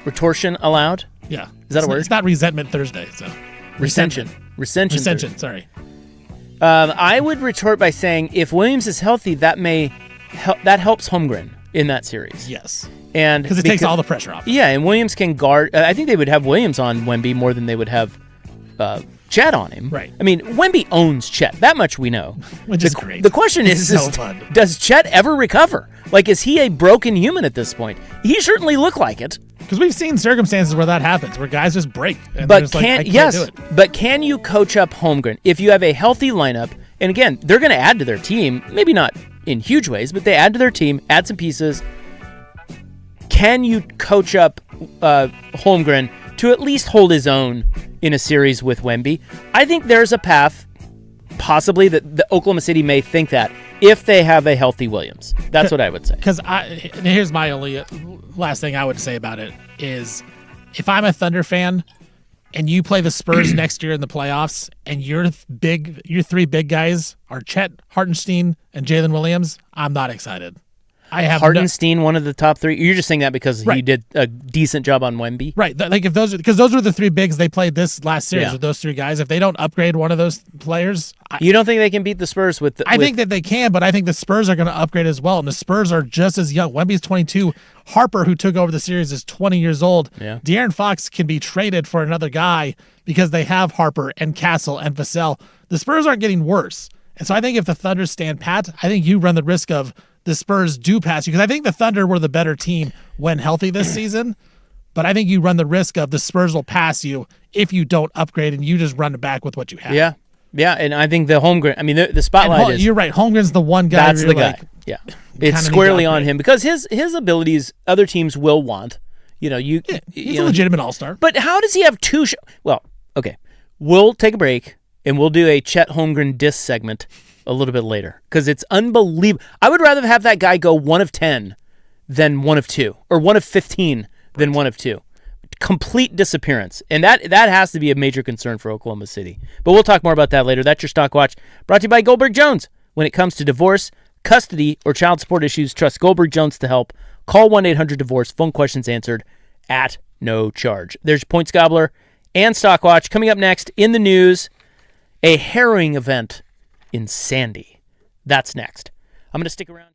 retortion allowed? Yeah. Is that a word? It's not Resentment Thursday, so. Recension. Recension, sorry. I would retort by saying, if Williams is healthy, that helps Holmgren in that series. Yes. And because it takes all the pressure off. Yeah, and Williams can guard. I think they would have Williams on Wemby more than they would have Chet on him. Right. I mean, Wemby owns Chet. That much we know. Which is great. The question is, fun. Does Chet ever recover? Like, is he a broken human at this point? He certainly looked like it. Because we've seen circumstances where that happens, where guys just break. And But they're just like, I can't do it. But can you coach up Holmgren if you have a healthy lineup? And again, they're going to add to their team, maybe not in huge ways, but they add to their team, add some pieces. Can you coach up Holmgren to at least hold his own in a series with Wemby? I think there's a path, possibly, that the Oklahoma City may think that if they have a healthy Williams. That's what I would say. Because here's my only last thing I would say about it is, if I'm a Thunder fan and you play the Spurs next year in the playoffs, and your three big guys are Chet, Hartenstein, and Jalen Williams, I'm not excited. I have Hartenstein, one of the top three. You're just saying that because he Right. did a decent job on Wemby. Right, like if because those were the three bigs they played this last series Yeah. with those three guys. If they don't upgrade one of those players, You don't think they can beat the Spurs with? I think that they can, but I think the Spurs are going to upgrade as well. And the Spurs are just as young. Wemby's 22. Harper, who took over the series, is 20 years old. Yeah. De'Aaron Fox can be traded for another guy because they have Harper and Castle and Vassell. The Spurs aren't getting worse. And so I think if the Thunder stand pat, I think you run the risk of the Spurs do pass you. Because I think the Thunder were the better team when healthy this season. But I think you run the risk of the Spurs will pass you if you don't upgrade and you just run it back with what you have. Yeah. Yeah, and I think the Holmgren, I mean, the spotlight is... You're right. Holmgren's the one guy. That's the guy. Yeah. It's squarely on him because his abilities other teams will want. You know, He's a legitimate all-star. But how does he have two... Well, okay. We'll take a break, and we'll do a Chet Holmgren diss segment a little bit later because it's unbelievable. I would rather have that guy go 1 of 10 than 1 of 2, or 1 of 15 than 1 of 2. Complete disappearance. And that has to be a major concern for Oklahoma City. But we'll talk more about that later. That's your Stock Watch, brought to you by Goldberg Jones. When it comes to divorce, custody, or child support issues, trust Goldberg Jones to help. Call 1-800-DIVORCE. Phone questions answered at no charge. There's Points Gobbler and Stock Watch. Coming up next in the news, a harrowing event in Sandy. That's next. I'm going to stick around.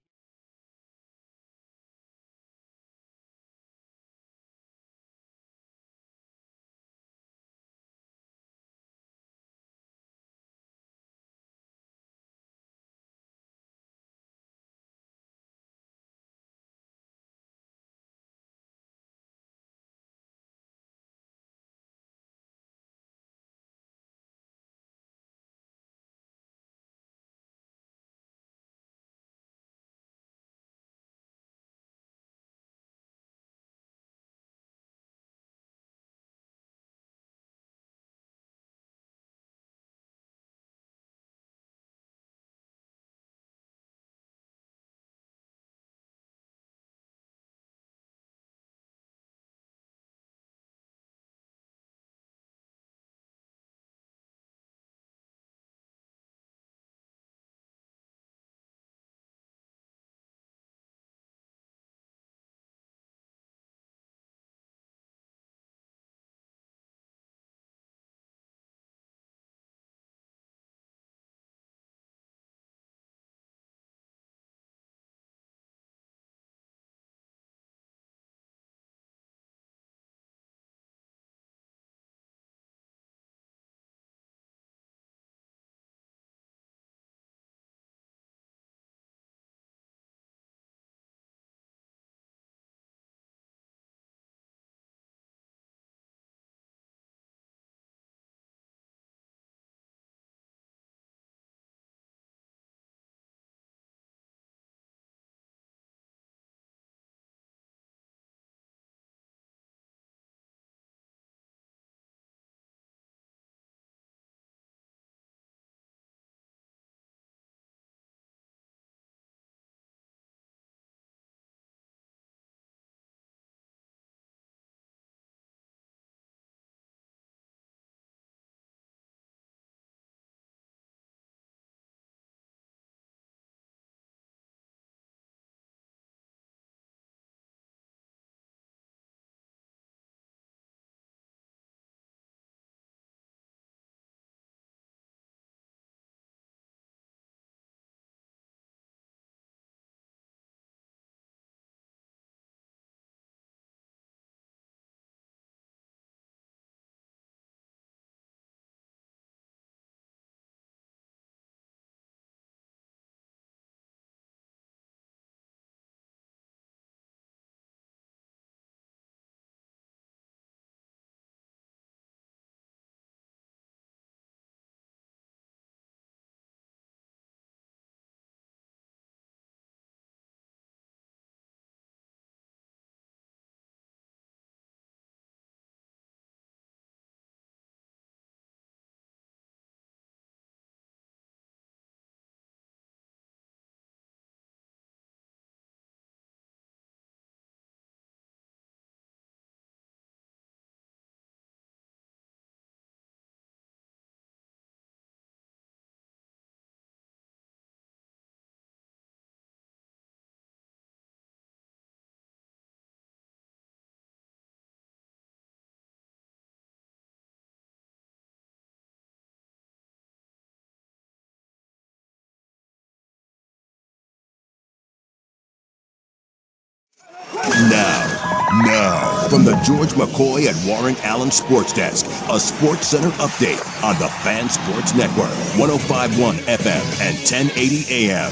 Now, from the George McCoy and Warren Allen Sports Desk, a Sports Center update on the Fan Sports Network, 105.1 FM and 1080 AM.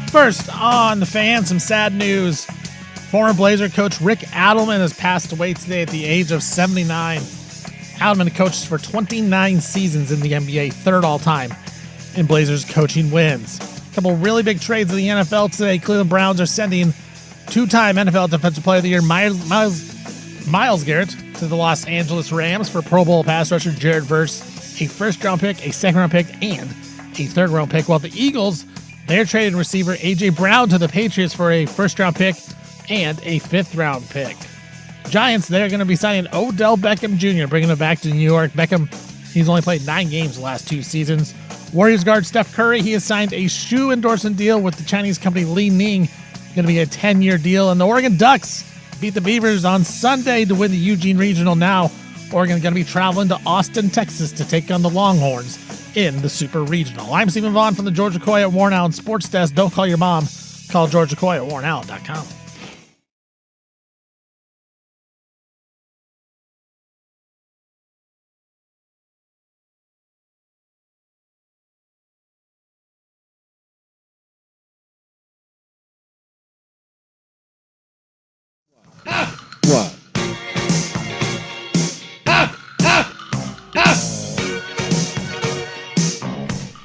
First on the Fan, some sad news. Former Blazer coach Rick Adelman has passed away today at the age of 79. Adelman coached for 29 seasons in the NBA, third all-time in Blazers coaching wins. A couple really big trades in the NFL today. Cleveland Browns are sending two-time NFL Defensive Player of the Year Myles Garrett to the Los Angeles Rams for Pro Bowl pass rusher Jared Verse, a first-round pick, a second-round pick, and a third-round pick. While the Eagles, they're trading receiver A.J. Brown to the Patriots for a first-round pick and a fifth-round pick. Giants, they're going to be signing Odell Beckham Jr., bringing him back to New York. Beckham, he's only played 9 games the last 2 seasons. Warriors guard Steph Curry, he has signed a shoe endorsement deal with the Chinese company Li Ning. Going to be a 10-year deal. And the Oregon Ducks beat the Beavers on Sunday to win the Eugene Regional. Now, Oregon is going to be traveling to Austin, Texas to take on the Longhorns in the Super Regional. I'm Stephen Vaughn from the George McCoy at Warren Allen Sports Desk. Don't call your mom. Call George McCoy at warrenallen.com. What?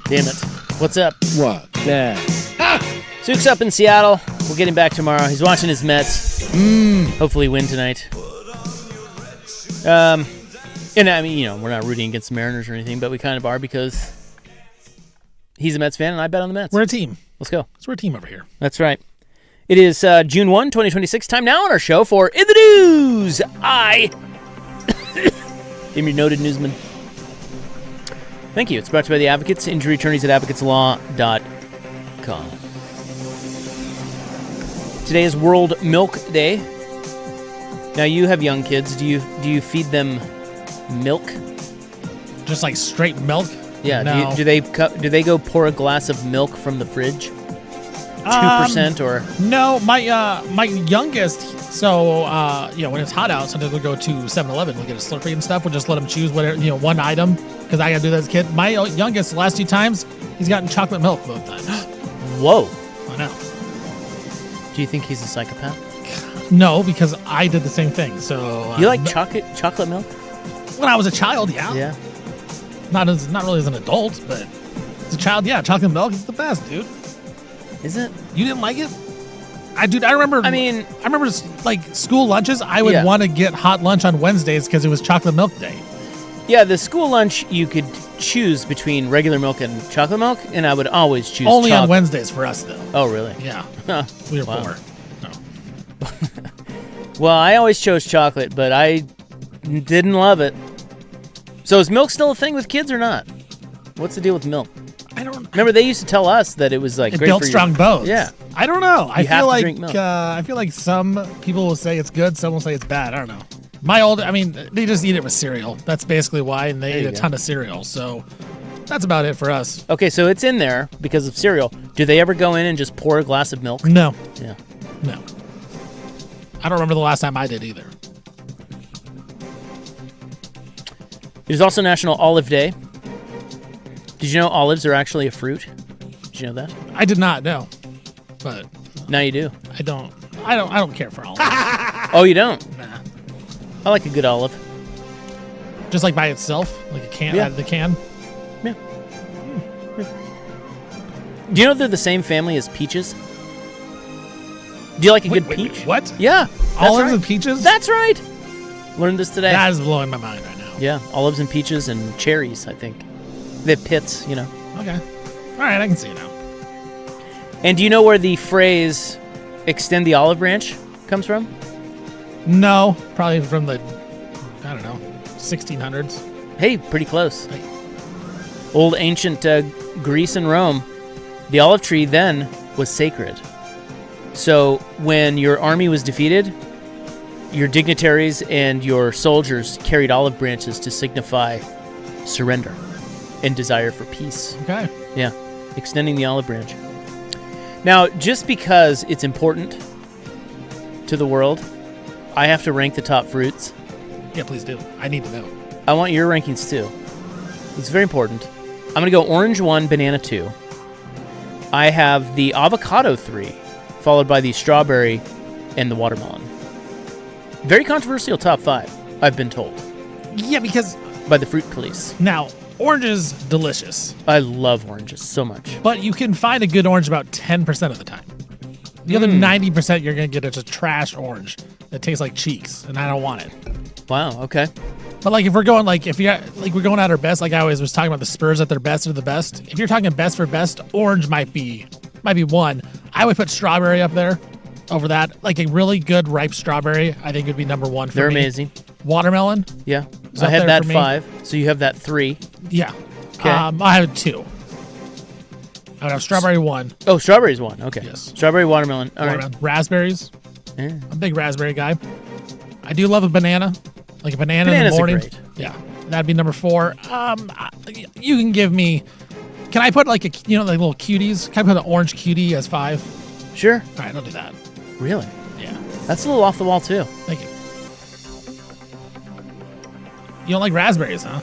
Damn it. What's up? What? Yeah. Sook's up in Seattle. We'll get him back tomorrow. He's watching his Mets. Hopefully win tonight. And I mean, you know, we're not rooting against the Mariners or anything, but we kind of are because he's a Mets fan and I bet on the Mets. We're a team. Let's go. So we're a team over here. That's right. It is June 1, 2026. Time now on our show for In the News. I am your noted newsman. Thank you. It's brought to you by the Advocates, injury attorneys at advocateslaw.com. Today is World Milk Day. Now you have young kids. Do you feed them milk? Just like straight milk? Yeah. No. Do they go pour a glass of milk from the fridge? 2% or No, my youngest. So when it's hot out, sometimes we'll go to 7-Eleven. We'll get a Slurpee and stuff. We'll just let him choose whatever, one item because I gotta do that as a kid. My youngest, the last 2 times, he's gotten chocolate milk both times. Whoa. I know. Do you think he's a psychopath? No, because I did the same thing. So You like chocolate milk? when I was a child, yeah. Yeah. Not really as an adult, but as a child, yeah. Chocolate milk is the best, dude. Is it? You didn't like it? I remember. I remember like school lunches. I would want to get hot lunch on Wednesdays because it was chocolate milk day. Yeah, the school lunch you could choose between regular milk and chocolate milk, and I would always choose Only chocolate. on Wednesdays for us, though. Oh, really? Yeah, Huh. we were Wow. poor. No. Well, I always chose chocolate, but I didn't love it. So is milk still a thing with kids or not? What's the deal with milk? I don't. Remember, they used to tell us that it was like It great built for strong your... bones. Yeah. I don't know. I have feel to like drink milk. I feel like some people will say it's good, some will say it's bad. I don't know. They just eat it with cereal. That's basically why, and they There eat you a go. ton of cereal. So that's about it for us. Okay, so it's in there because of cereal. Do they ever go in and just pour a glass of milk? No, Yeah. no. I don't remember the last time I did either. It is also National Olive Day. Did you know olives are actually a fruit? Did you know that? I did not know, but Now you do. I don't care for olives. Oh, you don't? Nah. I like a good olive. Just like by itself, like a can Yeah. out of the can. Yeah. Do you know they're the same family as peaches? Do you like a good Wait, peach? what? Yeah. That's Olives right. and peaches? That's right. Learned this today. That is blowing my mind right now. Yeah, olives and peaches and cherries, I think. They have pits, you know. Okay. All right, I can see it now. And do you know where the phrase extend the olive branch comes from? No, probably from the, 1600s. Hey, pretty close. Hey. Old ancient Greece and Rome, the olive tree then was sacred. So when your army was defeated, your dignitaries and your soldiers carried olive branches to signify surrender and desire for peace. Okay. Yeah, extending the olive branch. Now, just because it's important to the world, I have to rank the top fruits. Yeah, please do. I need to know. I want your rankings too. It's very important. I'm going to go orange 1, banana 2. I have the avocado 3, followed by the strawberry and the watermelon. Very controversial top 5, I've been told. Yeah, because by the fruit police. Now, orange is delicious. I love oranges so much. But you can find a good orange about 10% of the time. The other 90% you're going to get is a trash orange that tastes like cheeks, and I don't want it. Wow, okay. But like if we're going we're going at our best, like I always was talking about the Spurs at their best are the best. If you're talking best for best, orange might be one. I would put strawberry up there over that. Like a really good ripe strawberry, I think would be number 1 for me. They're amazing. Watermelon. Yeah. I had that 5, so you have that 3. Yeah. Okay. I have 2. I would have strawberry 1. Oh, strawberry's 1. Okay. Yes. Strawberry, watermelon. All right. Raspberries. Yeah. I'm a big raspberry guy. I do love a banana. Like a banana Bananas in the morning. are great. Yeah. That'd be number 4. You can give me. Can I put like like little cuties? Can I put an orange cutie as 5? Sure. All right, I'll do that. Really? Yeah. That's a little off the wall too. Thank you. You don't like raspberries, huh?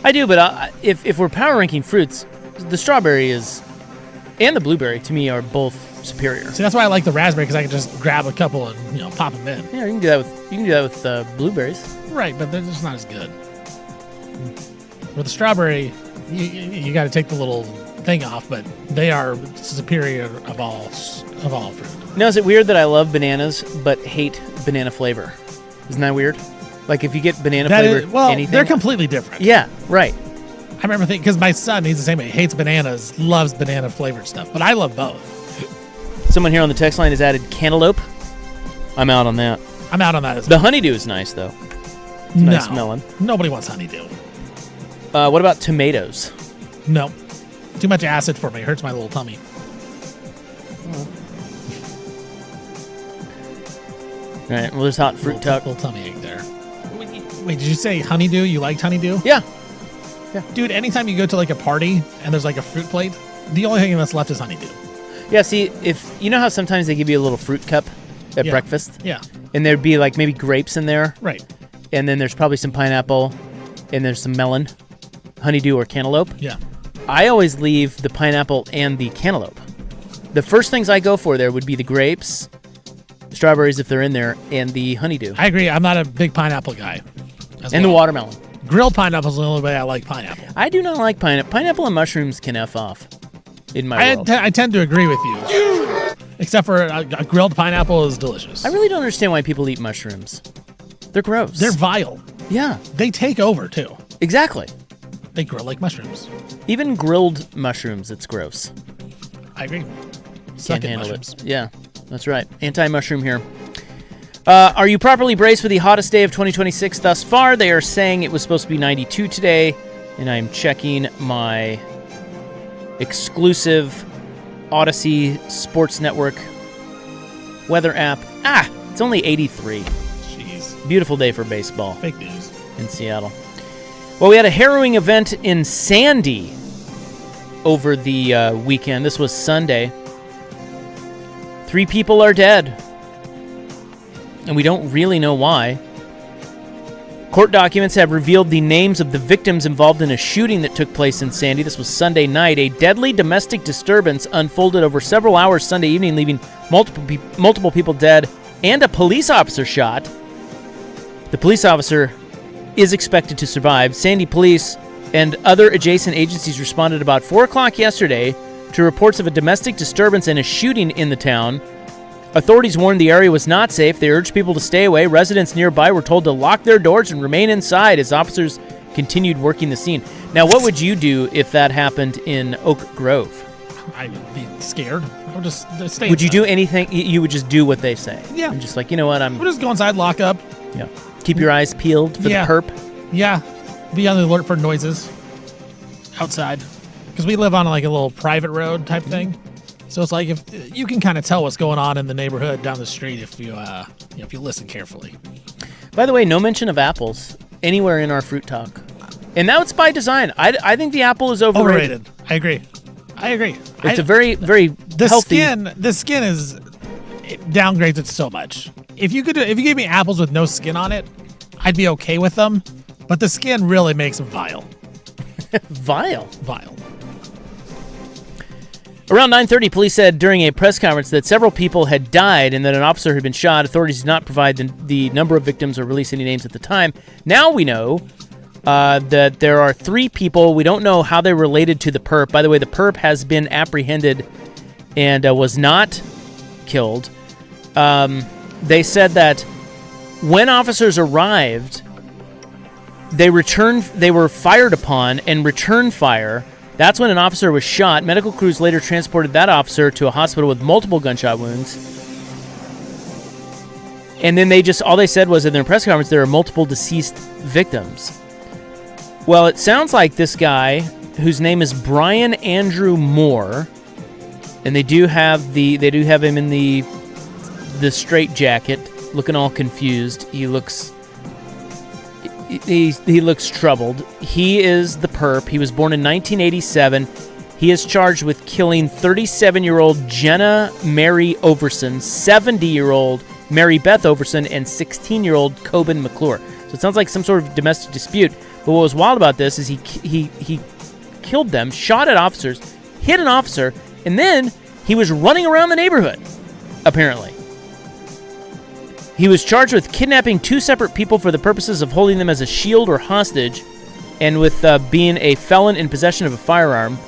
I do, but if we're power ranking fruits, the strawberry and the blueberry to me are both superior. See, that's why I like the raspberry because I can just grab a couple and pop them in. Yeah, you can do that with blueberries. Right, but they're just not as good. With the strawberry, you got to take the little thing off, but they are superior of all fruit. Now, is it weird that I love bananas but hate banana flavor? Isn't that weird? Like if you get banana flavor, anything. They're completely different. Yeah, right. I remember thinking because my son, he's the same way. He hates bananas, loves banana flavored stuff, but I love both. Someone here on the text line has added cantaloupe. I'm out on that. I'm out on that as well. well. The honeydew is nice though. It's nice melon. Nobody wants honeydew. What about tomatoes? No. Too much acid for me. It hurts my little tummy. All right. Well, there's hot fruit talk. Little tummy ache there. Wait, did you say honeydew? You liked honeydew? Yeah. Dude, anytime you go to like a party and there's like a fruit plate, the only thing that's left is honeydew. Yeah, see, if you know how sometimes they give you a little fruit cup at breakfast? Yeah. And there'd be like maybe grapes in there. Right. And then there's probably some pineapple and there's some melon, honeydew or cantaloupe. Yeah. I always leave the pineapple and the cantaloupe. The first things I go for there would be the grapes, strawberries if they're in there, and the honeydew. I agree. I'm not a big pineapple guy. And the watermelon. Grilled pineapple is the only way I like pineapple. I do not like pineapple. Pineapple and mushrooms can F off in my world. I tend to agree with you. Except for a grilled pineapple is delicious. I really don't understand why people eat mushrooms. They're gross. They're vile. Yeah. They take over, too. Exactly. They grow like mushrooms. Even grilled mushrooms, it's gross. I agree. Can't handle mushrooms. It. Yeah, that's right. Anti-mushroom here. Are you properly braced for the hottest day of 2026 thus far? They are saying it was supposed to be 92 today, and I'm checking my exclusive Odyssey Sports Network weather app. It's only 83. Jeez. Beautiful day for baseball. Fake news. In Seattle. Well, we had a harrowing event in Sandy over the weekend. This was Sunday. 3 people are dead. And we don't really know why. Court documents have revealed the names of the victims involved in a shooting that took place in Sandy. This was Sunday night. A deadly domestic disturbance unfolded over several hours Sunday evening, leaving multiple people dead and a police officer shot. The police officer is expected to survive. Sandy police and other adjacent agencies responded about 4 o'clock yesterday to reports of a domestic disturbance and a shooting in the town. Authorities warned the area was not safe. They urged people to stay away. Residents nearby were told to lock their doors and remain inside as officers continued working the scene. Now, what would you do if that happened in Oak Grove? I would be scared. I would just stay Would inside. you do anything? You would just do what they say? Yeah. And just like, you know what, We'll just go inside, lock up. Yeah. Keep your eyes peeled for the perp. Yeah. Be on the alert for noises outside. Because we live on like a little private road type thing. So it's like if you can kind of tell what's going on in the neighborhood down the street if you if you listen carefully. By the way, no mention of apples anywhere in our fruit talk. And now it's by design. I think the apple is overrated. I agree. I agree. It's a very, very healthy. The skin it downgrades it so much. If you gave me apples with no skin on it, I'd be okay with them. But the skin really makes them vile. Vile. Around 9:30, police said during a press conference that several people had died and that an officer had been shot. Authorities did not provide the number of victims or release any names at the time. Now we know that there are 3 people. We don't know how they're related to the perp. By the way, the perp has been apprehended and was not killed. They said that when officers arrived, they were fired upon and returned fire. That's when an officer was shot. Medical crews later transported that officer to a hospital with multiple gunshot wounds. And then all they said was in their press conference, there are multiple deceased victims. Well, it sounds like this guy, whose name is Brian Andrew Moore, and they do have him in the straitjacket, looking all confused. He looks troubled. He is the perp. He was born in 1987. He is charged with killing 37-year-old Jenna Mary Overson, 70-year-old Mary Beth Overson, and 16-year-old Coben McClure. So it sounds like some sort of domestic dispute. But what was wild about this is he killed them, shot at officers, hit an officer, and then he was running around the neighborhood, apparently. He was charged with kidnapping 2 separate people for the purposes of holding them as a shield or hostage, and with being a felon in possession of a firearm.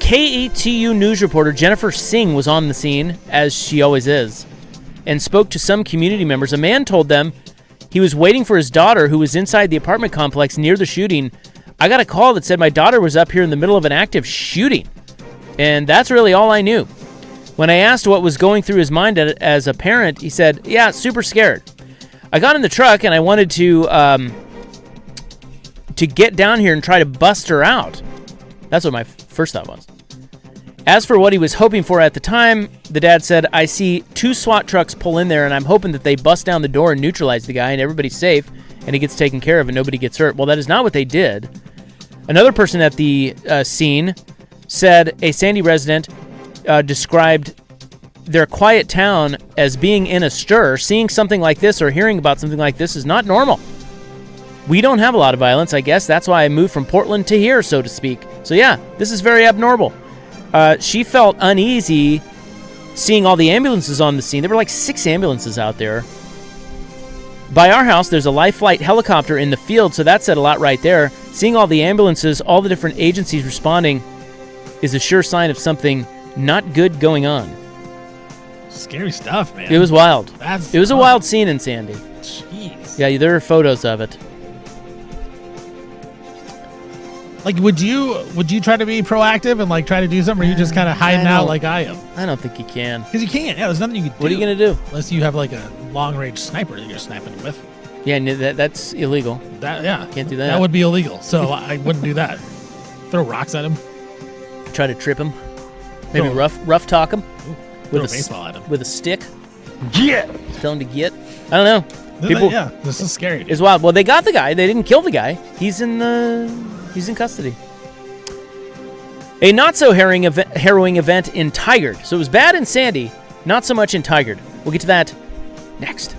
KETU news reporter Jennifer Singh was on the scene, as she always is, and spoke to some community members. A man told them he was waiting for his daughter, who was inside the apartment complex near the shooting. I got a call that said my daughter was up here in the middle of an active shooting, and that's really all I knew. When I asked what was going through his mind as a parent, he said, yeah, super scared. I got in the truck and I wanted to get down here and try to bust her out. That's what my first thought was. As for what he was hoping for at the time, the dad said, I see 2 SWAT trucks pull in there and I'm hoping that they bust down the door and neutralize the guy and everybody's safe and he gets taken care of and nobody gets hurt. Well, that is not what they did. Another person at the scene said a Sandy resident described their quiet town as being in a stir. Seeing something like this or hearing about something like this is not normal. We don't have a lot of violence, I guess. That's why I moved from Portland to here, so to speak. So yeah, this is very abnormal. She felt uneasy seeing all the ambulances on the scene. There were like 6 ambulances out there. By our house, there's a life flight helicopter in the field, so that said a lot right there. Seeing all the ambulances, all the different agencies responding is a sure sign of something not good going on. Scary stuff, man. It was wild. It was a wild scene in Sandy. Jeez. Yeah, there are photos of it. Like, would you try to be proactive and like try to do something, or are you just kind of hiding out like I am? I don't think you can. Because you can't. Yeah, there's nothing you can do. What are you gonna do? Unless you have like a long-range sniper that you're sniping with. Yeah, that's illegal. Can't do that. That would be illegal. So I wouldn't do that. Throw rocks at him. Try to trip him. Maybe rough talk him. Throw a baseball at him. With a stick. Get. Tell him to get. I don't know. This is scary. Dude. It's wild. Well, they got the guy. They didn't kill the guy. He's in custody. A not-so-harrowing event in Tigard. So it was bad in Sandy, not so much in Tigard. We'll get to that next.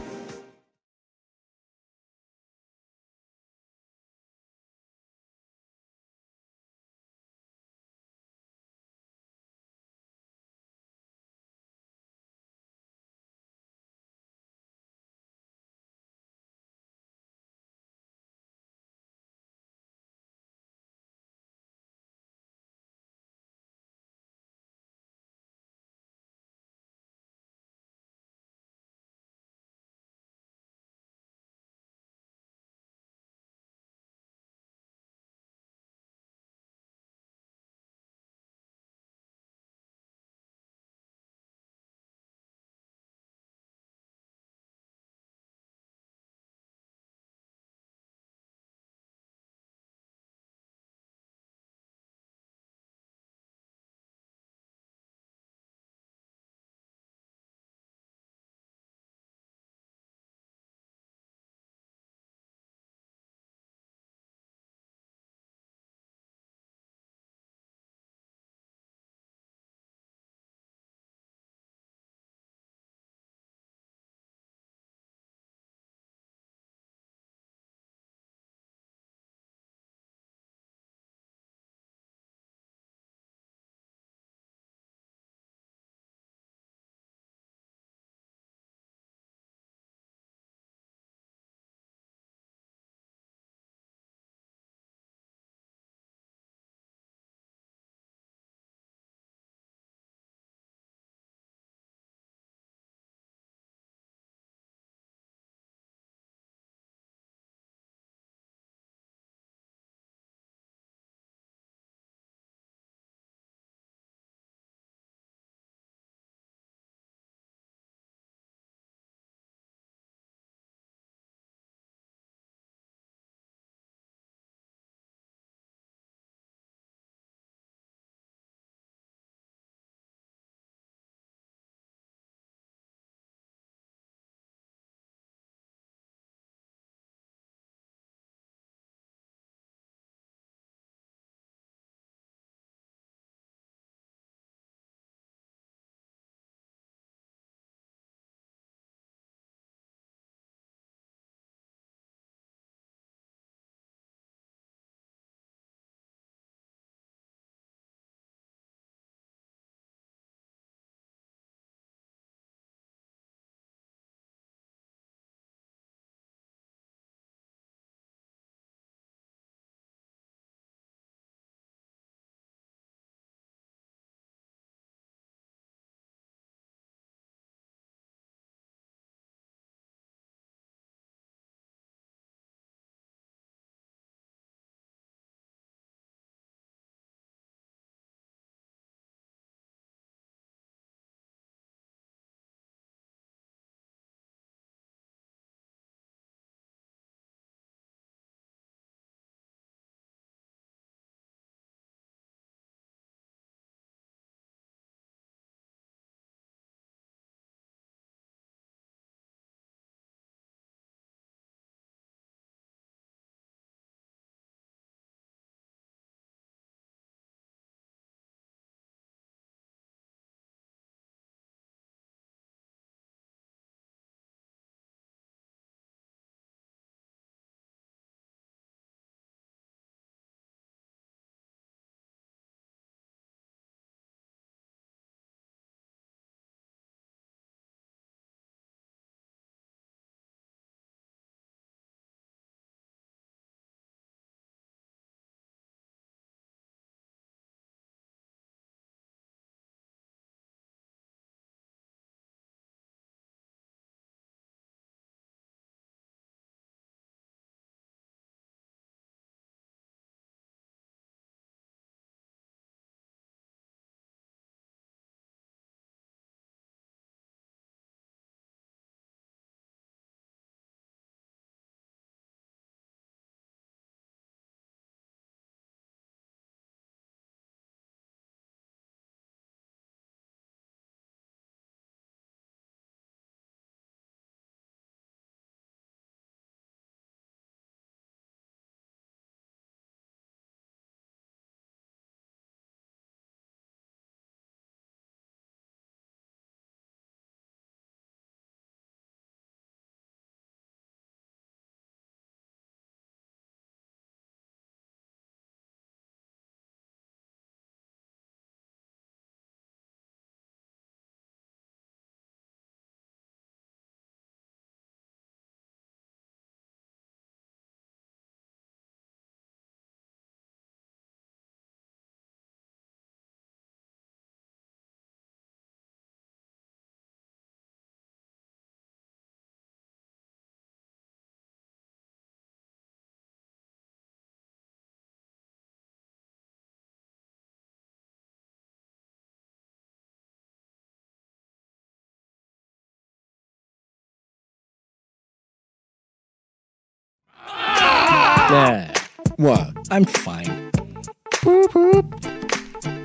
What? I'm fine.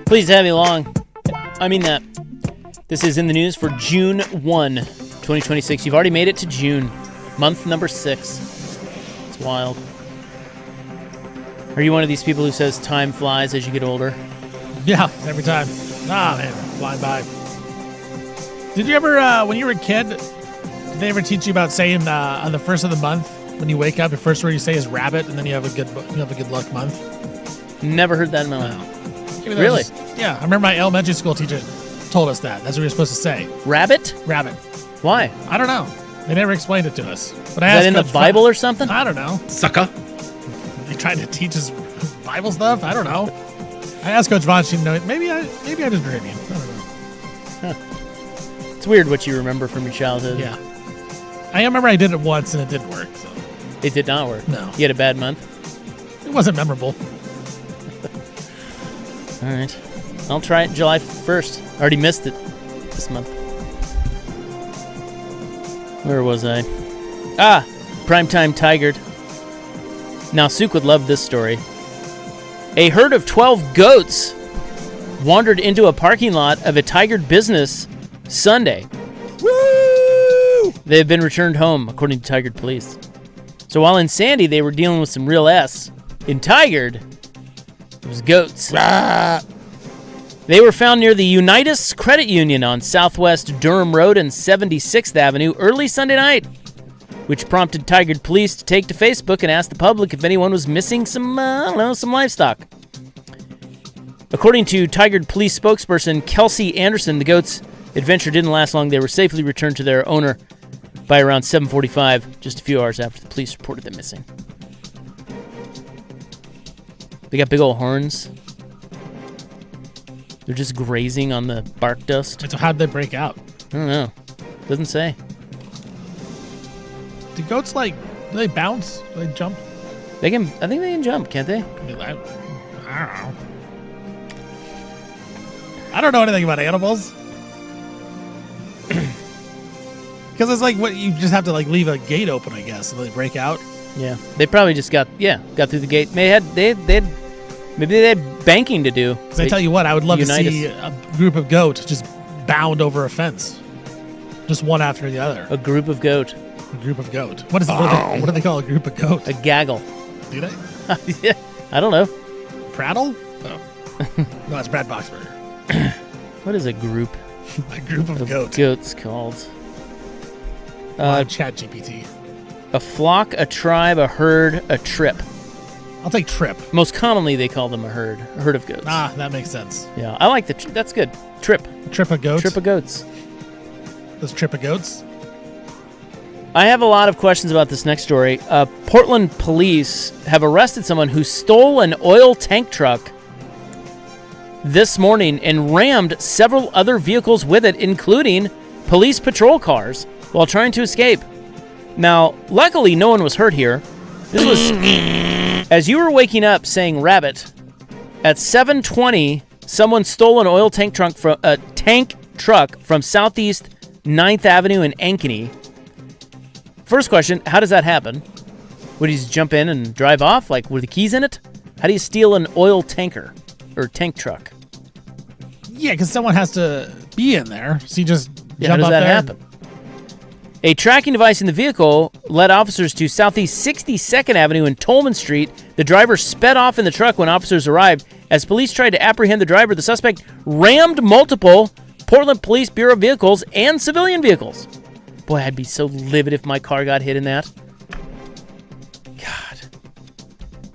Please have you long. I mean that. This is in the news for June 1, 2026. You've already made it to June, month number 6. It's wild. Are you one of these people who says time flies as you get older? Yeah, every time. Man, flying by. Did you ever, when you were a kid, did they ever teach you about saying on the first of the month, when you wake up, the first word you say is rabbit, and then you have a good luck month? Never heard that in my life. Really? Yeah, I remember my elementary school teacher told us that. That's what we were supposed to say. Rabbit? Rabbit. Why? I don't know. They never explained it to us. But Is that in the Bible or something? I don't know. Sucker. They tried to teach us Bible stuff? I don't know. I asked Coach Vaughn, she didn't know it. Maybe I just dreaming. I don't know. Huh. It's weird what you remember from your childhood. Yeah. I remember I did it once and it didn't work. So. It did not work. No. You had a bad month? It wasn't memorable. All right. I'll try it July 1st. I already missed it this month. Where was I? Primetime Tigered. Now, Suk would love this story. A herd of 12 goats wandered into a parking lot of a Tigered business Sunday. Woo! They have been returned home, according to Tigered police. So while in Sandy, they were dealing with some real S. In Tigered, it was goats. They were found near the Unitas Credit Union on Southwest Durham Road and 76th Avenue early Sunday night, which prompted Tigered police to take to Facebook and ask the public if anyone was missing some livestock. According to Tigered police spokesperson Kelsey Anderson, the goats' adventure didn't last long. They were safely returned to their owner by around 7:45, just a few hours after the police reported them missing. They got big old horns. They're just grazing on the bark dust. So how'd they break out? I don't know. Doesn't say. Do goats do they bounce? Do they jump? They can. I think they can jump, can't they? I don't know. I don't know anything about animals. Because it's what you just have to leave a gate open, I guess, so they break out. Yeah, they probably just got through the gate. Maybe they had banking to do. Because I tell you what, I would love to see a group of goats just bound over a fence, just one after the other. A group of goat. A group of goat. What do they call a group of goat? A gaggle. Do they? Yeah, I don't know. Prattle? Oh. No, it's Brad Boxberger. What is a group? A group of goats. Goats called. Chat GPT. A flock, a tribe, a herd, a trip. I'll take trip. Most commonly, they call them a herd of goats. That makes sense. Yeah, I like that's good. Trip. A trip of goats? Trip of goats. Those trip of goats? I have a lot of questions about this next story. Portland police have arrested someone who stole an oil tank truck this morning and rammed several other vehicles with it, including police patrol cars, while trying to escape. Now, luckily, no one was hurt here. This was as you were waking up saying rabbit. At 7:20, someone stole an oil tank truck from Southeast 9th Avenue in Ankeny. First question, how does that happen? Would he just jump in and drive off, with the keys in it? How do you steal an oil tanker or tank truck? Yeah, because someone has to be in there. So you just jump how does up that there. happen? A tracking device in the vehicle led officers to Southeast 62nd Avenue and Tolman Street. The driver sped off in the truck when officers arrived. As police tried to apprehend the driver, the suspect rammed multiple Portland Police Bureau vehicles and civilian vehicles. Boy, I'd be so livid if my car got hit in that. God.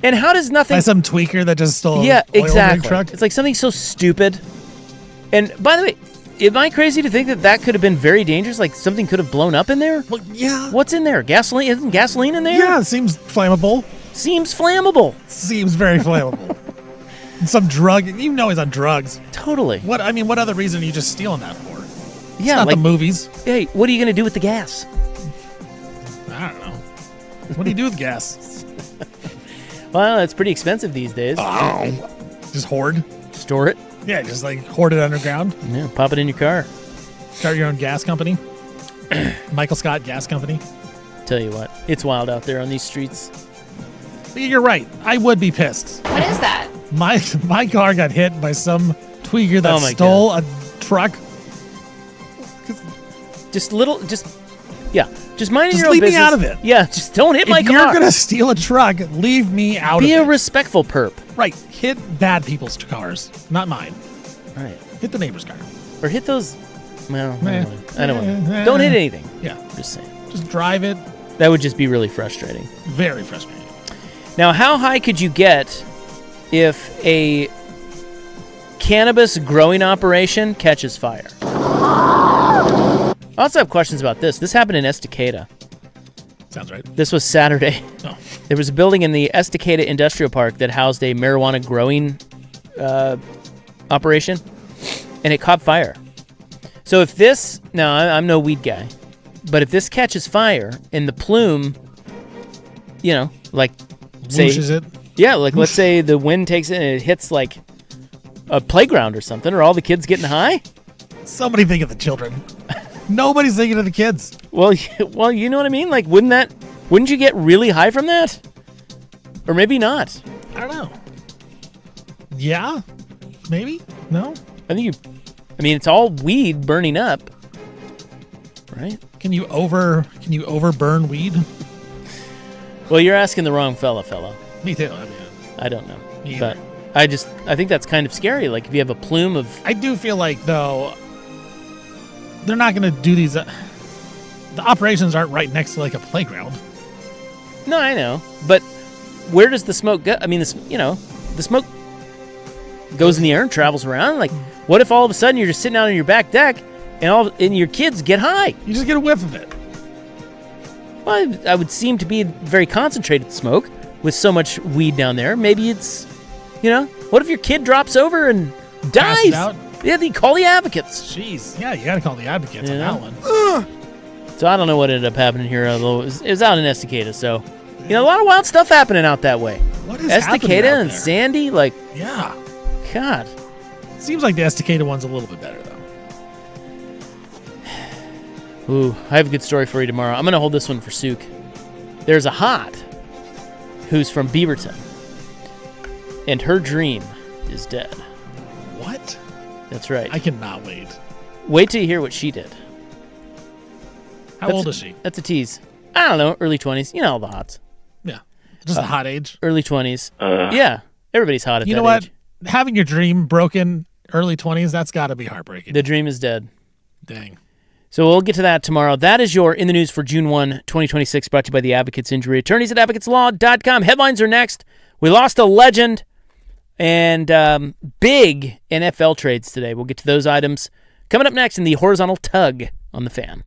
And how does nothing... By some tweaker that just stole an oil exactly. truck? It's like something so stupid. And by the way, am I crazy to think that could have been very dangerous? Like something could have blown up in there? Well, yeah. What's in there? Gasoline? Isn't gasoline in there? Yeah, it seems flammable. Seems flammable. Seems very flammable. Some drug. You know he's on drugs. Totally. What other reason are you just stealing that for? Yeah, it's not the movies. Hey, what are you going to do with the gas? I don't know. What do you do with gas? Well, it's pretty expensive these days. Just hoard? Store it? Yeah, just hoard it underground. Yeah, pop it in your car. Start your own gas company. Michael Scott Gas Company. Tell you what, it's wild out there on these streets. You're right. I would be pissed. What is that? My car got hit by some tweaker that Oh my stole a truck. Just minding Just your own leave me business. out of it. Yeah, just don't hit my If car. you're gonna steal a truck, leave me out Be of a it. respectful perp. Right. Hit bad people's cars, not mine. Right. Hit the neighbor's car. Or hit those. Well, Meh. I don't want. Don't hit anything. Yeah. Just saying. Just drive it. That would just be really frustrating. Very frustrating. Now, how high could you get if a cannabis growing operation catches fire? I also have questions about this. This happened in Estacada. Sounds right. This was Saturday. Oh. There was a building in the Estacada Industrial Park that housed a marijuana growing operation, and it caught fire. So if this, now I'm no weed guy, but if this catches fire and the plume, like say, Whooshes it. yeah, like let's say the wind takes it and it hits like a playground or something, are all the kids getting high? Somebody think of the children. Nobody's thinking of the kids. Well, you know what I mean? Like, wouldn't you get really high from that? Or maybe not. I don't know. Yeah? Maybe? No? I mean, it's all weed burning up, right? Can you overburn weed? Well, you're asking the wrong fella. Me too. I don't know. Me But either. I think that's kind of scary. Like, if you have a plume of... I do feel like, though, they're not going to do these. The operations aren't right next to like a playground. No, I know. But where does the smoke go? I mean, the smoke goes in the air and travels around. Like, what if all of a sudden you're just sitting out on your back deck and your kids get high? You just get a whiff of it. Well, I would seem to be very concentrated smoke with so much weed down there. Maybe it's, what if your kid drops over and dies? Passes out? Yeah, they call the advocates. Jeez. Yeah, you got to call the advocates on that one. So I don't know what ended up happening here, although it was out in Estacada. So, a lot of wild stuff happening out that way. What is happening Estacada out and there? Sandy, like, Yeah. God. Seems like the Estacada one's a little bit better, though. Ooh, I have a good story for you tomorrow. I'm going to hold this one for Sook. There's a hot who's from Beaverton, and her dream is dead. What? That's right. I cannot wait. Wait till you hear what she did. How old is she? That's a tease. I don't know, early 20s. All the hots. Yeah. Just the hot age. Early 20s. Yeah, everybody's hot at that You know what? age. Having your dream broken early 20s, that's got to be heartbreaking. The dream is dead. Dang. So we'll get to that tomorrow. That is your In the News for June 1, 2026, brought to you by the Advocates Injury Attorneys at advocateslaw.com. Headlines are next. We lost a legend and big NFL trades today. We'll get to those items coming up next in the Horizontal Tug on the Fan.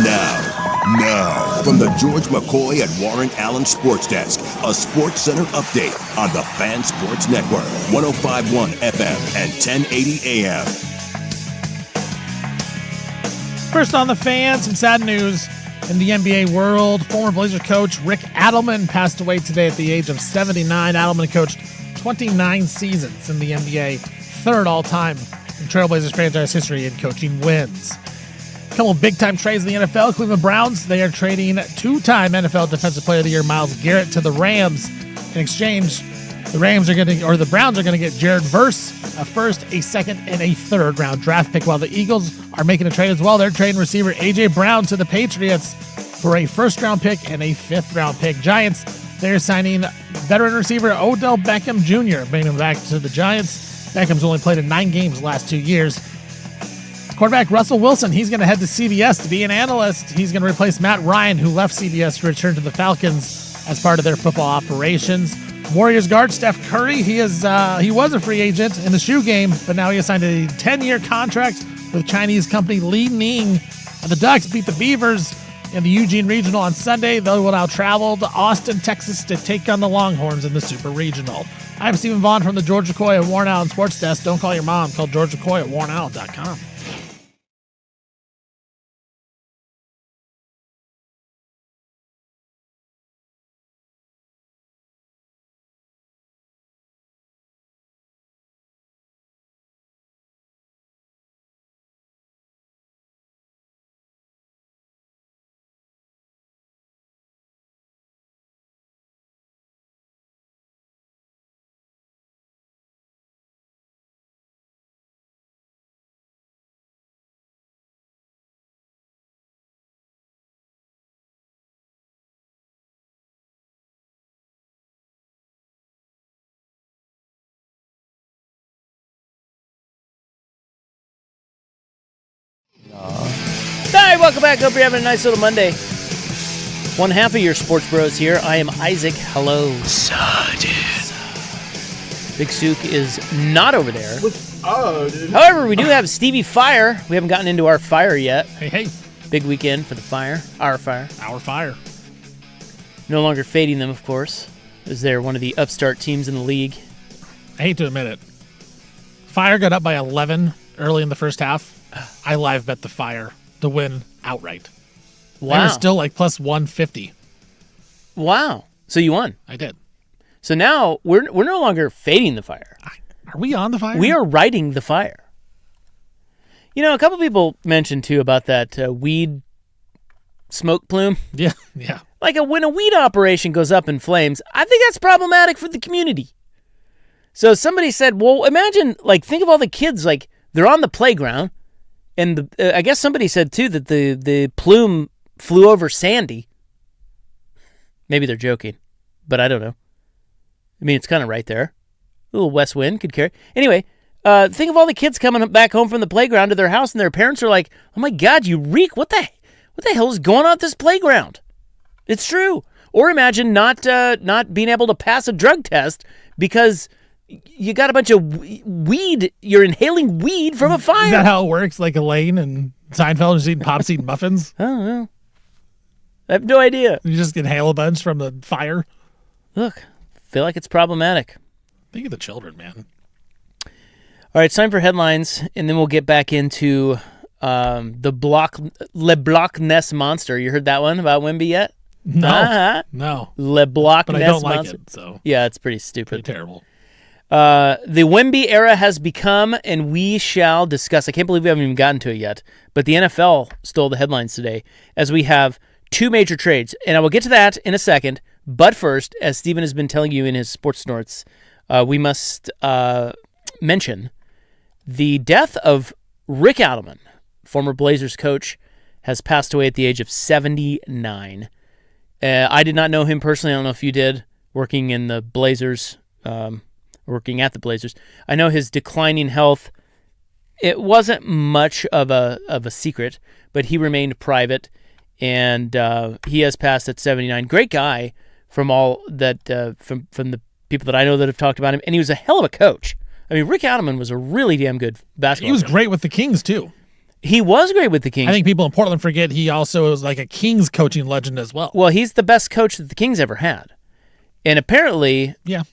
Now, from the George McCoy and Warren Allen Sports Desk, a Sports Center update on the Fan Sports Network, 105.1 FM and 1080 AM. First on the Fan, some sad news in the NBA world. Former Blazer coach Rick Adelman passed away today at the age of 79. Adelman coached 29 seasons in the NBA, third all-time in Trailblazers franchise history in coaching wins. A couple of big-time trades in the NFL. Cleveland Browns, they are trading two-time NFL Defensive Player of the Year Myles Garrett to the Rams. In exchange, the Browns are going to get Jared Verse, a first, a second, and a third-round draft pick, while the Eagles are making a trade as well. They're trading receiver A.J. Brown to the Patriots for a first-round pick and a fifth-round pick. Giants, they're signing veteran receiver Odell Beckham Jr., bringing him back to the Giants. Beckham's only played in 9 games the last 2 years. Quarterback Russell Wilson, he's going to head to CBS to be an analyst. He's going to replace Matt Ryan, who left CBS to return to the Falcons as part of their football operations. Warriors guard Steph Curry, he was a free agent in the shoe game, but now he has signed a 10-year contract with Chinese company Li Ning. And the Ducks beat the Beavers in the Eugene Regional on Sunday. They will now travel to Austin, Texas to take on the Longhorns in the Super Regional. I'm Stephen Vaughn from the George McCoy at Warren Allen Sports Desk. Don't call your mom. Call George McCoy at warrenallen.com. Hi, welcome back. Hope you're having a nice little Monday. One half of your sports bros here. I am Isaac. Hello. Big Sook is not over there. Dude. However, we do have Stevie Fire. We haven't gotten into our fire yet. Hey. Big weekend for the fire. Our fire. Our fire. No longer fading them, of course, as they're one of the upstart teams in the league. I hate to admit it. Fire got up by 11 early in the first half. I live bet the Fire to win outright. Wow. They were still like plus 150. Wow. So you won. I did. So now we're no longer fading the fire. Are we on the Fire? We are riding the fire. You know, a couple people mentioned, too, about that weed smoke plume. Yeah. Like when a weed operation goes up in flames, I think that's problematic for the community. So somebody said, well, imagine, think of all the kids, they're on the playground, and I guess somebody said, too, that the plume flew over Sandy. Maybe they're joking, but I don't know. I mean, it's kind of right there. A little west wind could carry. Anyway, think of all the kids coming back home from the playground to their house, and their parents are like, oh, my God, you reek. What the hell is going on at this playground? It's true. Or imagine not being able to pass a drug test because you got a bunch of weed. You're inhaling weed from a fire. Is that how it works? Like Elaine and Seinfeld just eating pops, eating muffins? I don't know. I have no idea. You just inhale a bunch from the fire? Look, I feel like it's problematic. Think of the children, man. All right, it's time for headlines, and then we'll get back into the Le Bloc Ness Monster. You heard that one about Wemby yet? No. No. Le Bloc But Ness I don't like Monster. it, so. Yeah, it's pretty stupid. Pretty terrible. The Wemby era has become, and we shall discuss. I can't believe we haven't even gotten to it yet, but the NFL stole the headlines today as we have 2 major trades, and I will get to that in a second. But first, as Steven has been telling you in his sports snorts, we must mention the death of Rick Adelman, former Blazers coach, has passed away at the age of 79. I did not know him personally. I don't know if you did, working in the Blazers, working at the Blazers. I know his declining health. It wasn't much of a secret, but he remained private, and he has passed at 79. Great guy from all that from the people that I know that have talked about him, and he was a hell of a coach. I mean, Rick Adelman was a really damn good basketball He was coach. great with the Kings, too. He was great with the Kings. I think people in Portland forget he also was like a Kings coaching legend as well. Well, he's the best coach that the Kings ever had. And apparently, yeah.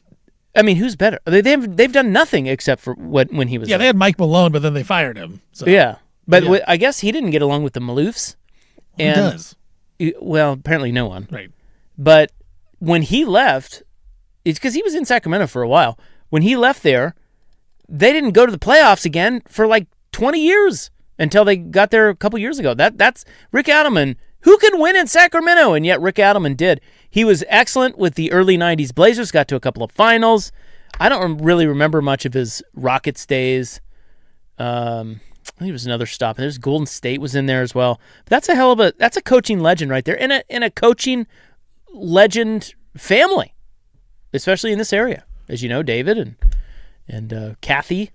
I mean, who's better? They've done nothing except for when he was Yeah, there. they had Mike Malone, but then they fired him. So. Yeah. But Yeah. I guess he didn't get along with the Maloofs. Who does? Well, apparently no one. Right. But when he left, it's because he was in Sacramento for a while. When he left there, they didn't go to the playoffs again for like 20 years until they got there a couple years ago. That's Rick Adelman. Who can win in Sacramento? And yet Rick Adelman did. He was excellent with the early 90s Blazers, got to a couple of finals. I don't really remember much of his Rockets days. I think it was another stop. There's Golden State was in there as well. But that's a coaching legend right there. In a coaching legend family, especially in this area. As you know, David and Kathy.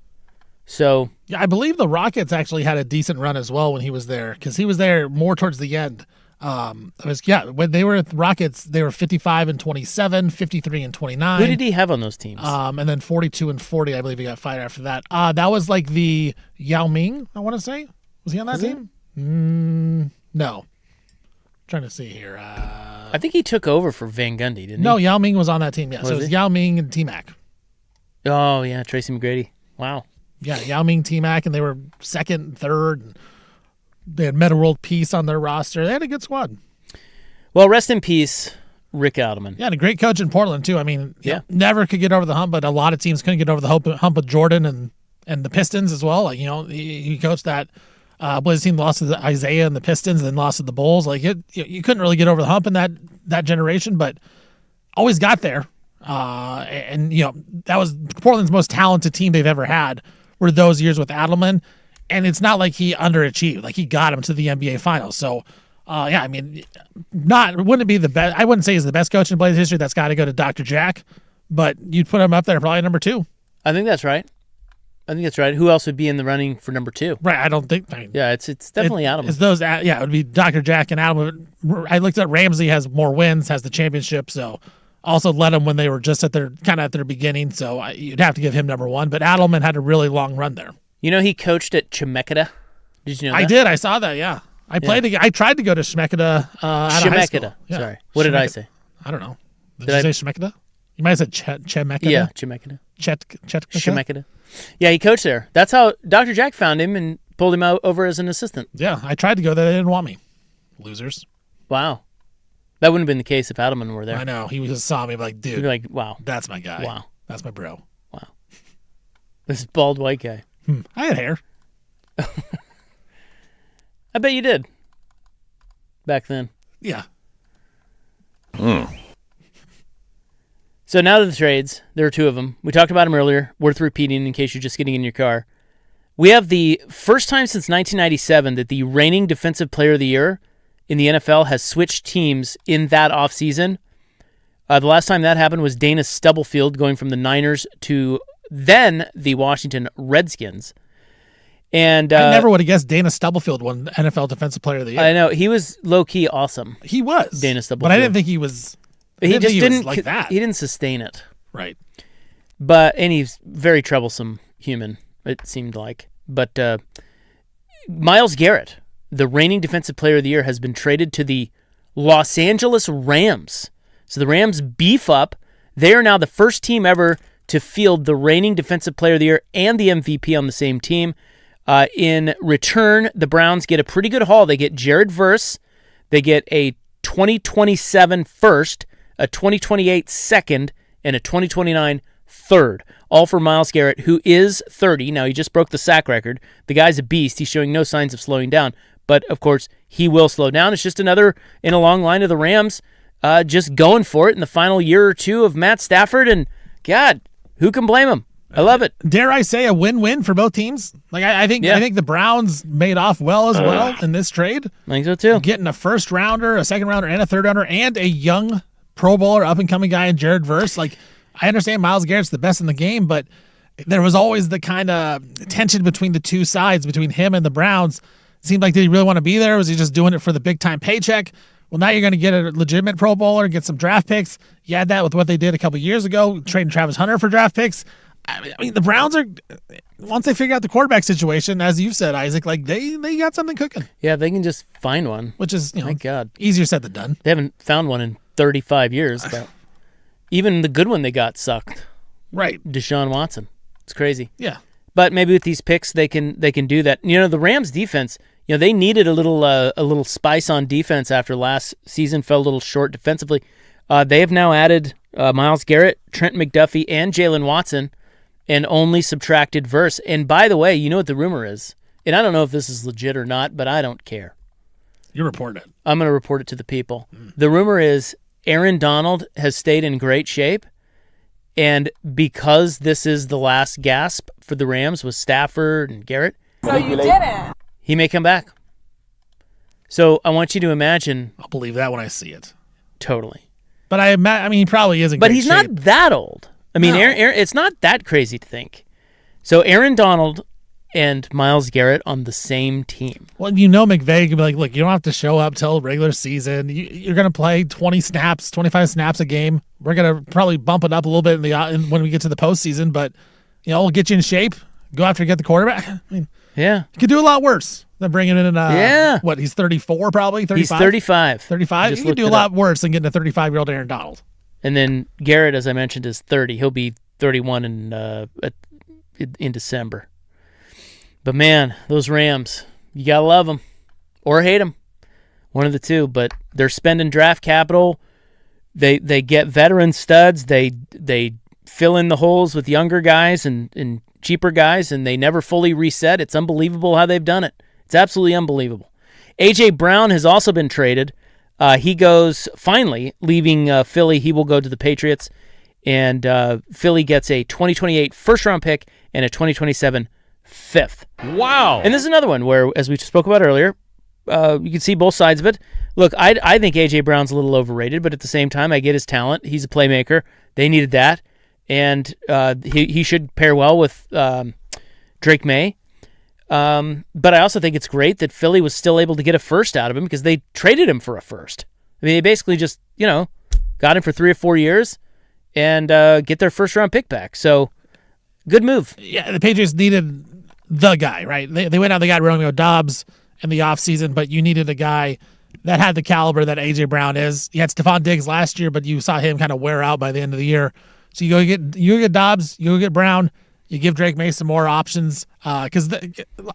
So yeah, I believe the Rockets actually had a decent run as well when he was there because he was there more towards the end. When they were at the Rockets, they were 55-27, 53-29. Who did he have on those teams? And then 42-40, I believe he got fired after that. That was like the Yao Ming, I want to say. Was he on that team? No. Trying to see here. I think he took over for Van Gundy, didn't he? No, Yao Ming was on that team. Yeah, so it was Yao Ming and T-Mac. Oh yeah, Tracy McGrady. Wow. Yeah, Yao Ming, T-Mac, and they were second and third. And they had Meta World Peace on their roster. They had a good squad. Well, rest in peace, Rick Adelman. Yeah, and a great coach in Portland, too. I mean, yeah, never could get over the hump, but a lot of teams couldn't get over the hump with Jordan and the Pistons as well. Like, he coached that Blazers team, lost to the Isaiah and the Pistons, and then lost to the Bulls. Like, you couldn't really get over the hump in that generation, but always got there. That was Portland's most talented team they've ever had were those years with Adelman. And it's not like he underachieved. Like, he got him to the NBA Finals. So, wouldn't it be the best? I wouldn't say he's the best coach in Blazers history. That's got to go to Dr. Jack. But you'd put him up there probably number 2. I think that's right. Who else would be in the running for number 2? Right. I don't think. Yeah, it's definitely Adelman. It's those. Yeah, it would be Dr. Jack and Adelman. I looked at Ramsey has more wins, has the championship. So also led them when they were just at their beginning. So you'd have to give him number 1. But Adelman had a really long run there. He coached at Chemeketa. Did you know that? I did. I saw that, yeah. I tried to go to Chemeketa out of high school. Yeah. Sorry. What did I say? I don't know. Did you say Chemeketa? You might have said Chemeketa. Yeah, Chemeketa. Chemeketa. Yeah, he coached there. That's how Dr. Jack found him and pulled him out over as an assistant. Yeah, I tried to go there. They didn't want me. Losers. Wow. That wouldn't have been the case if Adelman were there. I know. He just saw me like, dude. He'd be like, wow. That's my guy. Wow. That's my bro. Wow. This bald white guy. I had hair. I bet you did. Back then. Yeah. So now to the trades. There are 2 of them. We talked about them earlier. Worth repeating in case you're just getting in your car. We have the first time since 1997 that the reigning Defensive Player of the Year in the NFL has switched teams in that offseason. The last time that happened was Dana Stubblefield going from the Niners to then the Washington Redskins. And I never would have guessed Dana Stubblefield won NFL Defensive Player of the Year. I know. He was low-key awesome. He was. Dana Stubblefield. But I didn't think he was. He just didn't like that. He didn't sustain it. Right. And he's very troublesome human, it seemed like. But Myles Garrett, the reigning Defensive Player of the Year, has been traded to the Los Angeles Rams. So the Rams beef up. They are now the first team ever to field the reigning Defensive Player of the Year and the MVP on the same team. In return, the Browns get a pretty good haul. They get Jared Verse. They get a 2027 first, a 2028 second, and a 2029 third. All for Myles Garrett, who is 30. Now, he just broke the sack record. The guy's a beast. He's showing no signs of slowing down. But, of course, he will slow down. It's just another in a long line of the Rams just going for it in the final year or 2 of Matt Stafford. And, God, who can blame him? I love it. Dare I say a win-win for both teams? Like I think the Browns made off well as well in this trade. I think so too. Getting a first rounder, a second rounder, and a third rounder, and a young Pro Bowler, up and coming guy in Jared Verse. Like, I understand Myles Garrett's the best in the game, but there was always the kind of tension between the two sides, between him and the Browns. It seemed like, did he really want to be there? Or was he just doing it for the big time paycheck? Well, now you're going to get a legitimate Pro Bowler, get some draft picks. You add that with what they did a couple years ago, trading Travis Hunter for draft picks. I mean, the Browns are, once they figure out the quarterback situation, as you said, Isaac, like they got something cooking. Yeah, they can just find one. Which is, My God, easier said than done. They haven't found one in 35 years, but even the good one they got sucked. Right. Deshaun Watson. It's crazy. Yeah. But maybe with these picks they can do that. The Rams defense, they needed a little spice on defense after last season, fell a little short defensively. They have now added Myles Garrett, Trent McDuffie, and Jalen Watson, and only subtracted Verse. And by the way, you know what the rumor is? And I don't know if this is legit or not, but I don't care. You're reporting it. I'm going to report it to the people. The rumor is Aaron Donald has stayed in great shape, and because this is the last gasp for the Rams with Stafford and Garrett, so you didn't. He may come back. So I want you to imagine. I'll believe that when I see it. Totally. But I mean, he probably isn't. But he's not that old. I mean, no. Aaron, it's not that crazy to think. So Aaron Donald and Myles Garrett on the same team. Well, McVay can be like, look, you don't have to show up till regular season. You're going to play 20 snaps, 25 snaps a game. We're going to probably bump it up a little bit when we get to the postseason, but we'll get you in shape. Go after get the quarterback. I mean, yeah, you could do a lot worse than bringing in what, he's 34 probably? 35? He's 35. 35? You could do a lot worse than getting a 35-year-old Aaron Donald. And then Garrett, as I mentioned, is 30. He'll be 31 in December. But man, those Rams, you got to love them or hate them. One of the two. But they're spending draft capital. They get veteran studs. They fill in the holes with younger guys and cheaper guys, and they never fully reset. It's unbelievable how they've done it. It's absolutely unbelievable. A.J. Brown has also been traded. He goes, finally, leaving Philly. He will go to the Patriots, and Philly gets a 2028 first-round pick and a 2027 fifth. Wow. And this is another one where, as we spoke about earlier, you can see both sides of it. Look, I think A.J. Brown's a little overrated, but at the same time, I get his talent. He's a playmaker. They needed that. And he should pair well with Drake May. But I also think it's great that Philly was still able to get a first out of him because they traded him for a first. I mean, they basically just, got him for 3 or 4 years and get their first-round pick back. So, good move. Yeah, the Patriots needed the guy, right? They went out, they got Romeo Doubs in the offseason, but you needed a guy that had the caliber that A.J. Brown is. You had Stephon Diggs last year, but you saw him kind of wear out by the end of the year. So you go get Dobbs, you go get Brown, you give Drake May some more options. And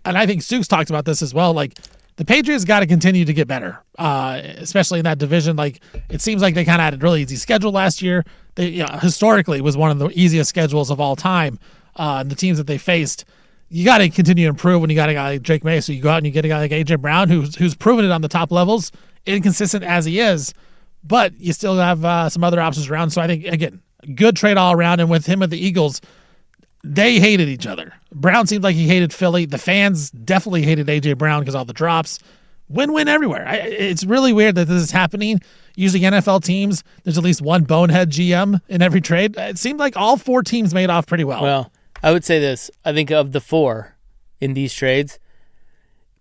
I think Sukes talked about this as well. Like the Patriots got to continue to get better, especially in that division. Like it seems like they kind of had a really easy schedule last year. They historically was one of the easiest schedules of all time. And the teams that they faced, you got to continue to improve when you got a guy like Drake May. So you go out and you get a guy like A.J. Brown who's proven it on the top levels, inconsistent as he is, but you still have some other options around. So I think again, good trade all around. And with him with the Eagles, they hated each other. Brown seemed like he hated Philly. The fans definitely hated A.J. Brown because all the drops. Win-win everywhere. It's really weird that this is happening. Usually NFL teams, there's at least one bonehead GM in every trade. It seemed like all 4 teams made off pretty well. Well, I would say this. I think of the 4 in these trades,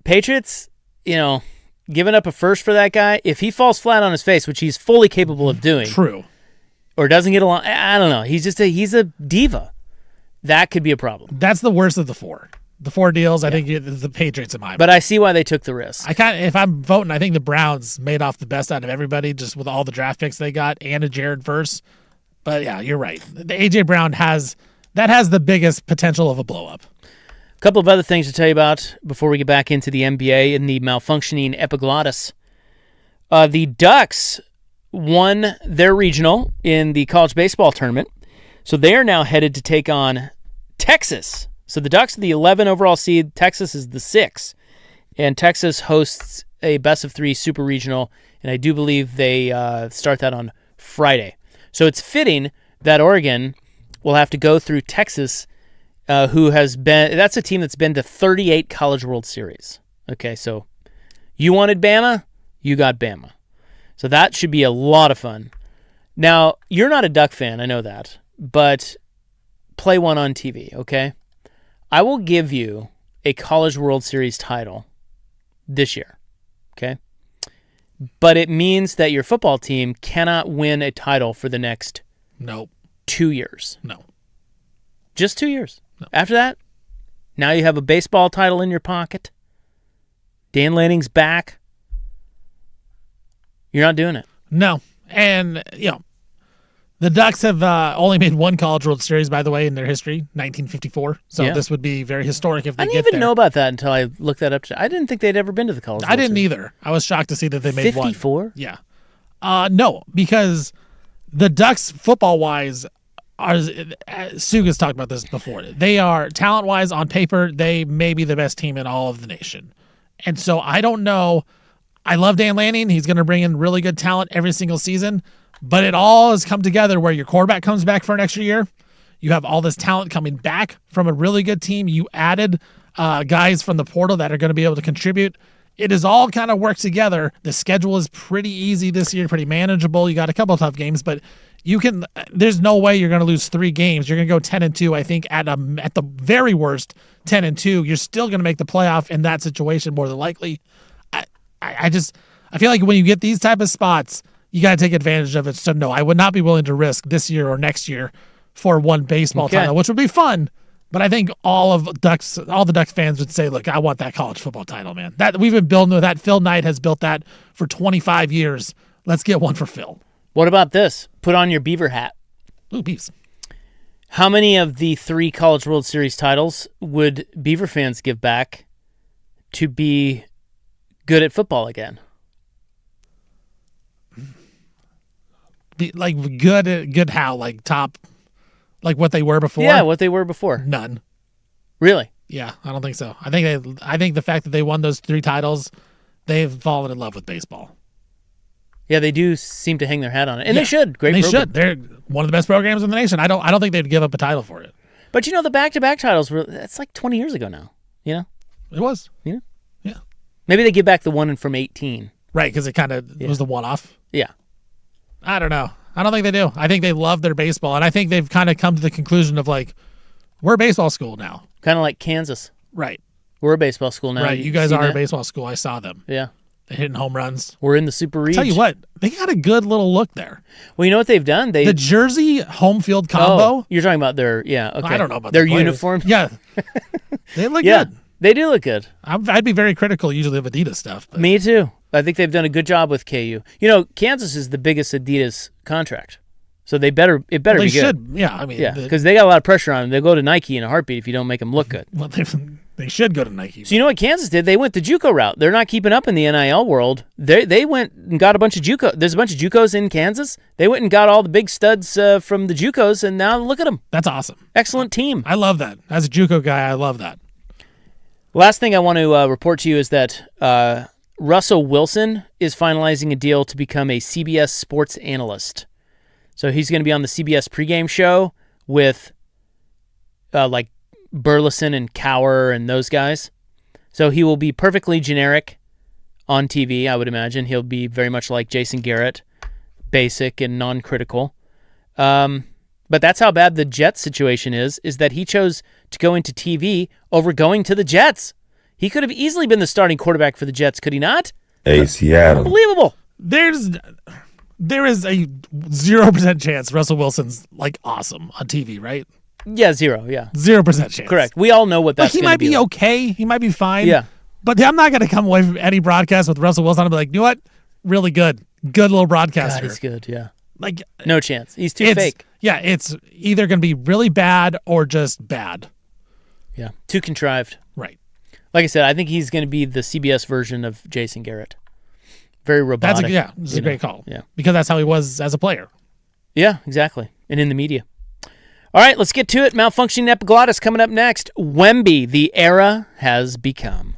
Patriots, giving up a first for that guy, if he falls flat on his face, which he's fully capable of doing. True. Or doesn't get along, I don't know. He's a diva. That could be a problem. That's the worst of the 4. The 4 deals, I think the Patriots in my mind. But I see why they took the risk. If I'm voting, I think the Browns made off the best out of everybody just with all the draft picks they got and a Jared Verse. But yeah, you're right. The A.J. Brown has the biggest potential of a blow-up. A couple of other things to tell you about before we get back into the NBA and the malfunctioning epiglottis. The Ducks won their regional in the college baseball tournament. So they are now headed to take on Texas. So the Ducks are the 11 overall seed. Texas is the 6. And Texas hosts a best-of-3 super regional, and I do believe they start that on Friday. So it's fitting that Oregon will have to go through Texas, that's a team that's been to 38 College World Series. Okay, so you wanted Bama, you got Bama. So that should be a lot of fun. Now, you're not a Duck fan, I know that. But play one on TV, okay? I will give you a College World Series title this year, okay? But it means that your football team cannot win a title for the next 2 years. No. Just 2 years. No. After that, now you have a baseball title in your pocket. Dan Lanning's back. You're not doing it. No. And, the Ducks have only made one College World Series, by the way, in their history, 1954. So this would be very historic if they get there. I didn't even know about that until I looked that up. I didn't think they'd ever been to the College World Series. I didn't either. I was shocked to see that they made 54? 54? Yeah. No, because the Ducks, football-wise, Suga's talked about this before. They are, talent-wise, on paper, they may be the best team in all of the nation. And so I don't know. I love Dan Lanning. He's going to bring in really good talent every single season. But it all has come together where your quarterback comes back for an extra year. You have all this talent coming back from a really good team. You added guys from the portal that are going to be able to contribute. It has all kind of worked together. The schedule is pretty easy this year, pretty manageable. You got a couple of tough games, but there's no way you're going to lose 3 games. You're going to go 10-2. I think at the very worst, 10-2. You're still going to make the playoff in that situation more than likely. I feel like when you get these type of spots, you got to take advantage of it. So no, I would not be willing to risk this year or next year for one baseball title, which would be fun. But I think all the Ducks fans would say, look, I want that college football title, man. That we've been building with that. Phil Knight has built that for 25 years. Let's get one for Phil. What about this? Put on your Beaver hat. Ooh, Beavs. How many of the 3 College World Series titles would Beaver fans give back to be good at football again? Like good how? Like top, like what they were before? Yeah, what they were before. None. Really? Yeah, I don't think so. I think the fact that they won those 3 titles, they've fallen in love with baseball. Yeah, they do seem to hang their hat on it, and they should. Great. They program. should. They're one of the best programs in the nation. I don't think they'd give up a title for it. But the back-to-back titles that's like 20 years ago now. It was. Yeah. Yeah. Maybe they give back the one from 18. Right, because it kind of was the one-off. Yeah. I don't know. I don't think they do. I think they love their baseball, and I think they've kind of come to the conclusion of like, we're a baseball school now. Kind of like Kansas. Right. We're a baseball school now. Right. You guys are a baseball school. I saw them. Yeah. They're hitting home runs. We're in the Super Region. Tell you what, they got a good little look there. Well, you know what they've done? The jersey home field combo. Oh, you're talking about their okay. I don't know about their uniforms. Yeah. They look good. They do look good. I'd be very critical usually of Adidas stuff. But. Me too. I think they've done a good job with KU. Kansas is the biggest Adidas contract, so it better be good. They should, yeah. I mean, because they got a lot of pressure on them. They'll go to Nike in a heartbeat if you don't make them look good. Well, they should go to Nike. So you know what Kansas did? They went the JUCO route. They're not keeping up in the NIL world. They went and got a bunch of JUCO. There's a bunch of JUCOs in Kansas. They went and got all the big studs from the JUCOs, and now look at them. That's awesome. Excellent team. I love that. As a JUCO guy, I love that. Last thing I want to report to you is that Russell Wilson is finalizing a deal to become a CBS sports analyst. So he's going to be on the CBS pregame show with like Burleson and Cower and those guys. So he will be perfectly generic on TV, I would imagine. He'll be very much like Jason Garrett, basic and non-critical. But that's how bad the Jets situation is that he chose to go into TV over going to the Jets. He could have easily been the starting quarterback for the Jets, could he not? Hey, Seattle. Unbelievable. There is a 0% chance Russell Wilson's like awesome on TV, right? Yeah, 0, yeah. 0% chance. Correct. We all know what that's going to be. He might be okay. He might be fine. Yeah. But I'm not going to come away from any broadcast with Russell Wilson and be like, you know what? Really good. Good little broadcaster. God, he's good, yeah. Like, no chance. He's too fake. Yeah, it's either going to be really bad or just bad. Yeah, too contrived. Right. Like I said, I think he's going to be the CBS version of Jason Garrett. Very robotic. It's a great call. Yeah. Because that's how he was as a player. Yeah, exactly. And in the media. All right, let's get to it. Malfunctioning epiglottis coming up next. Wemby, the era has become.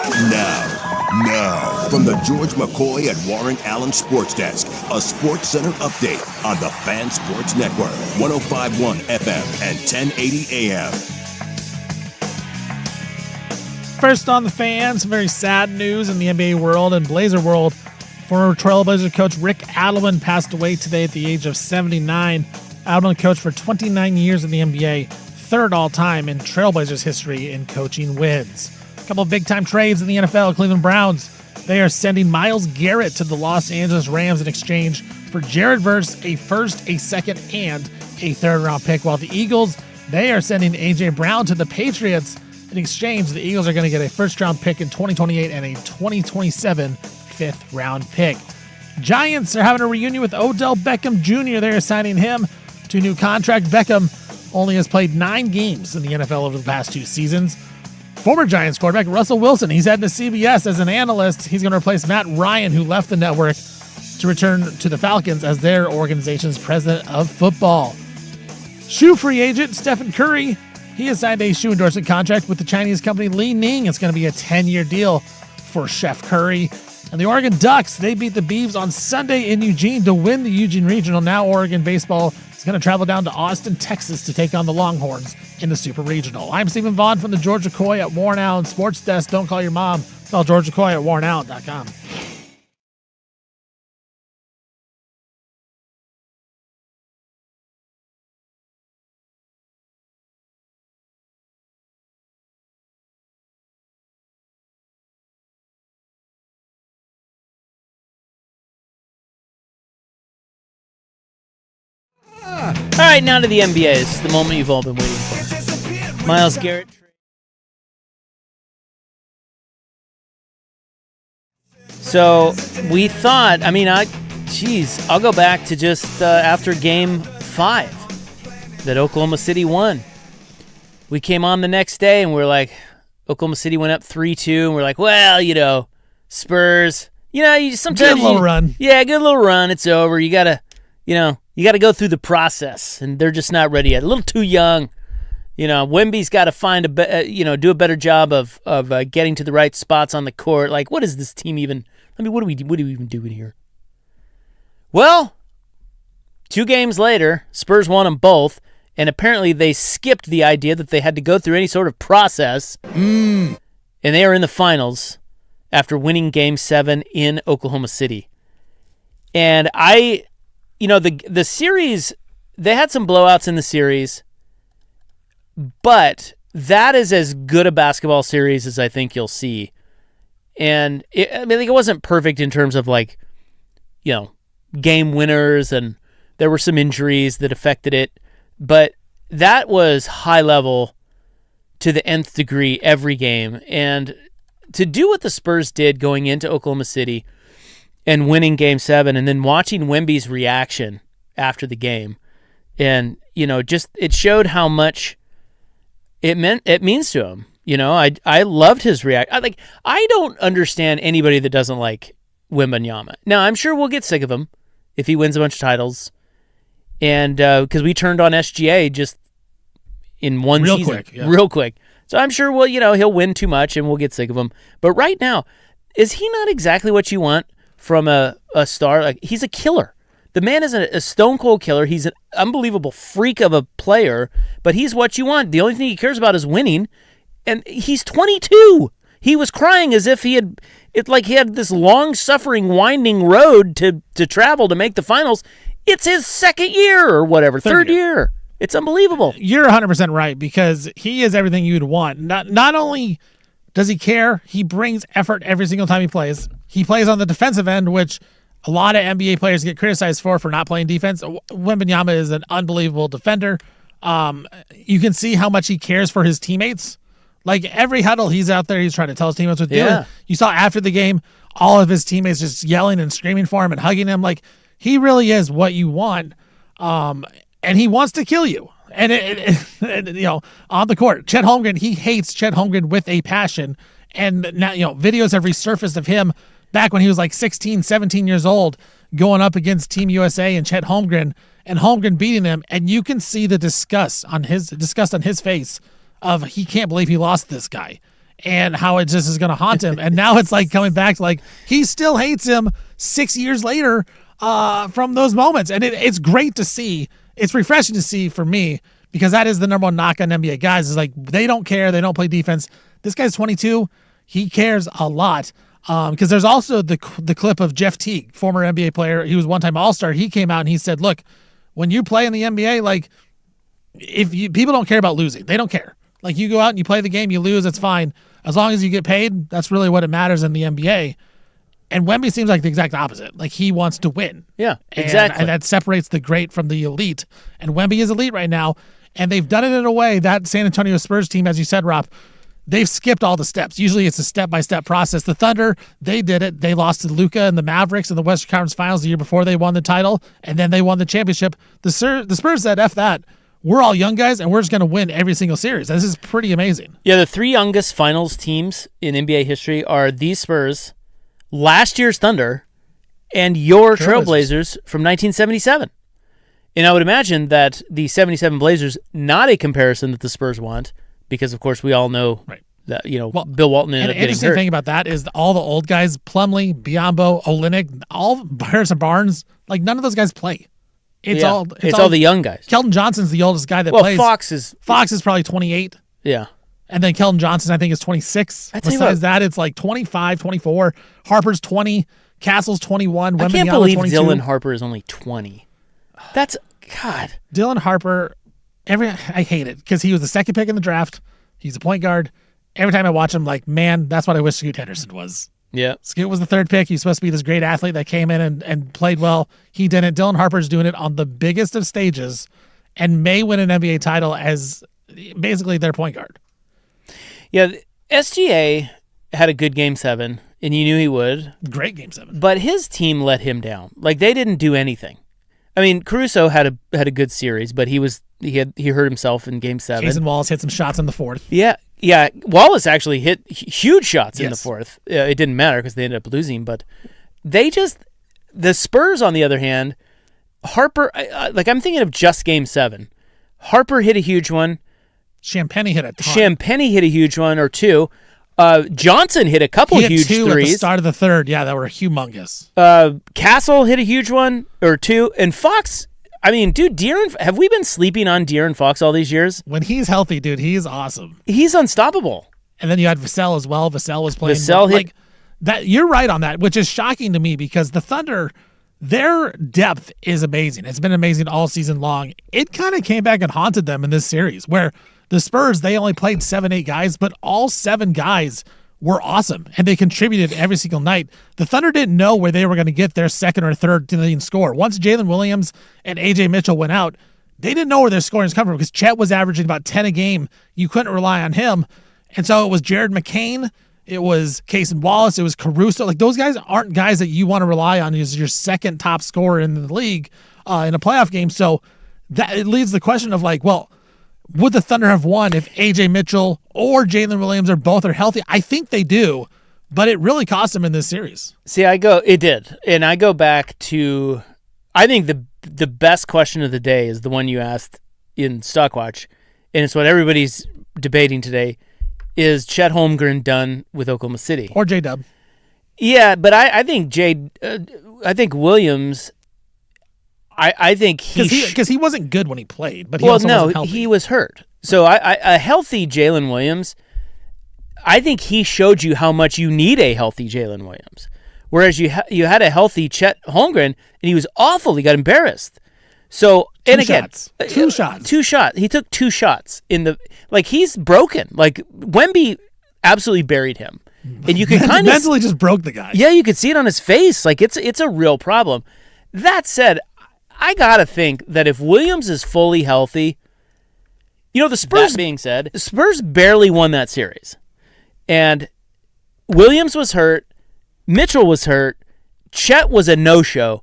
Now, from the George McCoy and Warren Allen Sports Desk, a Sports Center update on the Fan Sports Network, 105.1 FM and 1080 AM. First on the Fan, some very sad news in the NBA world and Blazer world. Former Trailblazer coach Rick Adelman passed away today at the age of 79. Adelman coached for 29 years in the NBA, third all-time in Trailblazers history in coaching wins. A couple of big-time trades in the NFL. Cleveland Browns, they are sending Myles Garrett to the Los Angeles Rams in exchange for Jared Verse, a first, a second, and a third-round pick, while the Eagles, they are sending A.J. Brown to the Patriots. In exchange, the Eagles are going to get a first-round pick in 2028 and a 2027 fifth-round pick. Giants are having a reunion with Odell Beckham Jr. They are signing him to a new contract. Beckham only has played 9 games in the NFL over the past 2 seasons. Former Giants quarterback Russell Wilson, he's heading to CBS as an analyst. He's going to replace Matt Ryan, who left the network to return to the Falcons as their organization's president of football. Shoe free agent Stephen Curry, he has signed a shoe endorsement contract with the Chinese company Li Ning. It's going to be a 10-year deal for Chef Curry. And the Oregon Ducks, they beat the Beavs on Sunday in Eugene to win the Eugene Regional. Now Oregon baseball is going to travel down to Austin, Texas to take on the Longhorns in the Super Regional. I'm Stephen Vaughn from the George McCoy at Warren Allen Sports Desk. Don't call your mom. Call George McCoy at warrenallen.com. All right, now to the NBA. It's the moment you've all been waiting for. Myles Garrett. So we thought, I'll go back to just after Game 5 that Oklahoma City won. We came on the next day and we're like, Oklahoma City went up 3-2, and we're like, well, Spurs, you sometimes good little run. Yeah, good little run. It's over. You gotta go through the process, and they're just not ready yet. A little too young. Wemby's got to find do a better job of getting to the right spots on the court. Like, what is this team even? What are we even doing here? Well, 2 games later, Spurs won them both, and apparently they skipped the idea that they had to go through any sort of process. And they are in the finals after winning Game 7 in Oklahoma City. And the series, they had some blowouts in the series, but that is as good a basketball series as I think you'll see. And it wasn't perfect in terms of game winners, and there were some injuries that affected it, but that was high level to the nth degree every game. And to do what the Spurs did going into Oklahoma City and winning Game 7, and then watching Wemby's reaction after the game, and it showed how much it means to him. I loved his reaction. I don't understand anybody that doesn't like Wembanyama. Now, I'm sure we'll get sick of him if he wins a bunch of titles, and because we turned on SGA just in one season, real quick. So I'm sure he'll win too much and we'll get sick of him. But right now, is he not exactly what you want from a star? Like, he's a killer. The man is a stone cold killer. He's an unbelievable freak of a player, but he's what you want. The only thing he cares about is winning, and he's 22. He was crying as if he had this long-suffering, winding road to travel to make the finals. It's his second year or whatever, third year. It's unbelievable. You're 100% right, because he is everything you'd want. Not only does he care, he brings effort every single time he plays. He plays on the defensive end, which a lot of NBA players get criticized for not playing defense. Wembanyama is an unbelievable defender. You can see how much he cares for his teammates. Like, every huddle, he's out there, he's trying to tell his teammates what to do. You saw after the game, all of his teammates just yelling and screaming for him and hugging him. Like, he really is what you want. And he wants to kill you. And, on the court, Chet Holmgren, he hates Chet Holmgren with a passion. And now, videos have resurfaced of him back when he was like 16, 17 years old, going up against Team USA and Chet Holmgren, and Holmgren beating him. And you can see the disgust on his face of he can't believe he lost this guy. and how it just is going to haunt him. And now it's like coming back to like he still hates him 6 years later from those moments. And it's great to see. It's refreshing to see for me because that is the number one knock on NBA guys is like they don't care. They don't play defense. This guy's 22. He cares a lot. Because there's also the clip of Jeff Teague, former NBA player. He was one-time All-Star. He came out and he said, look, when you play in the NBA, like people don't care about losing. They don't care. Like you go out and you play the game, you lose, it's fine. As long as you get paid, that's really what it matters in the NBA. And Wemby seems like the exact opposite. Like he wants to win. Yeah, exactly. And that separates the great from the elite. And Wemby is elite right now. And they've done it in a way that San Antonio Spurs team, as you said, Rob, they've skipped all the steps. Usually it's a step-by-step process. The Thunder, they did it. They lost to Luka and the Mavericks in the Western Conference Finals the year before they won the title, and then they won the championship. The Spurs said, F that. We're all young guys, and we're just going to win every single series. This is pretty amazing. Yeah, the 3 youngest finals teams in NBA history are these Spurs, last year's Thunder, and your Trailblazers from 1977. And I would imagine that the 77 Blazers, not a comparison that the Spurs want, because, of course, we all know that, Bill Walton ended up getting hurt. The interesting thing about that is all the old guys, Plumlee, Biyombo, Olynyk, all Harrison Barnes, like none of those guys play. It's all the young guys. Keldon Johnson's the oldest guy that plays. Fox is probably 28. Yeah. And then Keldon Johnson, I think, is 26. Besides that, it's like 25, 24. Harper's 20. Castle's 21. I can't believe Dylan Harper is only 20. That's, God. Dylan Harper... I hate it because he was the second pick in the draft. He's a point guard. Every time I watch him, like, man, that's what I wish Scoot Henderson was. Yeah. Scoot was the third pick. He's supposed to be this great athlete that came in and played well. He didn't. Dylan Harper's doing it on the biggest of stages and may win an NBA title as basically their point guard. Yeah, SGA had a good Game 7, and you knew he would. Great Game 7. But his team let him down. Like, they didn't do anything. I mean, Caruso had a good series, but he hurt himself in Game 7. Jason Wallace hit some shots in the fourth. Yeah. Wallace actually hit huge shots in the fourth. It didn't matter because they ended up losing, but the Spurs, on the other hand, Harper, I'm thinking of just Game 7. Harper hit a huge one. Champagny hit a ton. Champagny hit a huge one or two. Johnson hit a couple huge two threes. At the start of the third, that were humongous. Castle hit a huge one or two, and Fox. I mean, dude, have we been sleeping on De'Aaron Fox all these years? When he's healthy, dude, he's awesome. He's unstoppable. And then you had Vassell as well. Vassell was playing. Vassell hit that. You're right on that, which is shocking to me because the Thunder, their depth is amazing. It's been amazing all season long. It kind of came back and haunted them in this series where the Spurs, they only played 7-8 guys, but all 7 guys were awesome, and they contributed every single night. The Thunder didn't know where they were going to get their second or third leading score. Once Jalen Williams and A.J. Mitchell went out, they didn't know where their scoring was coming from because Chet was averaging about 10 a game. You couldn't rely on him. And so it was Jared McCain, it was Cason Wallace, it was Caruso. Like, those guys aren't guys that you want to rely on as your second top scorer in the league in a playoff game. So that it leads the question of, like, well, would the Thunder have won if A.J. Mitchell or Jalen Williams are healthy? I think they do, but it really cost them in this series. See, it did. And I go back to, I think the best question of the day is the one you asked in Stockwatch, and it's what everybody's debating today. Is Chet Holmgren done with Oklahoma City? Or J-Dub. Yeah, but I think Williams... I think because he wasn't good when he played, but he also wasn't healthy. He was hurt. So a healthy Jalen Williams, I think he showed you how much you need a healthy Jalen Williams. Whereas you had a healthy Chet Holmgren, and he was awful. He got embarrassed. So two shots. He took 2 shots he's broken. Like, Wemby absolutely buried him, and you could kind of mentally just broke the guy. Yeah, you could see it on his face. Like, it's a real problem. That said, I gotta think that if Williams is fully healthy, the Spurs, that being said, the Spurs barely won that series. And Williams was hurt, Mitchell was hurt, Chet was a no-show.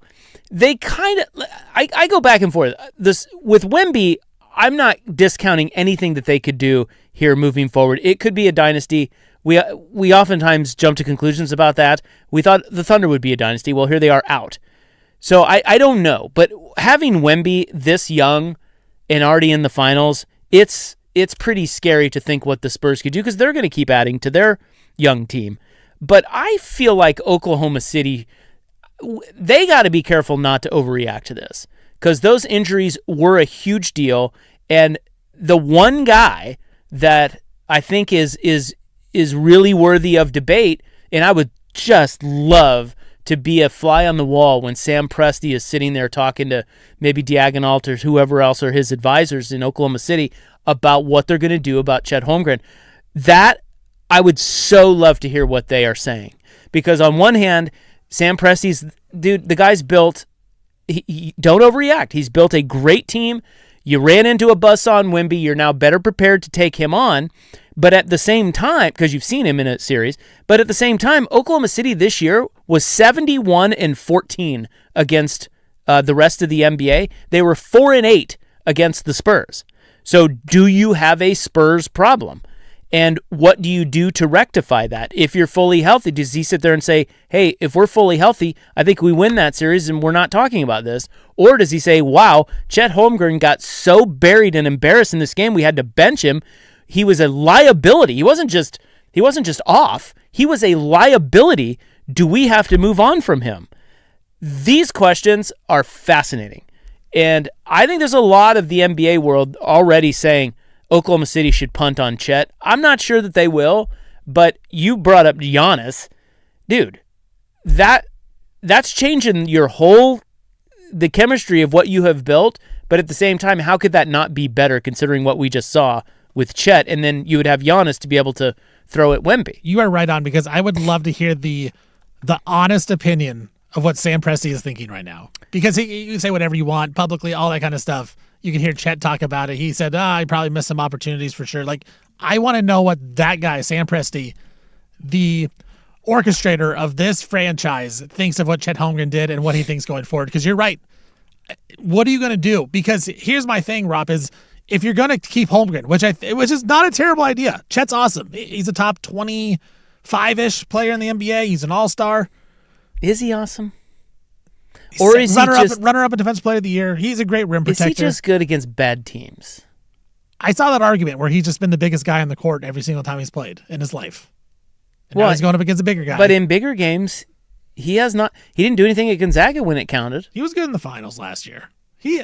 They kind of, I go back and forth. With Wemby, I'm not discounting anything that they could do here moving forward. It could be a dynasty. We oftentimes jump to conclusions about that. We thought the Thunder would be a dynasty. Well, here they are out. So I don't know, but having Wemby this young and already in the finals, it's it's pretty scary to think what the Spurs could do because they're going to keep adding to their young team. But I feel like Oklahoma City, they got to be careful not to overreact to this because those injuries were a huge deal. And the one guy that I think is really worthy of debate, and I would just love to be a fly on the wall when Sam Presti is sitting there talking to maybe Diagonalt or whoever else are his advisors in Oklahoma City about what they're going to do about Chet Holmgren. That I would so love to hear what they are saying. Because on one hand, Sam Presti's, dude, the guy's built, don't overreact. He's built a great team. You ran into a buzzsaw in Wemby. You're now better prepared to take him on. But at the same time, because you've seen him in a series, but at the same time, Oklahoma City this year was 71-14 against the rest of the NBA. They were 4-8 against the Spurs. So do you have a Spurs problem? And what do you do to rectify that? If you're fully healthy, does he sit there and say, hey, if we're fully healthy, I think we win that series and we're not talking about this? Or does he say, wow, Chet Holmgren got so buried and embarrassed in this game, we had to bench him. He was a liability. He wasn't just off. He was a liability. Do we have to move on from him? These questions are fascinating. And I think there's a lot of the NBA world already saying Oklahoma City should punt on Chet. I'm not sure that they will, but you brought up Giannis. Dude, that's changing the chemistry of what you have built, but at the same time, how could that not be better considering what we just saw with Chet, and then you would have Giannis to be able to throw at Wemby? You are right on, because I would love to hear the honest opinion of what Sam Presti is thinking right now. Because you can say whatever you want publicly, all that kind of stuff. You can hear Chet talk about it. He said, I probably missed some opportunities for sure. Like, I want to know what that guy, Sam Presti, the orchestrator of this franchise, thinks of what Chet Holmgren did and what he thinks going forward. Because you're right. What are you going to do? Because here's my thing, Rob, is if you're going to keep Holmgren, which is not a terrible idea. Chet's awesome. He's a top 25-ish player in the NBA. He's an all-star. Is he awesome? Or is runner-up in Defensive Player of the Year? He's a great rim protector. Is he just good against bad teams? I saw that argument where he's just been the biggest guy on the court every single time he's played in his life. And now he's going up against a bigger guy. But in bigger games, he didn't do anything at Gonzaga when it counted. He was good in the finals last year. He's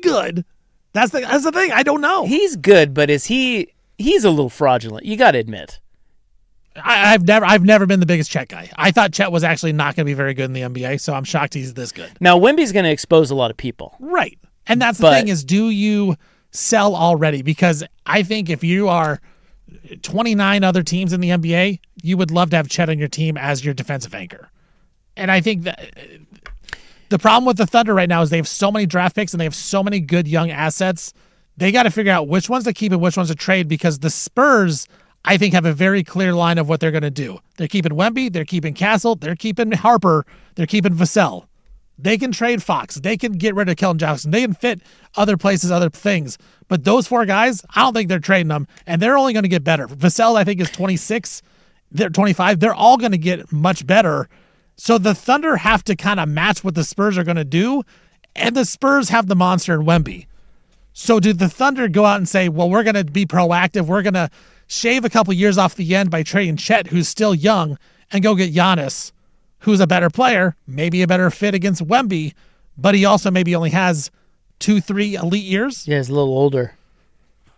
good. That's the thing. I don't know. He's good, but he's a little fraudulent. You got to admit. I've never been the biggest Chet guy. I thought Chet was actually not going to be very good in the NBA, so I'm shocked he's this good. Now, Wemby's going to expose a lot of people. Right. And that's the thing is, do you sell already? Because I think if you are 29 other teams in the NBA, you would love to have Chet on your team as your defensive anchor. And I think that the problem with the Thunder right now is they have so many draft picks and they have so many good young assets. They got to figure out which ones to keep and which ones to trade, because the Spurs, I think, have a very clear line of what they're going to do. They're keeping Wemby, they're keeping Castle, they're keeping Harper, they're keeping Vassell. They can trade Fox. They can get rid of Keldon Johnson. They can fit other places, other things. But those four guys, I don't think they're trading them, and they're only going to get better. Vassell, I think, is 26. They're 25. They're all going to get much better. So the Thunder have to kind of match what the Spurs are going to do, and the Spurs have the monster in Wemby. So do the Thunder go out and say, well, we're going to be proactive. We're going to shave a couple years off the end by trading Chet, who's still young, and go get Giannis, who's a better player, maybe a better fit against Wemby, but he also maybe only has 2-3 elite years? Yeah, he's a little older.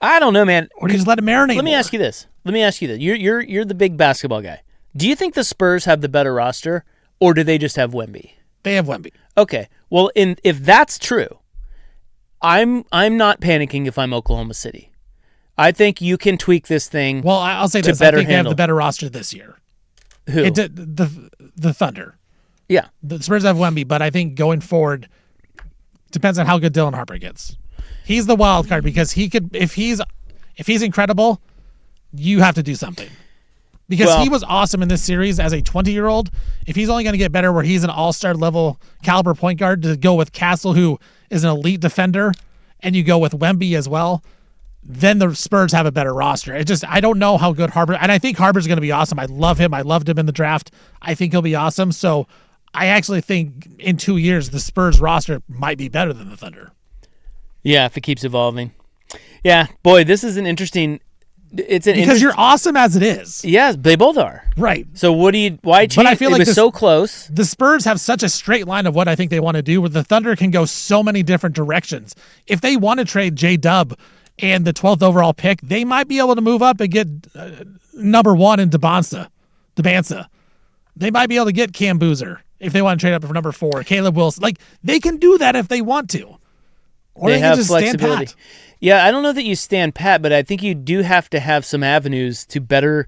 I don't know, man. Or do you just let him marinate? Let me ask you this. You're the big basketball guy. Do you think the Spurs have the better roster, or do they just have Wemby? They have Wemby. Okay. Well, if that's true, I'm not panicking if I'm Oklahoma City. I think you can tweak this thing. Well, I'll say this. I think they have the better roster this year. Who? The Thunder. Yeah. The Spurs have Wemby, but I think going forward, depends on how good Dylan Harper gets. He's the wild card, because he could, if he's incredible, you have to do something. Because he was awesome in this series as a 20-year-old. If he's only going to get better where he's an all-star level caliber point guard, to go with Castle, who is an elite defender, and you go with Wemby as well, then the Spurs have a better roster. I don't know how good Harper, and I think Harper's going to be awesome. I love him. I loved him in the draft. I think he'll be awesome. So I actually think in 2 years, the Spurs roster might be better than the Thunder. Yeah, if it keeps evolving. Yeah, boy, this is an interesting. Because you're awesome as it is. Yes, they both are. Right. So what do you? Why change? But I feel it like was so close. The Spurs have such a straight line of what I think they want to do, where the Thunder can go so many different directions. If they want to trade J-Dub and the 12th overall pick, they might be able to move up and get number 1 in Debansa. They might be able to get Cam Boozer if they want to trade up for number 4. Caleb Wilson. Like, they can do that if they want to. Or they have can just flexibility. stand pat. Yeah, I don't know that you stand pat, but I think you do have to have some avenues to better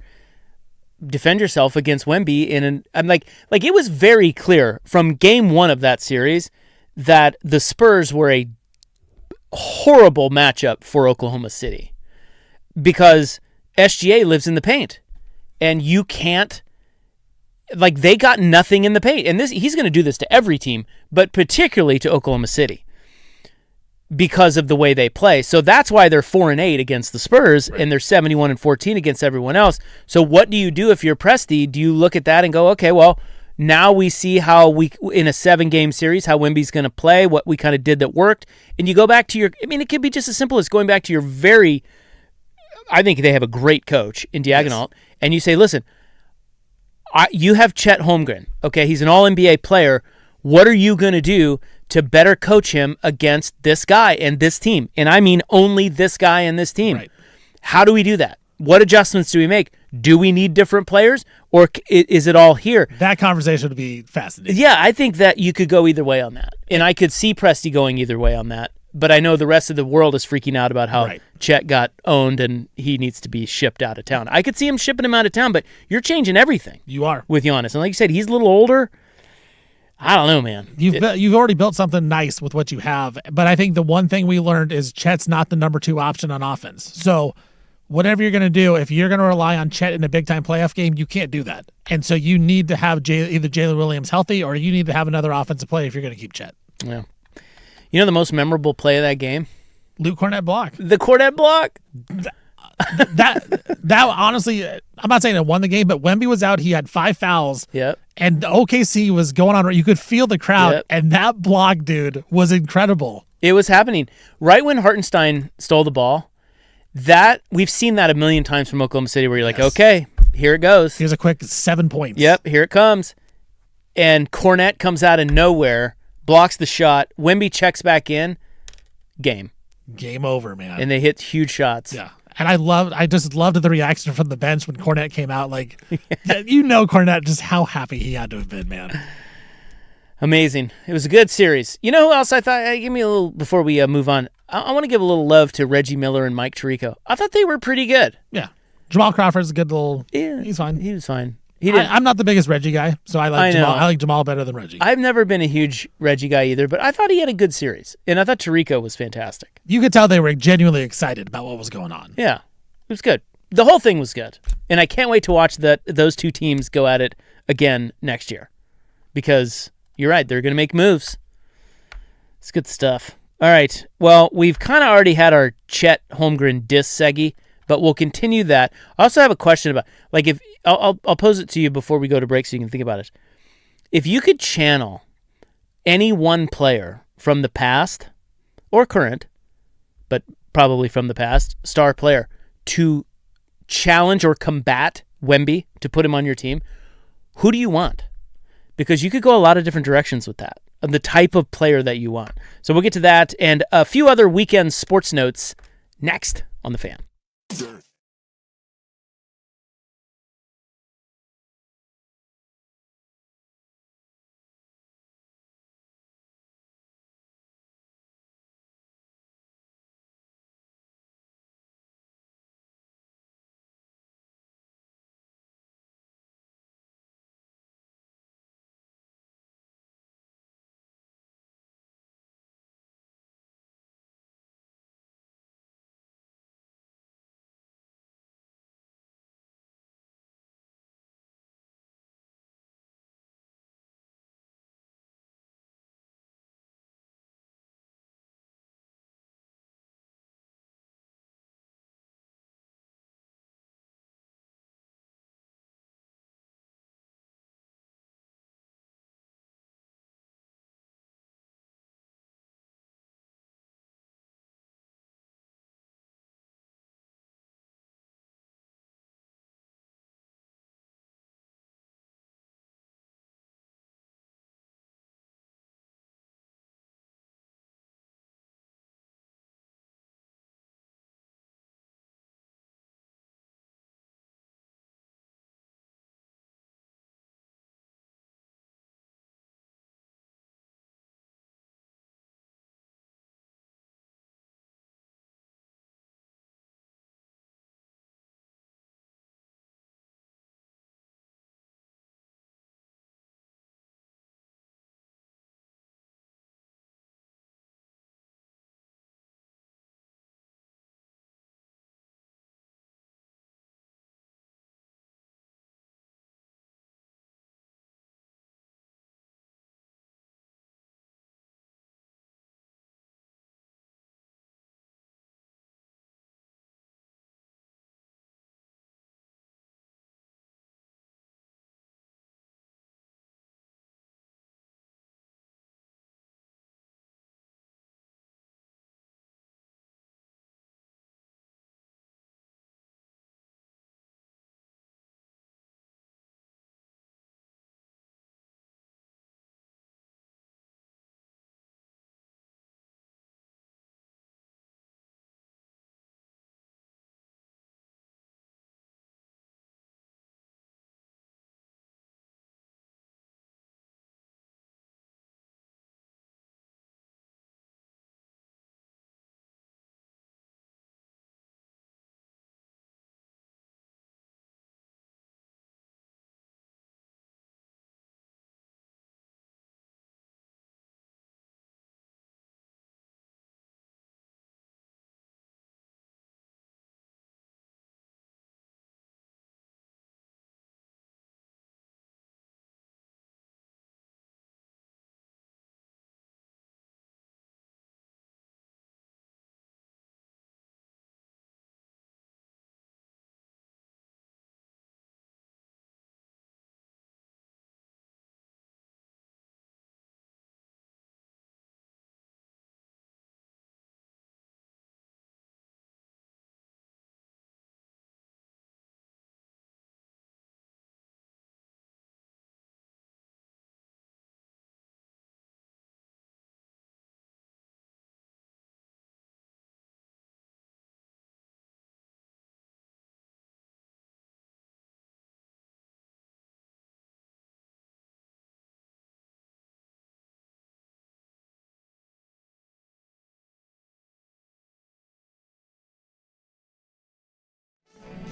defend yourself against Wemby. I'm like it was very clear from game 1 of that series that the Spurs were a horrible matchup for Oklahoma City because SGA lives in the paint, and you can't. Like, they got nothing in the paint, and he's going to do this to every team, but particularly to Oklahoma City, because of the way they play. So that's why they're 4-8 against the Spurs, right, and they're 71-14 against everyone else. So what do you do if you're Presti? Do you look at that and go, okay, well, now we see how in a 7-game series, how Wemby's going to play, what we kind of did that worked, and you go back to it could be just as simple as going back to your I think they have a great coach in Diagonal, yes, and you say, listen, you have Chet Holmgren, okay? He's an all-NBA player. What are you going to do to better coach him against this guy and this team? And I mean only this guy and this team. Right. How do we do that? What adjustments do we make? Do we need different players, or is it all here? That conversation would be fascinating. Yeah, I think that you could go either way on that. And I could see Presti going either way on that. But I know the rest of the world is freaking out about how Chet got owned and he needs to be shipped out of town. I could see him shipping him out of town, but you're changing everything. You are. With Giannis. And like you said, he's a little older. I don't know, man. You've already built something nice with what you have. But I think the one thing we learned is Chet's not the number 2 option on offense. So whatever you're going to do, if you're going to rely on Chet in a big-time playoff game, you can't do that. And so you need to have either Jalen Williams healthy, or you need to have another offensive play if you're going to keep Chet. Yeah. You know the most memorable play of that game? Luke Cornett block. The Cornett block? That honestly, I'm not saying it won the game, but Wemby was out. He had 5 fouls. Yep. And OKC was going on. You could feel the crowd. Yep. And that block, dude, was incredible. It was happening. Right when Hartenstein stole the ball, we've seen that a million times from Oklahoma City where you're like, okay, here it goes. Here's a quick 7 points. Yep, here it comes. And Cornett comes out of nowhere, blocks the shot. Wemby checks back in. Game over, man. And they hit huge shots. Yeah. And I just loved the reaction from the bench when Cornett came out. Like, Cornett, just how happy he had to have been, man. Amazing. It was a good series. You know who else I thought? Give me a little, before we move on, I want to give a little love to Reggie Miller and Mike Tirico. I thought they were pretty good. Yeah. Jamal Crawford's a good little. Yeah. He's fine. He was fine. I'm not the biggest Reggie guy, so I like Jamal better than Reggie. I've never been a huge Reggie guy either, but I thought he had a good series, and I thought Tirico was fantastic. You could tell they were genuinely excited about what was going on. Yeah, it was good. The whole thing was good, and I can't wait to watch those two teams go at it again next year, because you're right, they're going to make moves. It's good stuff. All right, well, we've kind of already had our Chet Holmgren diss seggy, but we'll continue that. I also have a question about, like, if I'll pose it to you before we go to break so you can think about it. If you could channel any one player from the past or current, but probably from the past, star player, to challenge or combat Wemby, to put him on your team, who do you want? Because you could go a lot of different directions with that, of the type of player that you want. So we'll get to that and a few other weekend sports notes next on The Fan.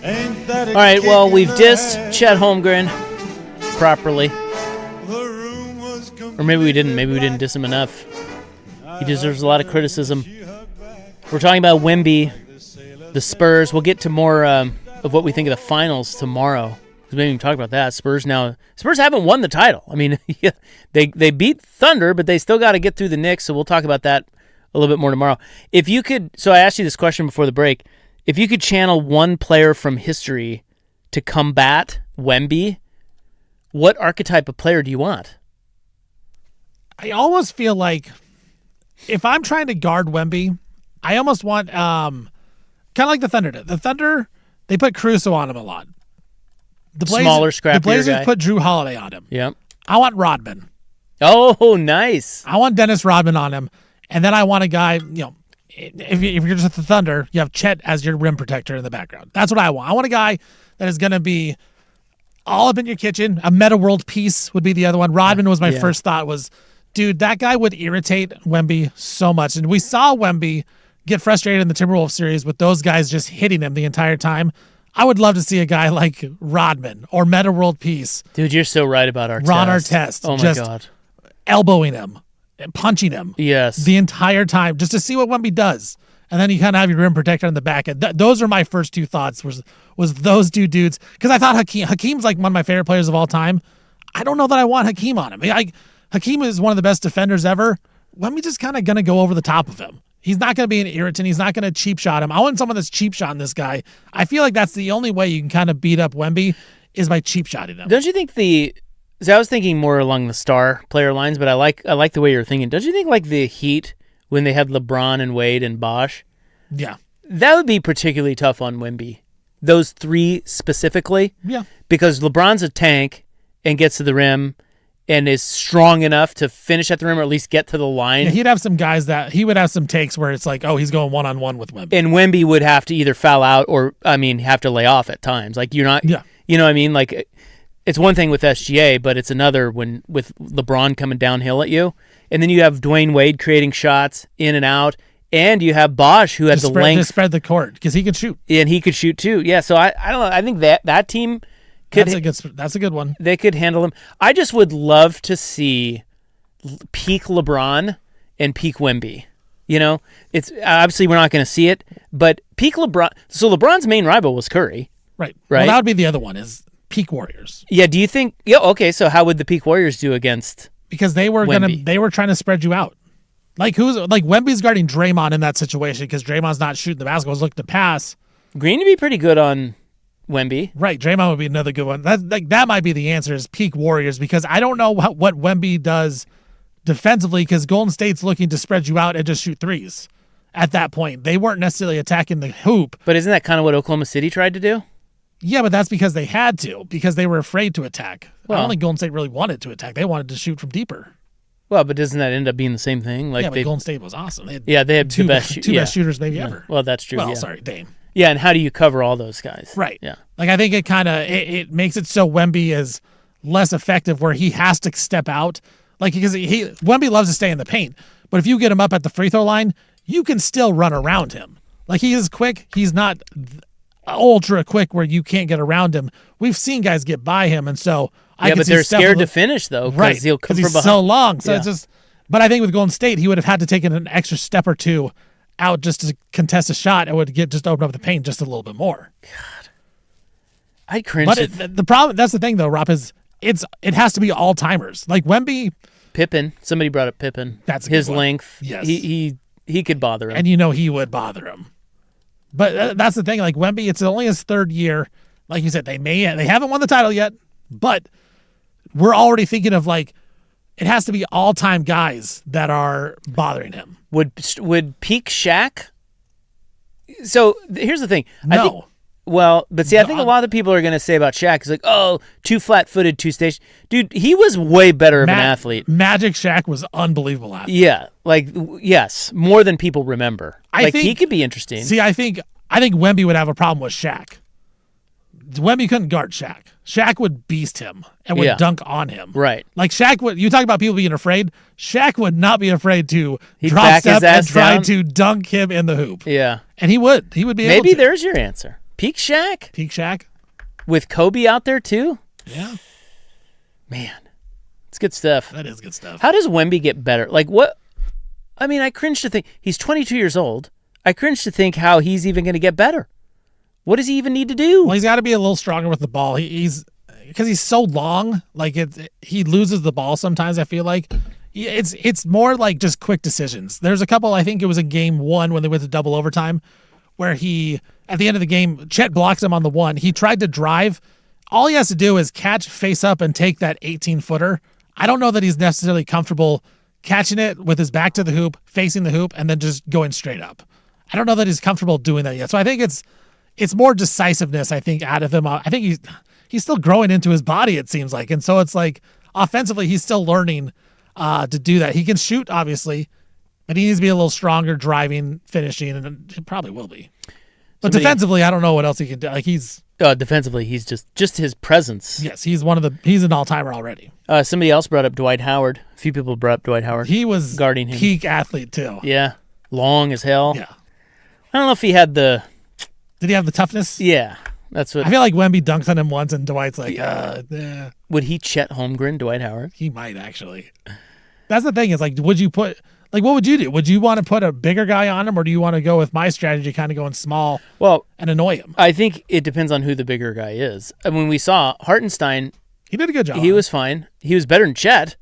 All right, well, we've dissed Chet Holmgren properly. Or maybe we didn't. Maybe we didn't diss him enough. He deserves a lot of criticism. We're talking about Wemby, the Spurs. We'll get to more of what we think of the finals tomorrow. We didn't even talk about that. Spurs haven't won the title. I mean, they beat Thunder, but they still got to get through the Knicks, so we'll talk about that a little bit more tomorrow. If you could, so I asked you this question before the break. If you could channel one player from history to combat Wemby, what archetype of player do you want? I almost feel like if I'm trying to guard Wemby, I almost want kind of like the Thunder did. The Thunder, they put Caruso on him a lot. Smaller, scrappier The Blazers guy. put Drew Holiday on him. Yep. I want Rodman. Oh, nice. I want Dennis Rodman on him. And then I want a guy, if you're just the Thunder, you have Chet as your rim protector in the background. That's what I want. I want a guy that is going to be all up in your kitchen. A Meta World Peace would be the other one. Rodman was my first thought was, dude, that guy would irritate Wemby so much. And we saw Wemby get frustrated in the Timberwolves series with those guys just hitting him the entire time. I would love to see a guy like Rodman or Meta World Peace. Dude, you're so right about Artest. Ron Artest. Oh, my God. Elbowing him and punching him. Yes. The entire time just to see what Wemby does. And then you kind of have your rim protector on the back end. Those are my first two thoughts was those two dudes. Because I thought Hakeem's like one of my favorite players of all time. I don't know that I want Hakeem on him. Hakeem is one of the best defenders ever. Wemby just kind of going to go over the top of him. He's not going to be an irritant. He's not going to cheap shot him. I want someone that's cheap shotting this guy. I feel like that's the only way you can kind of beat up Wemby is by cheap shotting him. Don't you think I was thinking more along the star player lines, but I like the way you're thinking. Don't you think like the Heat when they had LeBron and Wade and Bosh? Yeah. That would be particularly tough on Wemby. Those three specifically. Yeah. Because LeBron's a tank and gets to the rim and is strong enough to finish at the rim or at least get to the line. Yeah, he'd have some guys he would have some takes where it's like, oh, he's going one-on-one with Wemby. And Wemby would have to either foul out or, have to lay off at times. Like, you're not, you know what I mean? Like, it's one thing with SGA, but it's another when with LeBron coming downhill at you. And then you have Dwayne Wade creating shots in and out. And you have Bosh who had the length. To spread the court because he could shoot. And he could shoot too. Yeah, so I don't know. I think that team could. That's a good one. They could handle him. I just would love to see peak LeBron and peak Wemby. It's obviously we're not going to see it, but peak LeBron. So LeBron's main rival was Curry. Right. Right. Well, that would be the other one is peak Warriors. Yeah. Do you think? Yeah. Okay. So how would the peak Warriors do against? Because they were trying to spread you out. Like Wemby's guarding Draymond in that situation because Draymond's not shooting the basketball, he's looking to pass. Green to be pretty good on Wemby. Right, Draymond would be another good one. That might be the answer is peak Warriors because I don't know what Wemby does defensively because Golden State's looking to spread you out and just shoot threes. At that point, they weren't necessarily attacking the hoop. But isn't that kind of what Oklahoma City tried to do? Yeah, but that's because they had to because they were afraid to attack. Well, I don't think Golden State really wanted to attack. They wanted to shoot from deeper. Well, but doesn't that end up being the same thing? Like but Golden State was awesome. They had two best shooters maybe ever. Well, that's true. Well, sorry, Dame. Yeah, and how do you cover all those guys? Right. Yeah. Like I think it kind of it makes it so Wemby is less effective where he has to step out. Like because Wemby loves to stay in the paint, but if you get him up at the free throw line, you can still run around him. Like he is quick. He's not ultra quick where you can't get around him. We've seen guys get by him, and so but they're scared to finish though, right? He'll come from he's behind. So long. So it's just. But I think with Golden State, he would have had to take an extra step or two out just to contest a shot. It would just open up the paint just a little bit more. God, I cringe. But the problem, that's the thing though, Rob, is it has to be all timers. Like Wemby, Pippen. Somebody brought up Pippen. That's his one. length. Yes, he could bother him, and he would bother him. But that's the thing. Like Wemby, it's only his third year. Like you said, they haven't won the title yet, but we're already thinking of like. It has to be all-time guys that are bothering him. Would peak Shaq? So here's the thing. No. I think a lot of people are going to say about Shaq is like, oh, too flat-footed, too station. Dude, he was way better of an athlete. Magic Shaq was unbelievable athlete. Yeah, yes, more than people remember. I think he could be interesting. See, I think Wemby would have a problem with Shaq. Wemby couldn't guard Shaq. Shaq would beast him and would dunk on him. Right. Like Shaq would. You talk about people being afraid. Shaq would not be afraid to drop back step his ass and try down. to dunk him in the hoop. Yeah. And he would. He would be able to. Maybe there's your answer. Peak Shaq? Peak Shaq. With Kobe out there, too? Yeah. Man, it's good stuff. That is good stuff. How does Wemby get better? Like, what? I mean, I cringe to think. He's 22 years old. I cringe to think how he's even going to get better. What does he even need to do? Well, he's got to be a little stronger with the ball. He's because he's so long. Like he loses the ball sometimes. I feel like it's more like just quick decisions. There's a couple. I think it was in game 1 when they went to double overtime, where he at the end of the game, Chet blocks him on the one. He tried to drive. All he has to do is catch, face up, and take that 18-footer. I don't know that he's necessarily comfortable catching it with his back to the hoop, facing the hoop, and then just going straight up. I don't know that he's comfortable doing that yet. So I think it's more decisiveness, I think, out of him. I think he's still growing into his body, it seems like. And so it's like offensively, he's still learning to do that. He can shoot, obviously, but he needs to be a little stronger driving, finishing, and he probably will be. But defensively, I don't know what else he can do. Like defensively, he's just his presence. Yes, he's an all-timer already. Somebody else brought up Dwight Howard. A few people brought up Dwight Howard. He was guarding him. Peak athlete too. Yeah, long as hell. Yeah. I don't know if he had the. Did he have the toughness? Yeah, that's what. I feel like Wemby dunked on him once, and Dwight's like, Would he Chet Holmgren Dwight Howard? He might actually. That's the thing is like, what would you do? Would you want to put a bigger guy on him, or do you want to go with my strategy, kind of going small? Well, and annoy him. I think it depends on who the bigger guy is. I mean, we saw Hartenstein. He did a good job. He was fine. He was better than Chet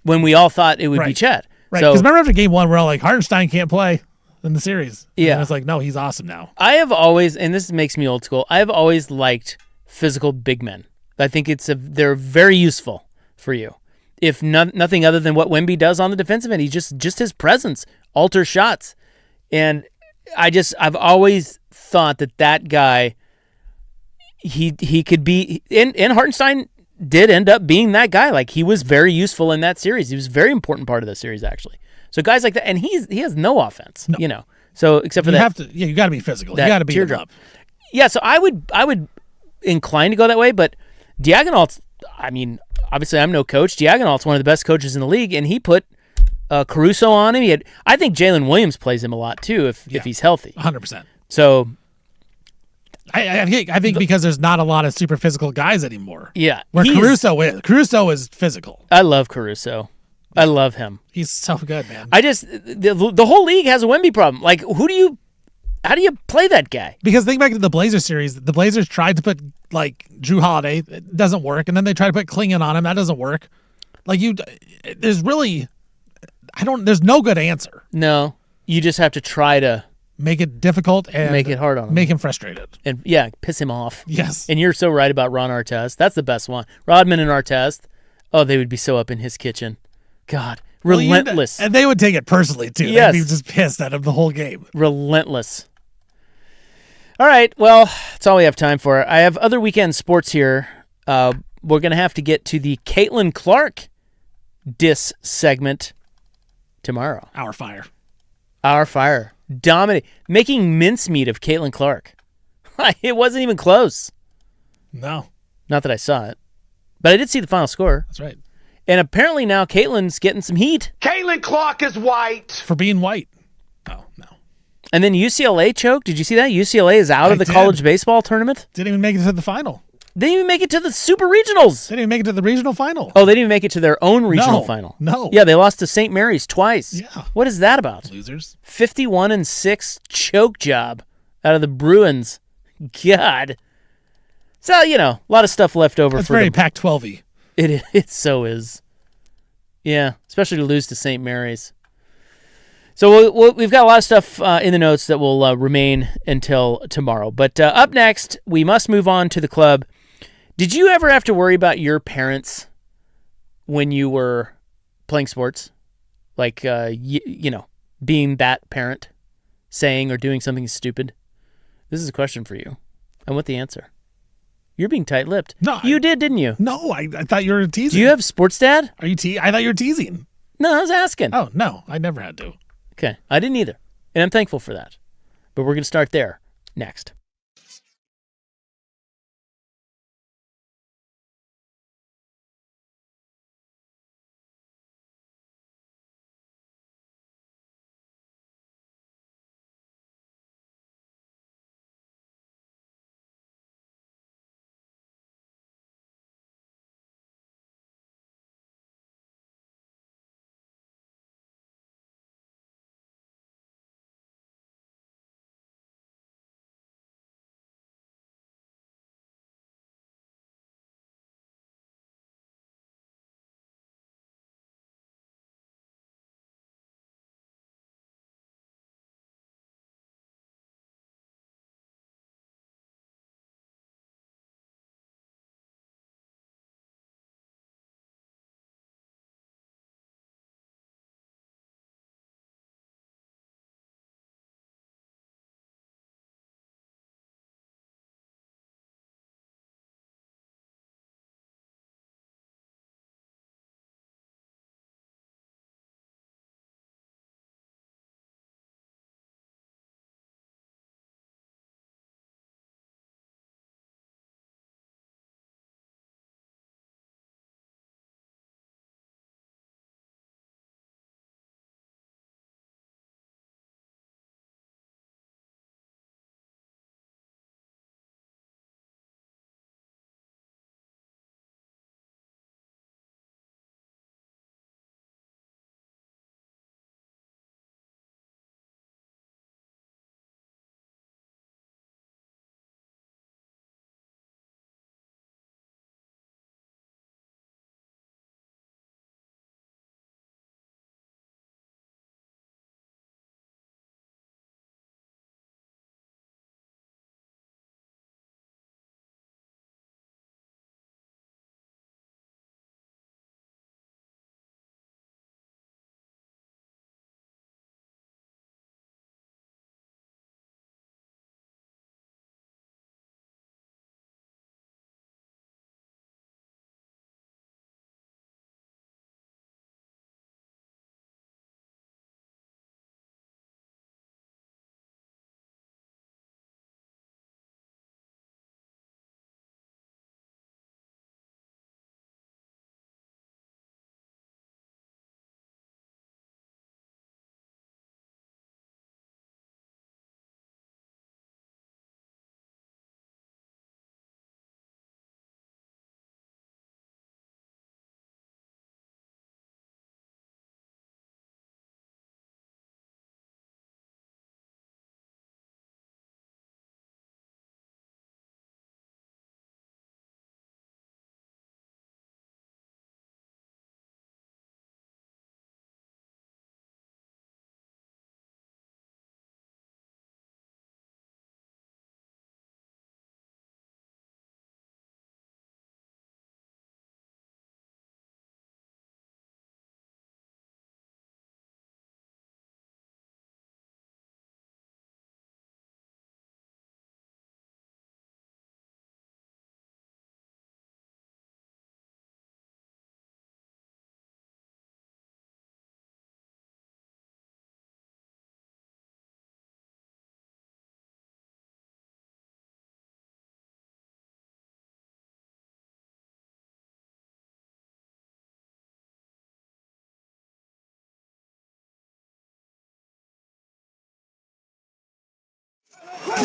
when we all thought it would be Chet. Right. So, because remember after game 1, we're all like, Hartenstein can't play in the series. Yeah. And it's like, no, he's awesome now. I have always, and this makes me old school, I have always liked physical big men. I think they're very useful for you. If nothing other than what Wemby does on the defensive end, he just his presence alters shots. And I've always thought that guy, he could be, and Hartenstein did end up being that guy. Like, he was very useful in that series. He was a very important part of the series, actually. So guys like that, and he has no offense, So except for you got to be physical. You got to beat him up. Yeah, so I would incline to go that way, but Diagonal's, I mean, obviously I'm no coach. Diagonal's one of the best coaches in the league, and he put Caruso on him. I think Jalen Williams plays him a lot too if he's healthy. 100%. So I think because there's not a lot of super physical guys anymore. Yeah. Where Caruso is physical. I love Caruso. I love him. He's so good, man. The whole league has a Wemby problem. Like, how do you play that guy? Because think back to the Blazers series. The Blazers tried to put like Drew Holiday. It doesn't work. And then they tried to put Klingon on him. That doesn't work. Like there's no good answer. No, you just have to try to make it difficult and make it hard on him. Make him frustrated. And piss him off. Yes. And you're so right about Ron Artest. That's the best one. Rodman and Artest. Oh, they would be so up in his kitchen. God. Relentless. And they would take it personally, too. Yes. They'd be just pissed at him the whole game. Relentless. All right. Well, that's all we have time for. I have other weekend sports here. We're going to have to get to the Caitlin Clark diss segment tomorrow. Our fire. Making mincemeat of Caitlin Clark. It wasn't even close. No. Not that I saw it. But I did see the final score. That's right. And apparently now Caitlin's getting some heat. Caitlin Clark is white. For being white. Oh, no. And then UCLA choked. Did you see that? UCLA is out of the college baseball tournament. Didn't even make it to the final. They didn't even make it to the Super Regionals. They didn't even make it to the regional final. Oh, they didn't even make it to their own regional final. No. Yeah, they lost to St. Mary's twice. Yeah. What is that about? Losers. 51-6 choke job out of the Bruins. God. So, a lot of stuff left over. That's for very Pac-12-y. It so is. Yeah, especially to lose to St. Mary's. So we've got a lot of stuff in the notes that will remain until tomorrow. But up next, we must move on to the club. Did you ever have to worry about your parents when you were playing sports? Like, being that parent, saying or doing something stupid? This is a question for you. I want the answer. You're being tight-lipped. No. You did, didn't you? No, I thought you were teasing. Do you have sports dad? Are you I thought you were teasing. No, I was asking. Oh, no, I never had to. Okay, I didn't either. And I'm thankful for that. But we're going to start there next.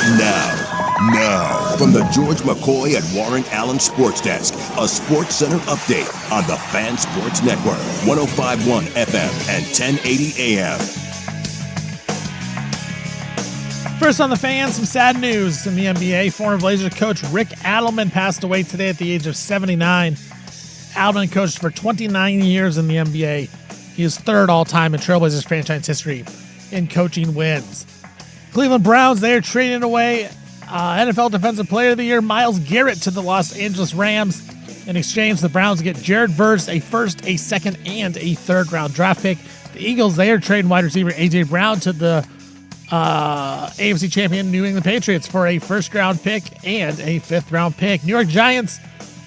Now, from the George McCoy and Warren Allen Sports Desk, a Sports Center update on the Fan Sports Network, 105.1 FM and 1080 AM. First on the Fan, some sad news in the NBA. Former Blazers coach Rick Adelman passed away today at the age of 79. Adelman coached for 29 years in the NBA. He is third all-time in Trailblazers franchise history in coaching wins. Cleveland Browns, they are trading away NFL Defensive Player of the Year Myles Garrett to the Los Angeles Rams. In exchange, the Browns get Jared Verse, a first, a second, and a third-round draft pick. The Eagles, they are trading wide receiver A.J. Brown to the AFC champion New England Patriots for a first-round pick and a fifth-round pick. New York Giants,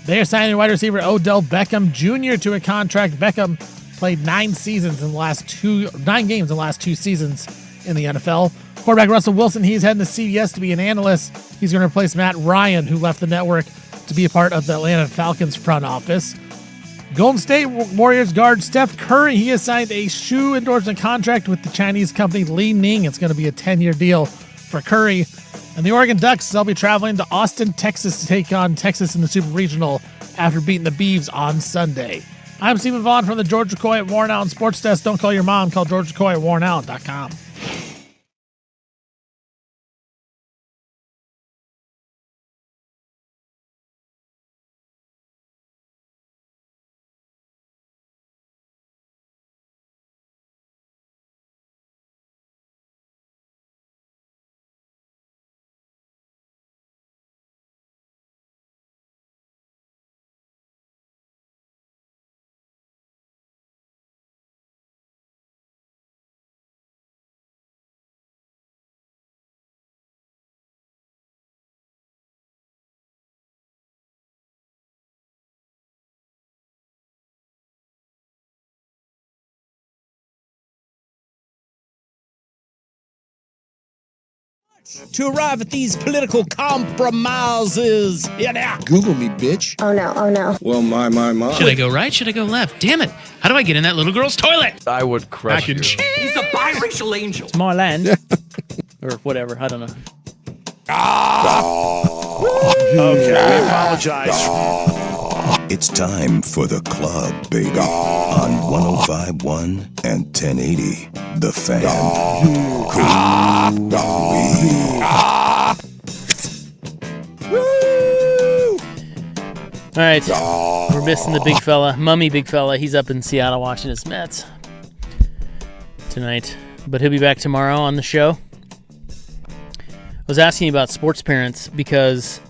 they are signing wide receiver Odell Beckham Jr. to a contract. Beckham played 9 games in the last 2 seasons in the NFL. Quarterback Russell Wilson, he's heading to CBS to be an analyst. He's going to replace Matt Ryan, who left the network to be a part of the Atlanta Falcons front office. Golden State Warriors guard Steph Curry, he has signed a shoe endorsement contract with the Chinese company Li Ning. It's going to be a 10-year deal for Curry. And the Oregon Ducks, they'll be traveling to Austin, Texas to take on Texas in the Super Regional after beating the Beavs on Sunday. I'm Stephen Vaughn from the George McCoy at Warren Allen Sports Desk. Don't call your mom. Call George McCoy at warrenallen.com. To arrive at these political compromises. Yeah. Google me, bitch. Oh no. Well, my. Should I go right? Should I go left? Damn it. How do I get in that little girl's toilet? I would crush you. He's a biracial angel. It's my land. Or whatever. I don't know. Okay, we apologize. It's time for the club, baby, on 105.1 and 1080. The Fan. All right, we're missing the big fella, Mummy big fella. He's up in Seattle watching his Mets tonight, but he'll be back tomorrow on the show. I was asking you about sports parents because,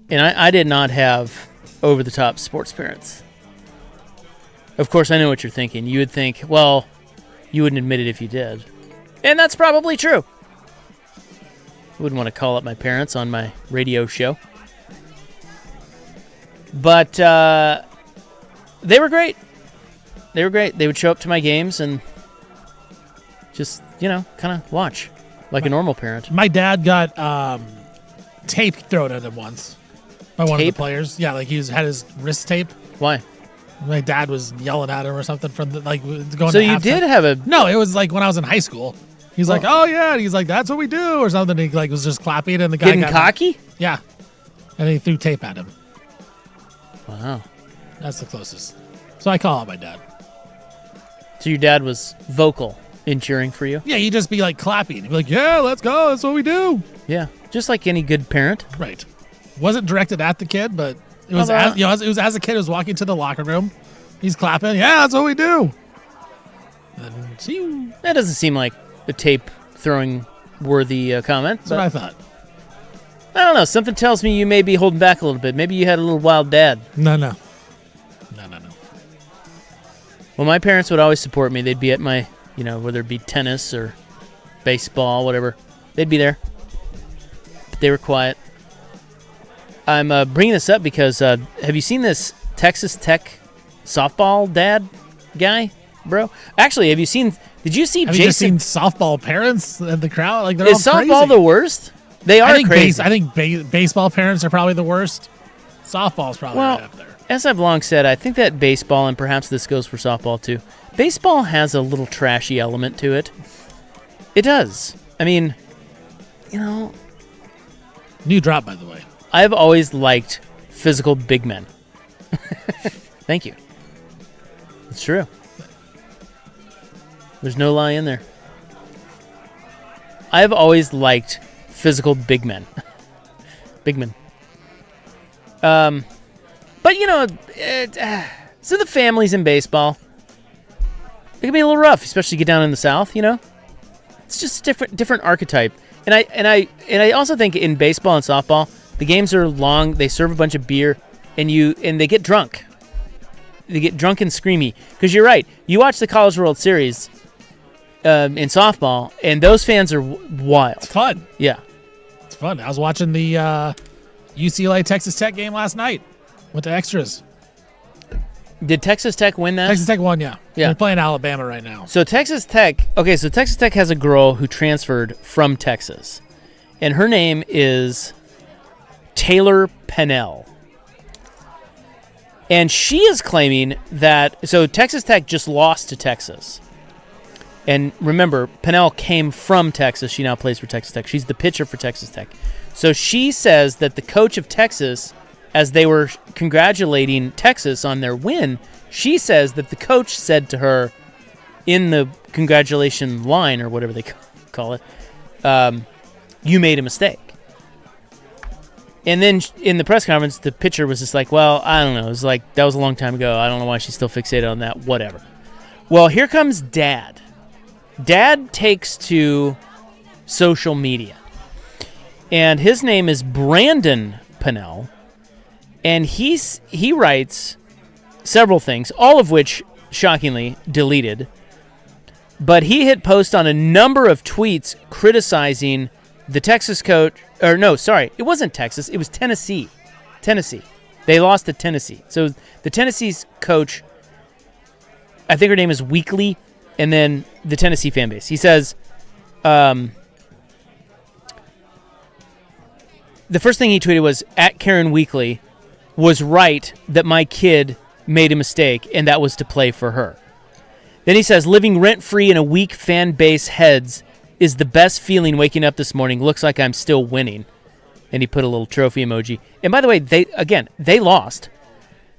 and I did not have over-the-top sports parents. Of course, I know what you're thinking. You would think, well, you wouldn't admit it if you did. And that's probably true. I wouldn't want to call up my parents on my radio show. But they were great. They were great. They would show up to my games and just, kind of watch like a normal parent. My dad got tape thrown at him once by one of the players. Yeah, like had his wrist tape. Why? My dad was yelling at him or something from going. So to you halftime. did have a No, it was like when I was in high school. He's like, oh yeah, and he's like, that's what we do or something. He was just clapping, and the guy getting got cocky. Yeah, and he threw tape at him. Wow, that's the closest. So I call out my dad. So your dad was vocal in cheering for you? Yeah, he'd just be like clapping. He'd be like, yeah, let's go. That's what we do. Yeah, just like any good parent. Right. Wasn't directed at the kid, but it was it was as a kid who was walking to the locker room. He's clapping. Yeah, that's what we do. And that doesn't seem like a tape throwing worthy comment. That's what I thought. I don't know. Something tells me you may be holding back a little bit. Maybe you had a little wild dad. No. Well, my parents would always support me. They'd be at my, whether it be tennis or baseball, whatever. They'd be there. But they were quiet. I'm bringing this up because have you seen this Texas Tech softball dad guy, bro? Actually, have you seen Jason? Have you just seen softball parents in the crowd? Like, they're Is all softball crazy. the worst? They are crazy. I think baseball parents are probably the worst. Softball's probably right up there. As I've long said, I think that baseball, and perhaps this goes for softball too, baseball has a little trashy element to it. It does. I mean, New drop, by the way. I've always liked physical big men. Thank you. It's true. There's no lie in there. I've always liked physical big men. Big men. But, you know, so the families in baseball, it can be a little rough, especially get down in the South, you know? It's just a different archetype. And I also think in baseball and softball, the games are long, they serve a bunch of beer, and they get drunk. They get drunk and screamy. Because you're right. You watch the College World Series in softball, and those fans are wild. It's fun. Yeah. It's fun. I was watching the UCLA Texas Tech game last night. Went to extras. Did Texas Tech win that? Texas Tech won, yeah. Yeah. They're playing Alabama right now. So Texas Tech has a girl who transferred from Texas, and her name is Taylor Pennell. And she is claiming that, so Texas Tech just lost to Texas. And remember, Pennell came from Texas. She now plays for Texas Tech. She's the pitcher for Texas Tech. So she says that the coach of Texas, as they were congratulating Texas on their win, she says that the coach said to her in the congratulation line, or whatever they call it, you made a mistake. And then in the press conference, the pitcher was just like, well, I don't know. It was like, that was a long time ago. I don't know why she's still fixated on that. Whatever. Well, here comes Dad. Dad takes to social media. And his name is Brandon Pennell. And he writes several things, all of which, shockingly, deleted. But he hit post on a number of tweets criticizing the Texas coach. Or no, sorry, it wasn't Texas. It was Tennessee. They lost to Tennessee. So the Tennessee's coach, I think her name is Weekly, and then the Tennessee fan base. He says, the first thing he tweeted was, at Karen Weekly was right that my kid made a mistake, and that was to play for her. Then he says, living rent-free in a weak fan base heads is the best feeling waking up this morning. Looks like I'm still winning. And he put a little trophy emoji. And by the way, they lost.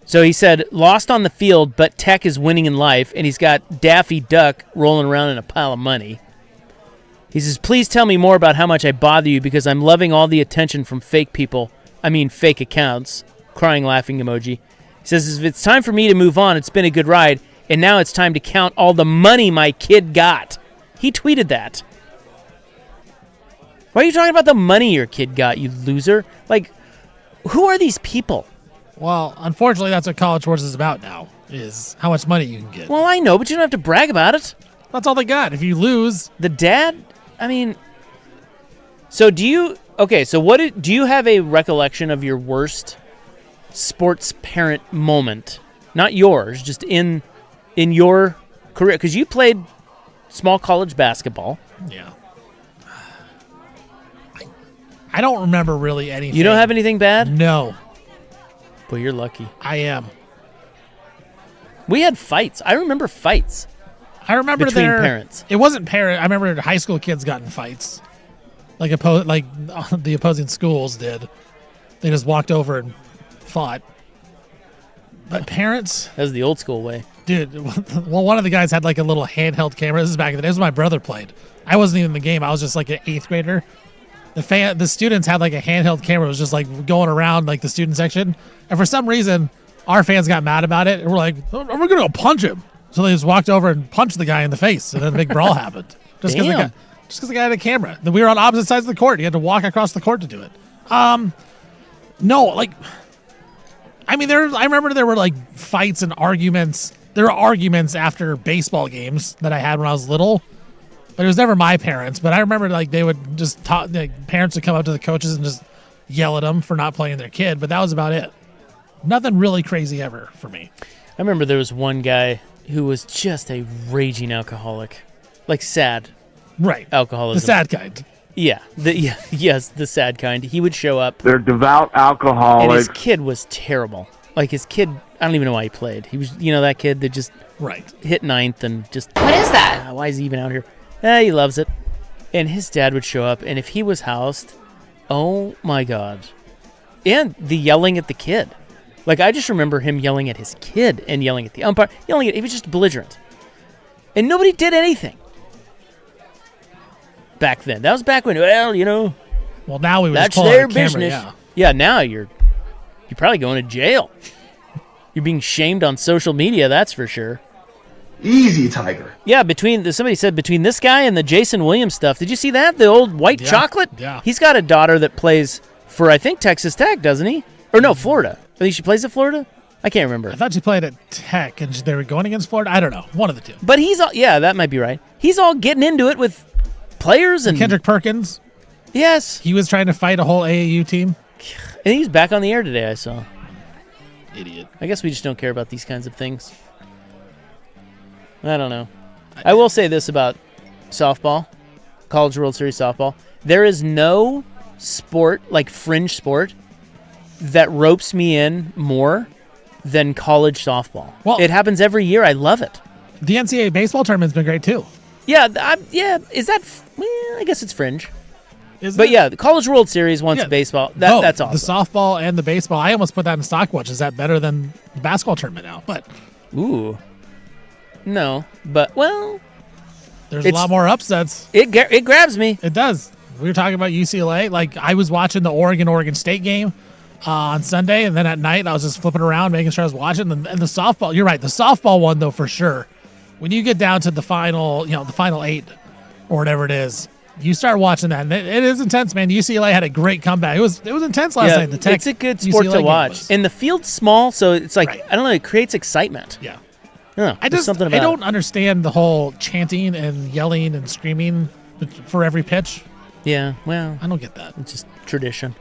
So he said, lost on the field, but Tech is winning in life. And he's got Daffy Duck rolling around in a pile of money. He says, please tell me more about how much I bother you because I'm loving all the attention from fake people. I mean, fake accounts. Crying, laughing emoji. He says, if it's time for me to move on, it's been a good ride. And now it's time to count all the money my kid got. He tweeted that. Why are you talking about the money your kid got, you loser? Like, who are these people? Well, unfortunately, that's what College Sports is about now, is how much money you can get. Well, I know, but you don't have to brag about it. That's all they got. If you lose... The dad? I mean... So do you... Okay, so do you have a recollection of your worst sports parent moment? Not yours, just in your career. Because you played small college basketball. Yeah. I don't remember really anything. You don't have anything bad? No. Boy, you're lucky. I am. We had fights. I remember fights. I remember between parents. It wasn't parent. I remember high school kids got in fights, like the opposing schools did. They just walked over and fought. But parents, that was the old school way, dude. Well, one of the guys had like a little handheld camera. This is back in the day. This was my brother played. I wasn't even in the game. I was just like an 8th grader. The students had like a handheld camera. It was just like going around like the student section. And for some reason, our fans got mad about it. And we're like, oh, we're going to go punch him. So they just walked over and punched the guy in the face. And then a big brawl happened. Just because the guy had a camera. Then we were on opposite sides of the court. He had to walk across the court to do it. No, like, I mean, I remember there were like fights and arguments. There were arguments after baseball games that I had when I was little. But it was never my parents. But I remember like they would just talk. Like, parents would come up to the coaches and just yell at them for not playing their kid. But that was about it. Nothing really crazy ever for me. I remember there was one guy who was just a raging alcoholic, like sad. Right. Alcoholism. The sad kind. Yeah. Yes, the sad kind. He would show up. They're devout alcoholics. And his kid was terrible. Like his kid, I don't even know why he played. He was, that kid that just hit 9th and just. What is that? Why is he even out here? He loves it. And his dad would show up, and if he was housed, Oh, my God. And the yelling at the kid. Like, I just remember him yelling at his kid and yelling at the umpire. He was just belligerent. And nobody did anything. Back then. That was back when, Well, now we would that's just pull their out a camera, business. Yeah, now you're probably going to jail. You're being shamed on social media, that's for sure. Easy, Tiger. Yeah, somebody said between this guy and the Jason Williams stuff. Did you see that? The old white chocolate? Yeah. He's got a daughter that plays for, I think, Texas Tech, doesn't he? Or no, Florida. I think she plays at Florida? I can't remember. I thought she played at Tech and they were going against Florida. I don't know. One of the two. But that might be right. He's all getting into it with players and Kendrick Perkins. Yes. He was trying to fight a whole AAU team. And he's back on the air today, I saw. Idiot. I guess we just don't care about these kinds of things. I don't know. I will say this about softball, College World Series softball. There is no sport, like fringe sport, that ropes me in more than college softball. Well, it happens every year. I love it. The NCAA baseball tournament's been great too. Yeah, is that? I guess it's fringe. But yeah, the College World Series wants baseball. That's awesome. The softball and the baseball. I almost put that in Stockwatch. Is that better than the basketball tournament now? But no. But there's a lot more upsets. It grabs me. It does. We were talking about UCLA. Like I was watching the Oregon State game on Sunday, and then at night I was just flipping around, making sure I was watching. And the softball. You're right. The softball one though, for sure. When you get down to the final, the final 8 or whatever it is. You start watching that, and it is intense, man. UCLA had a great comeback. It was intense last night. The Tech, it's a good sport to watch, and the field's small, so it's like I don't know. It creates excitement. Yeah, I don't understand the whole chanting and yelling and screaming for every pitch. Yeah, well, I don't get that. It's just tradition.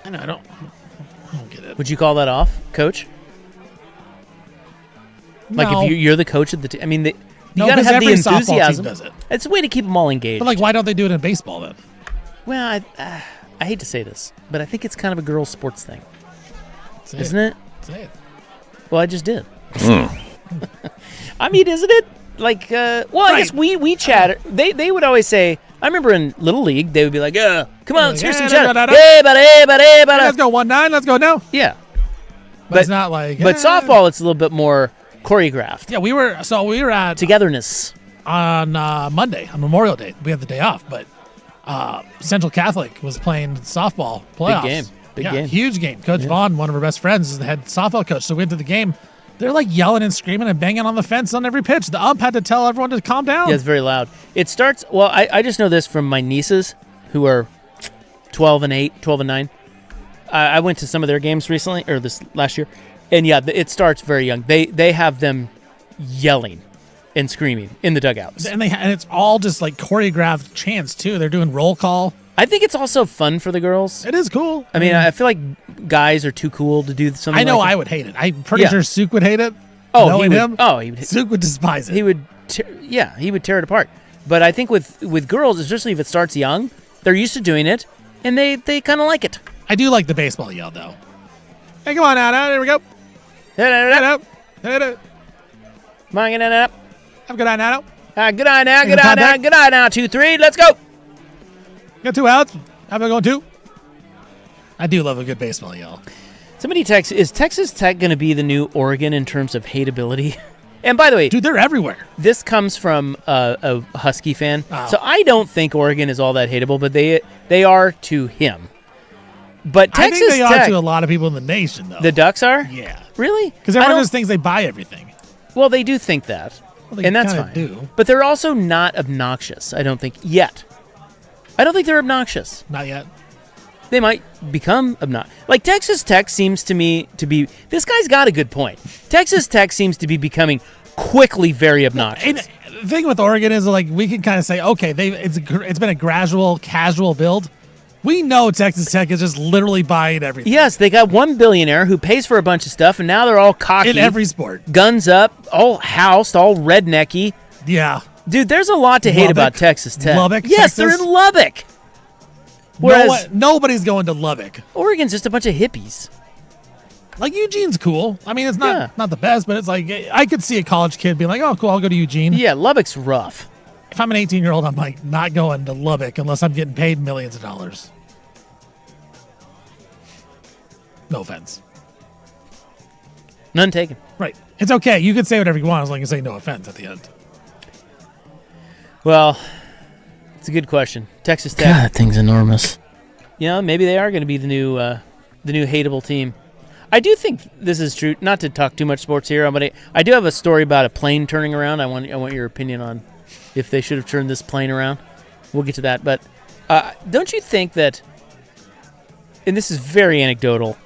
I know. I don't get it. Would you call that off, Coach? No. Like if you're the coach of the team, I mean. You No, gotta have the every softball enthusiasm. team does it. It's a way to keep them all engaged. But why don't they do it in baseball then? Well, I hate to say this, but I think it's kind of a girls' sports thing, isn't it? Say it. Well, I just did. I mean, isn't it? Like, I guess we chat. They would always say. I remember in Little League, they would be like, come on, let's hear some chat. Hey, buddy. Let's go 1-9. Let's go now. Yeah, but it's not like. But softball, it's a little bit more choreographed. Yeah, we were at togetherness on Monday on Memorial Day. We had the day off, but Central Catholic was playing softball playoffs. Big game, huge game. Coach Vaughn, one of our best friends, is the head softball coach. So we went to the game. They're like yelling and screaming and banging on the fence on every pitch. The ump had to tell everyone to calm down. Yeah, it's very loud. It starts. Well, I just know this from my nieces, who are 12 and 9. I went to some of their games recently, or this last year. And yeah, it starts very young. They have them yelling and screaming in the dugouts, and it's all just like choreographed chants too. They're doing roll call. I think it's also fun for the girls. It is cool. I mean, I feel like guys are too cool to do something. I know like I would hate it. I'm pretty sure Suk would hate it. Oh, Suk would despise it. He would. He would tear it apart. But I think with girls, especially if it starts young, they're used to doing it, and they kind of like it. I do like the baseball yell though. Hey, come on now, there we go. Hit it. Come on, get it up. Have a good eye now. Good eye now. Good eye now. Good eye now. 2-3. Let's go. Got 2 outs. Have a going 2. I do love a good baseball yell. Somebody texts, is Texas Tech going to be the new Oregon in terms of hateability? And by the way, dude, they're everywhere. This comes from a Husky fan, so I don't think Oregon is all that hateable, but they are to him. But Texas I think they Tech, are to a lot of people in the nation, though. The Ducks are? Yeah. Really? Because everyone just thinks they buy everything. Well, they do think that, and that's fine. Do. But they're also not obnoxious, I don't think, yet. I don't think they're obnoxious. Not yet. They might become obnoxious. Like, Texas Tech seems to me to be... This guy's got a good point. Texas Tech seems to be becoming quickly very obnoxious. And the thing with Oregon is, like, we can kind of say, okay, it's been a gradual, casual build. We know Texas Tech is just literally buying everything. Yes, they got one billionaire who pays for a bunch of stuff, and now they're all cocky. In every sport. Guns up, all housed, all rednecky. Yeah. Dude, there's a lot to hate about Texas Tech. Lubbock, yes, Texas? they're in Lubbock. Whereas nobody's going to Lubbock. Oregon's just a bunch of hippies. Like, Eugene's cool. I mean, it's not the best, but it's like, I could see a college kid being like, oh, cool, I'll go to Eugene. Yeah, Lubbock's rough. If I'm an 18-year-old, I'm like, not going to Lubbock unless I'm getting paid millions of dollars. No offense. None taken. Right. It's okay. You can say whatever you want as long as you say no offense at the end. Well, it's a good question. Texas Tech. God, that thing's enormous. Maybe they are going to be the new hateable team. I do think this is true. Not to talk too much sports here, but I do have a story about a plane turning around. I want your opinion on if they should have turned this plane around. We'll get to that. But don't you think that, and this is very anecdotal,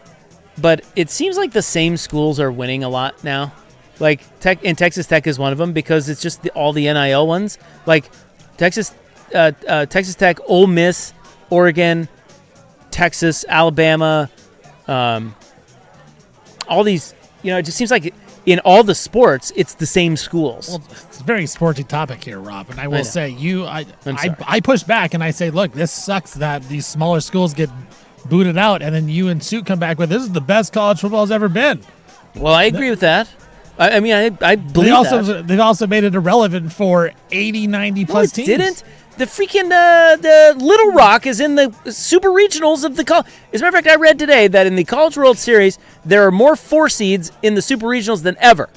but it seems like the same schools are winning a lot now? Like, Texas Tech is one of them because it's just all the NIL ones. Like, Texas Tech, Ole Miss, Oregon, Texas, Alabama, all these, it just seems like in all the sports, it's the same schools. Well, it's a very sporty topic here, Rob. And I will say, I push back and I say, look, this sucks that these smaller schools get booted out, and then you and Suit come back with, this is the best college football has ever been. Well, I agree with that. I believe that. They've also made it irrelevant for 80, 90-plus teams. Didn't. The freaking the Little Rock is in the super regionals of the college. As a matter of fact, I read today that in the College World Series, there are more 4 seeds in the super regionals than ever.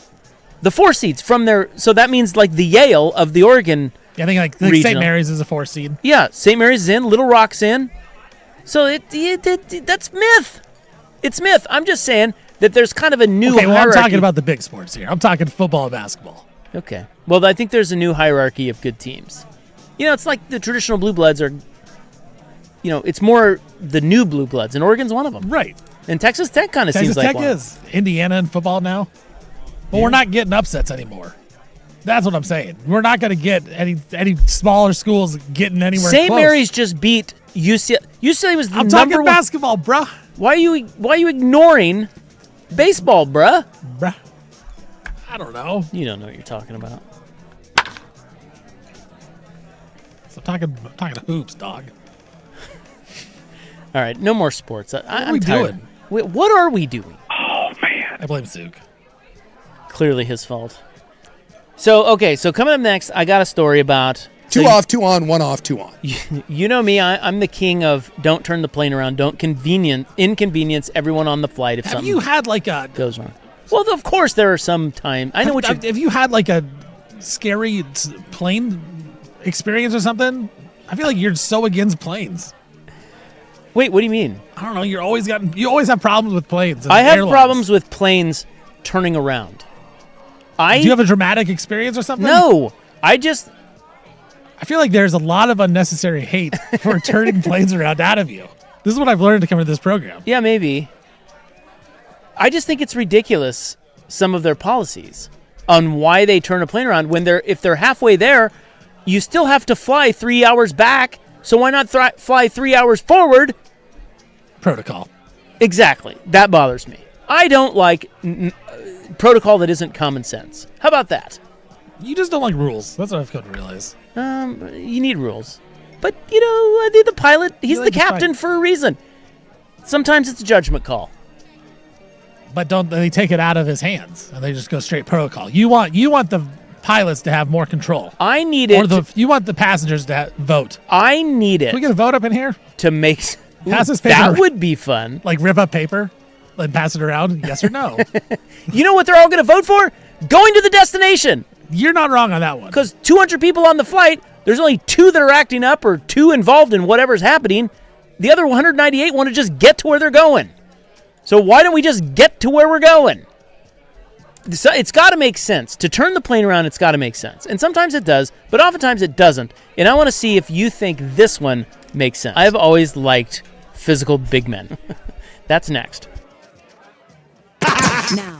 The 4 seeds from there, so that means like the Yale of the Oregon. Yeah, I think like St. Mary's is a 4 seed. Yeah, St. Mary's is in, Little Rock's in. So that's myth. It's myth. I'm just saying that there's kind of a new hierarchy. I'm talking about the big sports here. I'm talking football and basketball. Okay. Well, I think there's a new hierarchy of good teams. It's like the traditional blue bloods are, it's more the new blue bloods, and Oregon's one of them. Right. And Texas Tech kind of seems like one. Texas Tech is. Indiana in football now. But we're not getting upsets anymore. That's what I'm saying. We're not going to get any smaller schools getting anywhere close. St. Mary's just beat UCLA. UCLA was the I'm number talking basketball, bruh. Why are you ignoring baseball, bruh? Bruh. I don't know. You don't know what you're talking about. So I'm talking hoops, dog. All right, no more sports. I'm tired. Doing? What are we doing? Oh, man. I blame Zook. Clearly his fault. So coming up next, I got a story about... Two off, 2 on, 1 off, 2 on. You know me, I'm the king of don't turn the plane around, don't inconvenience everyone on the flight if something goes wrong. Well, of course there are some time. I know what you... Have you had like a scary plane experience or something? I feel like you're so against planes. Wait, what do you mean? I don't know. You always have problems with planes. I have problems with planes turning around. Do you have a dramatic experience or something? No. I feel like there's a lot of unnecessary hate for turning planes around out of you. This is what I've learned to come to this program. Yeah, maybe. I just think it's ridiculous, some of their policies on why they turn a plane around when if they're halfway there, you still have to fly 3 hours back. So why not fly 3 hours forward? Protocol. Exactly. That bothers me. I don't like protocol that isn't common sense. How about that? You just don't like rules. That's what I've come to realize. You need rules. But, the pilot, he's the captain for a reason. Sometimes it's a judgment call. But don't they take it out of his hands and they just go straight protocol? You want the pilots to have more control. I need it. Or you want the passengers to vote. I need it. Can we get a vote up in here? To make... Pass this paper. That would be fun. Like rip up paper and pass it around? Yes or no? You know what they're all going to vote for? Going to the destination. You're not wrong on that one. Because 200 people on the flight, there's only 2 that are acting up or 2 involved in whatever's happening. The other 198 want to just get to where they're going. So why don't we just get to where we're going? So it's got to make sense. To turn the plane around, it's got to make sense. And sometimes it does, but oftentimes it doesn't. And I want to see if you think this one makes sense. I've always liked physical big men. That's next. Now.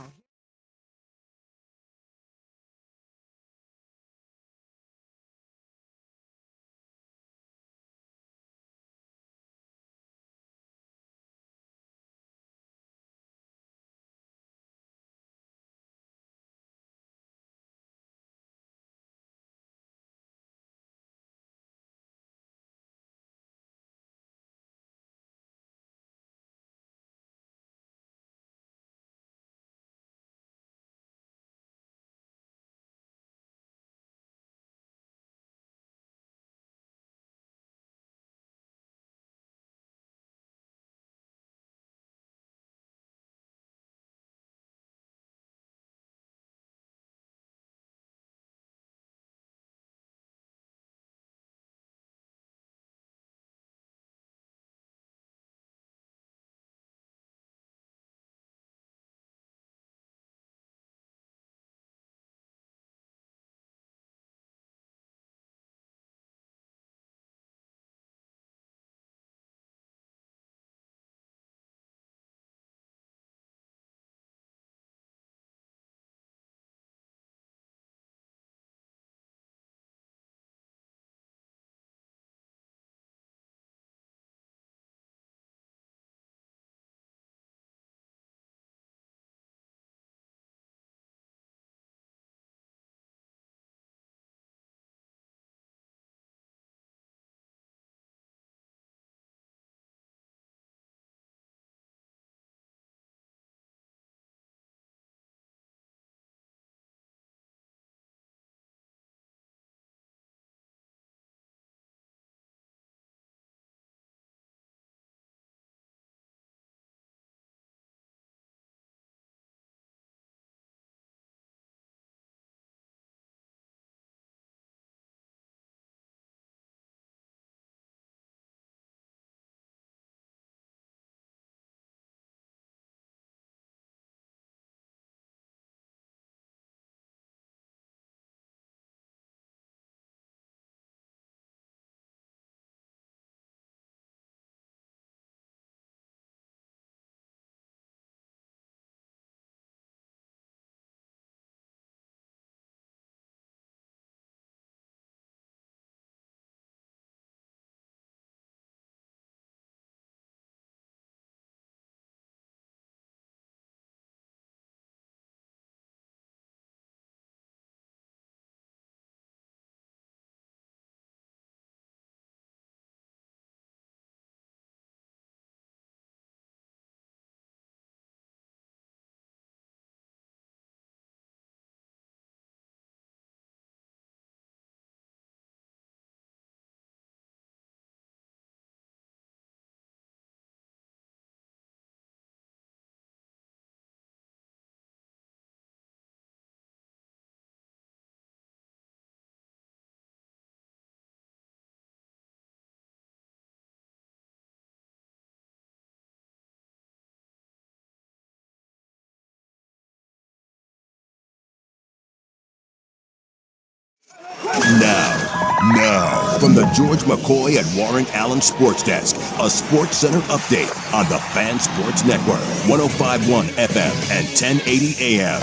Now, from the George McCoy and Warren Allen Sports Desk, a Sports Center update on the Fan Sports Network, 105.1 FM and 1080 AM.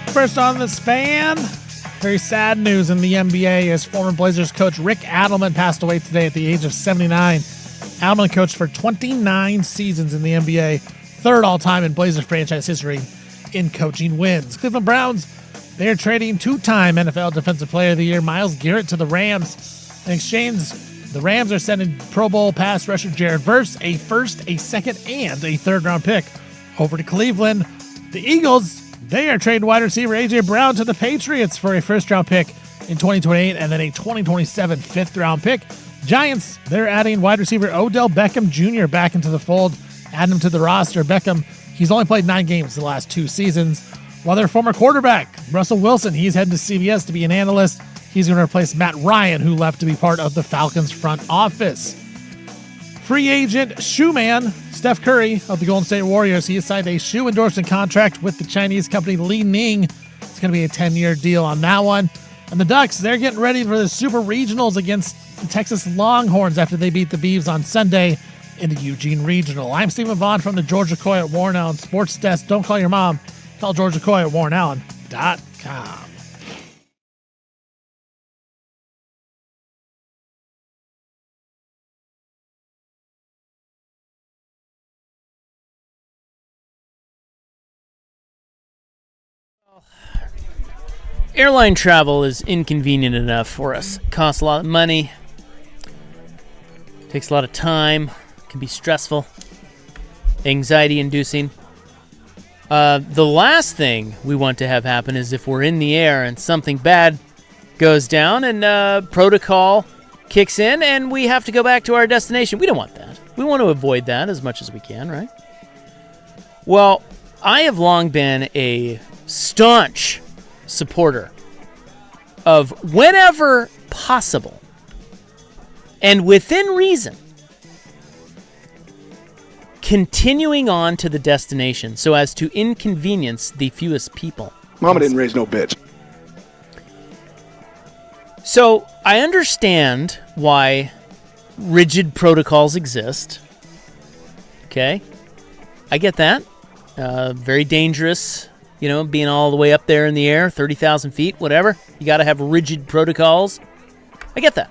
First on this fan, very sad news in the NBA as former Blazers coach Rick Adelman passed away today at the age of 79. Adelman coached for 29 seasons in the NBA, third all-time in Blazers franchise history in coaching wins. Cleveland Browns, they're trading two-time NFL Defensive Player of the Year Myles Garrett to the Rams. In exchange, the Rams are sending Pro Bowl pass rusher Jared Verse, a first, a second, and a third-round pick over to Cleveland. The Eagles, they are trading wide receiver A.J. Brown to the Patriots for a first-round pick in 2028 and then a 2027 fifth-round pick. Giants, they're adding wide receiver Odell Beckham Jr. back into the fold, adding him to the roster. Beckham, he's only played 9 games the last 2 seasons. While their former quarterback, Russell Wilson, he's heading to CBS to be an analyst. He's going to replace Matt Ryan, who left to be part of the Falcons front office. Free agent shoe man Steph Curry of the Golden State Warriors, he has signed a shoe endorsement contract with the Chinese company Li Ning. It's going to be a 10-year deal on that one. And the Ducks, they're getting ready for the Super Regionals against the Texas Longhorns after they beat the Beavs on Sunday in the Eugene Regional. I'm Stephen Vaughn from the George McCoy at Warren Allen Sports Desk. Don't call your mom. Call George McCoy at WarrenAllen.com. Airline travel is inconvenient enough for us. It costs a lot of money. Takes a lot of time. Can be stressful. Anxiety-inducing. The last thing we want to have happen is if we're in the air and something bad goes down and protocol kicks in and we have to go back to our destination. We don't want that. We want to avoid that as much as we can, right? Well, I have long been a staunch supporter of, whenever possible and within reason, continuing on to the destination so as to inconvenience the fewest people. Mama didn't raise no bitch. So I understand why rigid protocols exist. Okay? I get that. Very dangerous, being all the way up there in the air, 30,000 feet, whatever. You got to have rigid protocols. I get that.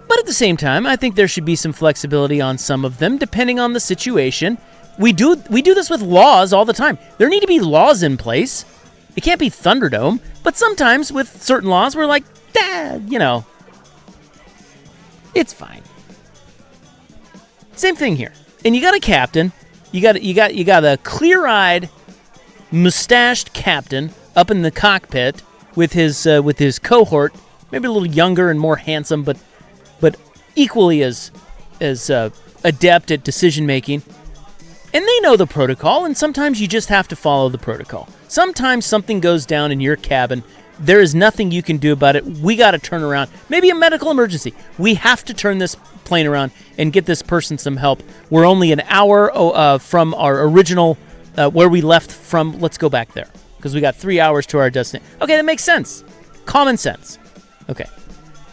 But at the same time, I think there should be some flexibility on some of them, depending on the situation. We do this with laws all the time. There need to be laws in place. It can't be Thunderdome, but sometimes with certain laws, we're like, it's fine. Same thing here. And you got a captain. You got a clear-eyed, mustached captain up in the cockpit with his cohort, maybe a little younger and more handsome, but equally as adept at decision-making. And they know the protocol, and sometimes you just have to follow the protocol. Sometimes something goes down in your cabin. There is nothing you can do about it. We got to turn around. Maybe a medical emergency. We have to turn this plane around and get this person some help. We're only an hour from our original, where we left from. Let's go back there, because we got 3 hours to our destination. Okay, that makes sense. Common sense. Okay.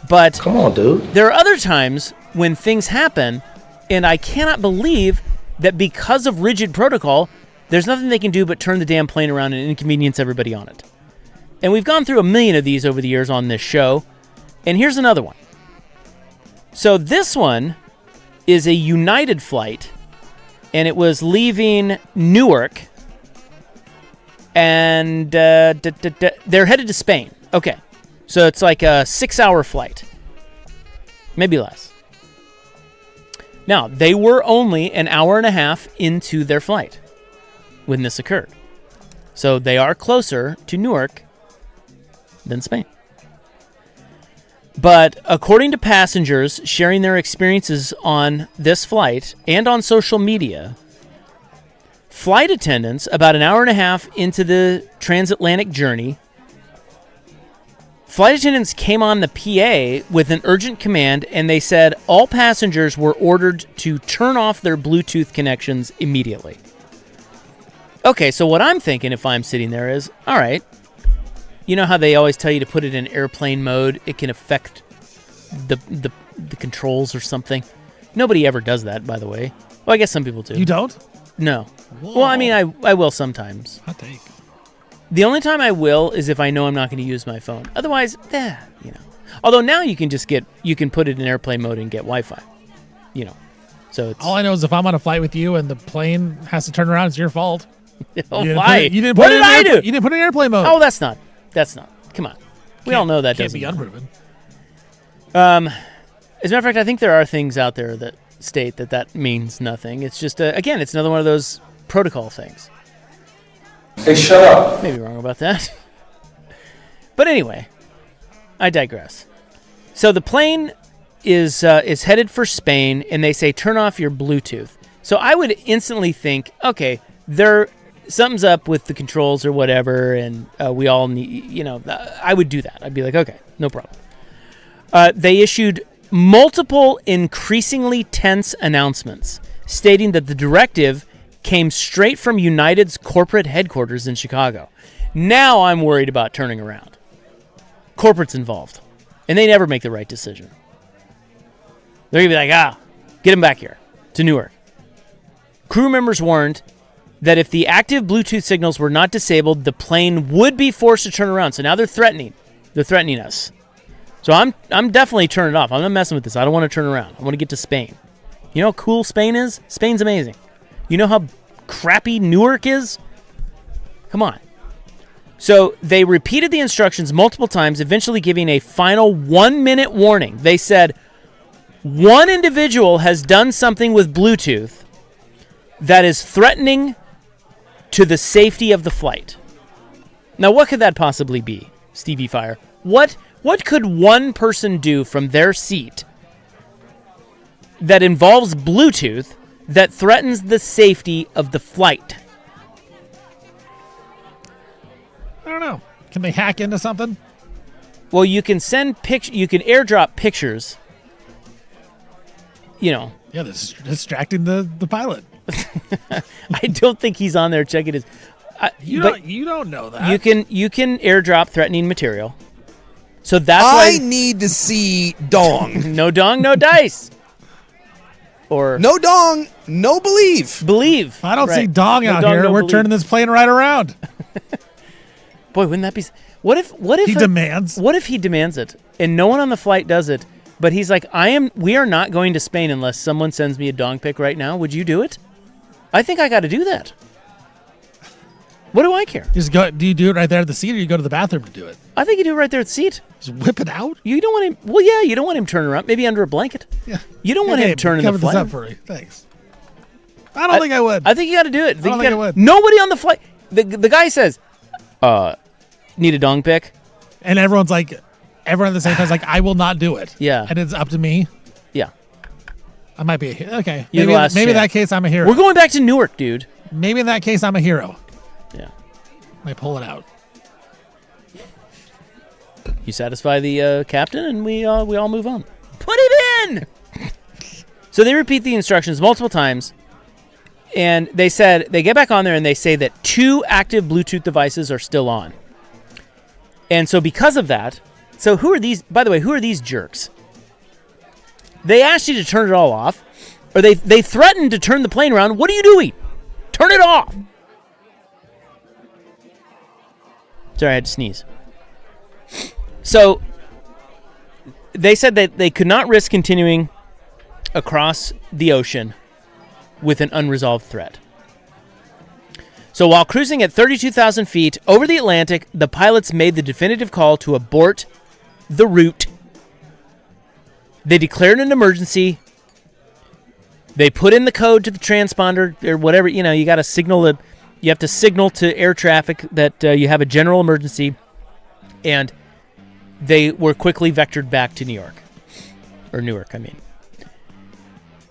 But come on, dude. There are other times when things happen, and I cannot believe that because of rigid protocol, there's nothing they can do but turn the damn plane around and inconvenience everybody on it. And we've gone through 1 million of these over the years on this show. And here's another one. So this one is a United flight, and it was leaving Newark, and they're headed to Spain. Okay. So it's like a 6-hour flight. Maybe less. Now, they were only an hour and a half into their flight when this occurred. So they are closer to Newark than Spain. But according to passengers sharing their experiences on this flight and on social media, flight attendants, about an hour and a half into the transatlantic journey, flight attendants came on the PA with an urgent command, and they said all passengers were ordered to turn off their Bluetooth connections immediately. Okay, so what I'm thinking if I'm sitting there is, all right, You know how they always tell you to put it in airplane mode? It can affect the controls or something. Nobody ever does that, by the way. Well, I guess some people do. You don't? No. Whoa. Well, I mean, I will sometimes. Hot take. The only time I will is if I know I'm not going to use my phone. Otherwise, you know. Although now you can put it in airplane mode and get Wi-Fi. You know. So it's, all I know is if I'm on a flight with you and the plane has to turn around, it's your fault. Why? You didn't what put did I do? You didn't put it in airplane mode. Oh, that's not. Come on. We all know that can't doesn't be unproven. As a matter of fact, I think there are things out there that state that means nothing. It's just, again, it's another one of those protocol things. Hey, shut up. Maybe wrong about that. But anyway, I digress. So the plane is headed for Spain, and they say, turn off your Bluetooth. So I would instantly think, okay, something's up with the controls or whatever, and we all need, I would do that. I'd be like, okay, no problem. They issued multiple increasingly tense announcements stating that the directive came straight from United's corporate headquarters in Chicago. Now I'm worried about turning around. Corporate's involved, and they never make the right decision. They're going to be like, get him back here to Newark. Crew members warned that if the active Bluetooth signals were not disabled, the plane would be forced to turn around. So now they're threatening. They're threatening us. So I'm definitely turning it off. I'm not messing with this. I don't want to turn around. I want to get to Spain. You know how cool Spain is? Spain's amazing. You know how crappy Newark is? Come on. So they repeated the instructions multiple times, eventually giving a final 1-minute warning. They said, one individual has done something with Bluetooth that is threatening to the safety of the flight. Now, what could that possibly be, Stevie Fire? What could one person do from their seat that involves Bluetooth that threatens the safety of the flight? I don't know. Can they hack into something? Well, you can you can airdrop pictures. Yeah, that's distracting the pilot. I don't think he's on there checking his. You don't know that. You can airdrop threatening material. So that's I need to see dong. No dong, no dice. Or no dong, no believe. Believe. I don't see dong out here. We're turning this plane right around. Boy, wouldn't that be? What if he demands? What if he demands it and no one on the flight does it? But he's like, we are not going to Spain unless someone sends me a dong pic right now. Would you do it? I think I got to do that. What do I care? Do you do it right there at the seat, or you go to the bathroom to do it? I think you do it right there at the seat. Just whip it out? You don't want him. Well, yeah, you don't want him turning around. Maybe under a blanket. Yeah. You don't want him turning the flight. Cover this up for me. Thanks. I don't think I would. I think you got to do it. I don't think I would. Nobody on the flight. The guy says, need a dong pic? And everyone at the same time is like, I will not do it. Yeah. And it's up to me. Yeah. I might be okay. Maybe in that case, I'm a hero. We're going back to Newark, dude. Maybe in that case, I'm a hero. Yeah. I pull it out. You satisfy the captain, and we all move on. Put him in! So they repeat the instructions multiple times, and they get back on there, and they say that 2 active Bluetooth devices are still on. And so because of that, who are these jerks? They asked you to turn it all off, or they threatened to turn the plane around. What are you doing? Turn it off! Sorry, I had to sneeze. So they said that they could not risk continuing across the ocean with an unresolved threat. So while cruising at 32,000 feet over the Atlantic, the pilots made the definitive call to abort the route. They declared an emergency. They put in the code to the transponder or whatever. You got to signal it. You have to signal to air traffic that you have a general emergency, and they were quickly vectored back to Newark.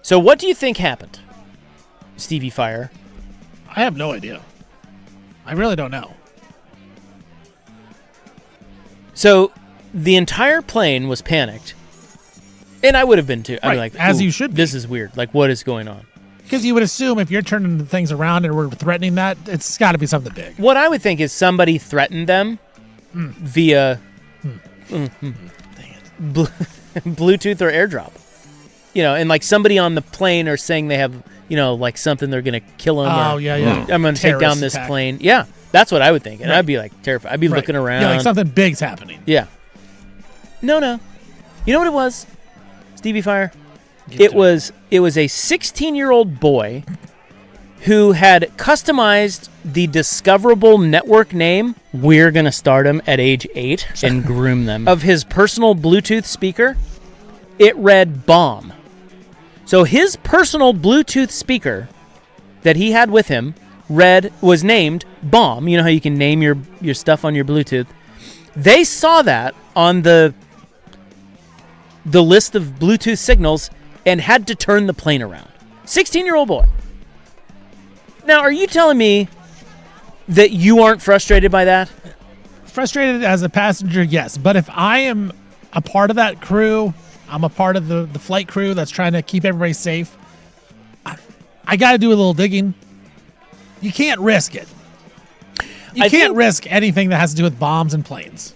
So what do you think happened, Stevie Fire? I have no idea. I really don't know. So the entire plane was panicked, and I would have been too. I'd be like, as you should be. This is weird. Like, what is going on? Because you would assume if you're turning things around and we're threatening that, it's got to be something big. What I would think is somebody threatened them, via Bluetooth or AirDrop. And like somebody on the plane are saying they have, like something they're going to kill them. Oh, yeah. I'm going to take down this plane. Yeah, that's what I would think. And I'd be like terrified. I'd be looking around. Yeah, like something big's happening. Yeah. No. You know what it was, Stevie Fire? It was a 16-year-old boy who had customized the discoverable network name, we're going to start him at age 8 and groom them, of his personal Bluetooth speaker. It read bomb. So his personal Bluetooth speaker that he had with him was named bomb. You know how you can name your stuff on your Bluetooth? They saw that on the list of Bluetooth signals and had to turn the plane around. 16-year-old boy. Now, are you telling me that you aren't frustrated by that? Frustrated as a passenger, yes. But if I am a part of that crew, I'm a part of the flight crew that's trying to keep everybody safe, I got to do a little digging. You can't risk it. You can't risk anything that has to do with bombs and planes.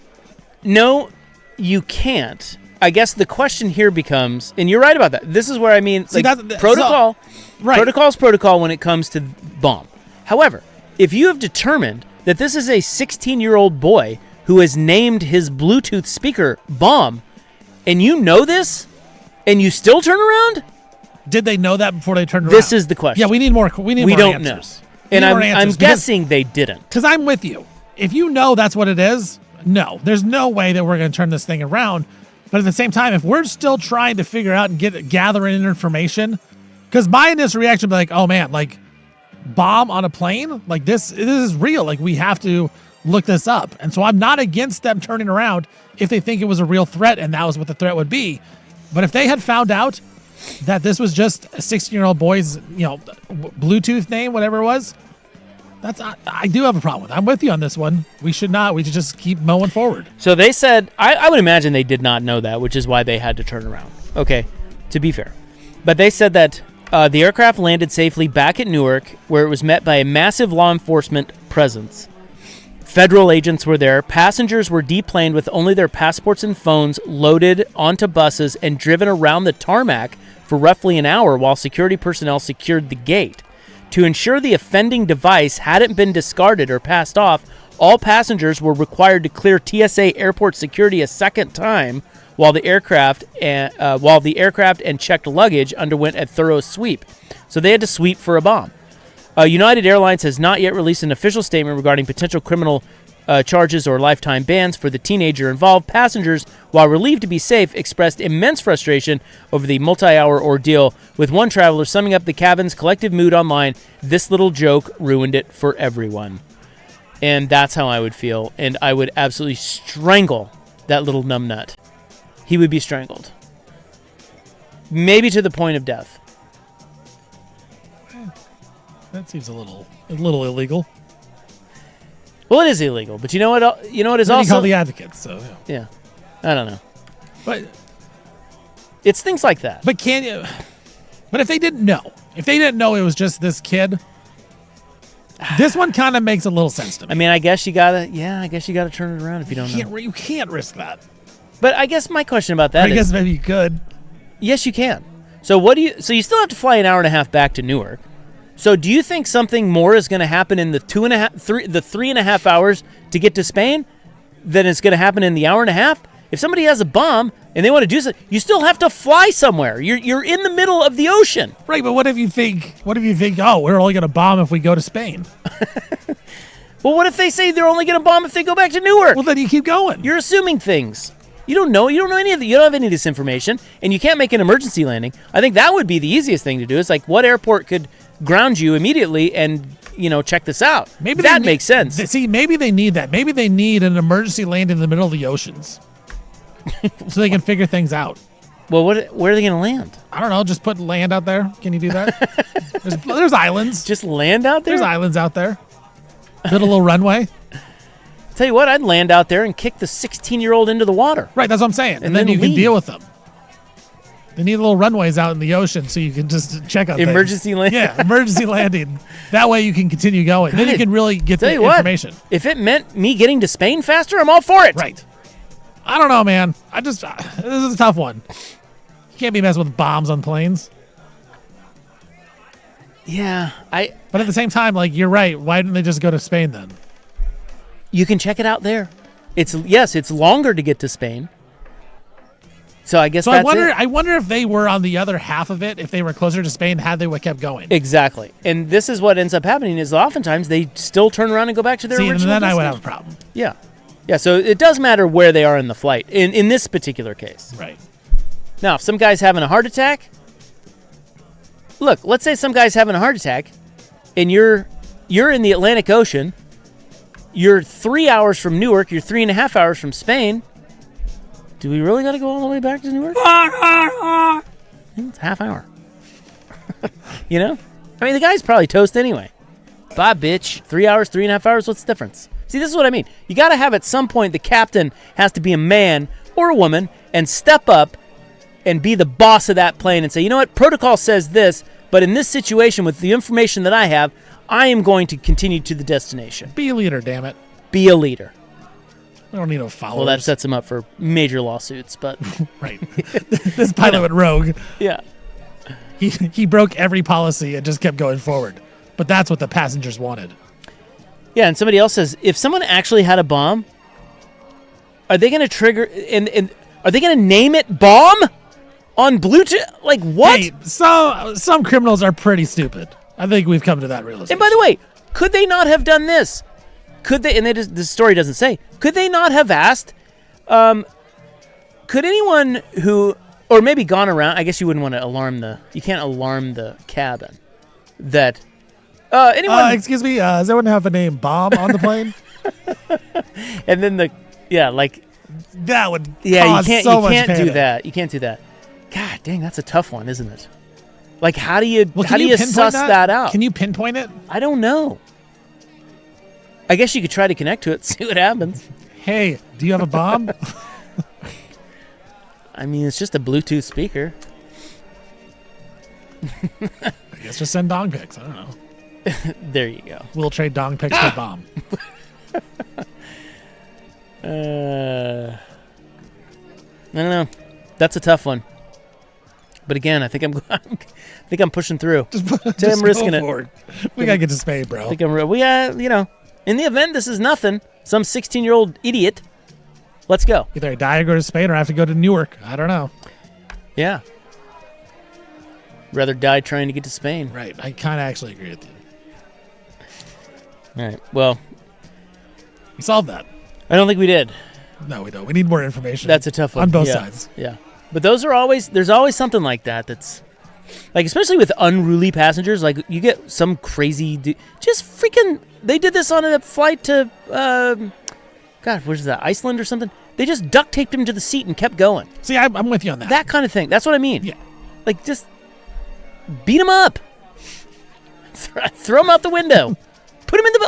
No, you can't. I guess the question here becomes, and you're right about that. This is where I mean, protocol. Right. Protocol is protocol when it comes to bomb. However, if you have determined that this is a 16-year-old boy who has named his Bluetooth speaker bomb, and you know this, and you still turn around? Did they know that before they turned around? This is the question. Yeah, we need more. We don't answers. Know. And I'm guessing they didn't. Because I'm with you. If you know that's what it is, no. There's no way that we're going to turn this thing around. But at the same time, if we're still trying to figure out and gathering information, because my initial reaction would be like, oh man, like bomb on a plane? Like this is real. Like we have to look this up. And so I'm not against them turning around if they think it was a real threat and that was what the threat would be. But if they had found out that this was just a 16-year-old boy's, Bluetooth name, whatever it was, I do have a problem with it. I'm with you on this one. We should just keep mowing forward. So they said, I would imagine they did not know that, which is why they had to turn around. Okay, to be fair. But they said that the aircraft landed safely back at Newark, where it was met by a massive law enforcement presence. Federal agents were there. Passengers were deplaned with only their passports and phones loaded onto buses and driven around the tarmac for roughly an hour while security personnel secured the gate. To ensure the offending device hadn't been discarded or passed off, all passengers were required to clear TSA airport security a second time while the aircraft and checked luggage underwent a thorough sweep. So they had to sweep for a bomb. United Airlines has not yet released an official statement regarding potential criminal charges or lifetime bans for the teenager involved. Passengers, while relieved to be safe, expressed immense frustration over the multi-hour ordeal, with one traveler summing up the cabin's collective mood online, "This little joke ruined it for everyone." And that's how I would feel, and I would absolutely strangle that little numbnut. He would be strangled. Maybe to the point of death. That seems a little illegal. Well, it is illegal, but you know what? You know what is also call the advocates. So yeah, I don't know, but it's things like that. But can you? But if they didn't know it was just this kid, this one kind of makes a little sense to me. I mean, I guess you gotta turn it around if you don't know. You can't risk that. But I guess my question about that I guess maybe you could. Yes, you can. So So you still have to fly an hour and a half back to Newark. So do you think something more is going to happen in the 3.5 hours to get to Spain than it's going to happen in the hour and a half? If somebody has a bomb and they want to do something, you still have to fly somewhere. You're in the middle of the ocean. Right, but what if you think, oh, we're only going to bomb if we go to Spain? Well, what if they say they're only going to bomb if they go back to Newark? Well, then you keep going. You're assuming things. You don't know any of the, you don't have any of this information, and you can't make an emergency landing. I think that would be the easiest thing to do. Is like, what airport could ground you immediately and check this out? Maybe that makes sense. See, maybe they need that. Maybe they need an emergency landing in the middle of the oceans so they can figure things out. Well, where are they going to land? I don't know. Just put land out there. Can you do that? there's islands. Just land out there? There's islands out there. Build a little runway. Tell you what, I'd land out there and kick the 16-year-old into the water. Right, that's what I'm saying. And then you can deal with them. They need little runways out in the ocean so you can just check out emergency landing. Yeah, emergency landing. That way you can continue going. Then you can really get the information. If it meant me getting to Spain faster, I'm all for it. Right. I don't know, man. This is a tough one. You can't be messing with bombs on planes. Yeah, But at the same time, like, you're right. Why didn't they just go to Spain then? You can check it out there. It's longer to get to Spain. So I guess that's it. I wonder if they were on the other half of it, if they were closer to Spain, had they kept going. Exactly. And this is what ends up happening is oftentimes they still turn around and go back to their original and then destination. I would have a problem. Yeah. Yeah, so it does matter where they are in the flight, in this particular case. Right. Now, if some guy's having a heart attack, look, let's say some guy's having a heart attack, and you're in the Atlantic Ocean, you're 3 hours from Newark, you're 3.5 hours from Spain. Do we really got to go all the way back to Newark? It's a half hour. You know? I mean, the guy's probably toast anyway. Bye, bitch. 3 hours, 3.5 hours, what's the difference? See, this is what I mean. You got to have at some point the captain has to be a man or a woman and step up and be the boss of that plane and say, you know what, protocol says this, but in this situation with the information that I have, I am going to continue to the destination. Be a leader, damn it. Be a leader. I don't need no followers. Well, that sets him up for major lawsuits, but... Right. This pilot went rogue. Yeah. He broke every policy and just kept going forward. But that's what the passengers wanted. Yeah, and somebody else says, if someone actually had a bomb, are they going to trigger... And are they going to name it bomb on Bluetooth? Like, what? Hey, some criminals are pretty stupid. I think we've come to that realization. And by the way, could they not have done this? Could they, and the story doesn't say, could they not have asked, could anyone who, or maybe gone around, I guess you wouldn't want to you can't alarm the cabin, that, anyone. Excuse me, does anyone have a name Bomb on the plane? And then that would you can't panic. do that. You can't do that. God dang, that's a tough one, isn't it? Like, how do you suss that out? Can you pinpoint it? I don't know. I guess you could try to connect to it, see what happens. Hey, do you have a bomb? I mean, it's just a Bluetooth speaker. I guess just send dong pics. I don't know. There you go. We'll trade dong pics for bomb. I don't know. That's a tough one. But again, I think I'm pushing through. I'm risking it. We gotta get to Spain, bro. I think in the event this is nothing, some 16-year-old idiot, let's go. Either I die or go to Spain, or I have to go to Newark. I don't know. Yeah. Rather die trying to get to Spain. Right. I kind of actually agree with you. All right. Well, we solved that. I don't think we did. No, we don't. We need more information. That's a tough one. On both sides. Yeah. But there's always something like that that's, like, especially with unruly passengers, like, you get some crazy, just freaking, they did this on a flight to, God, where's that, Iceland or something? They just duct taped him to the seat and kept going. See, I'm with you on that. That kind of thing. That's what I mean. Yeah. Like, just beat him up. Throw him out the window.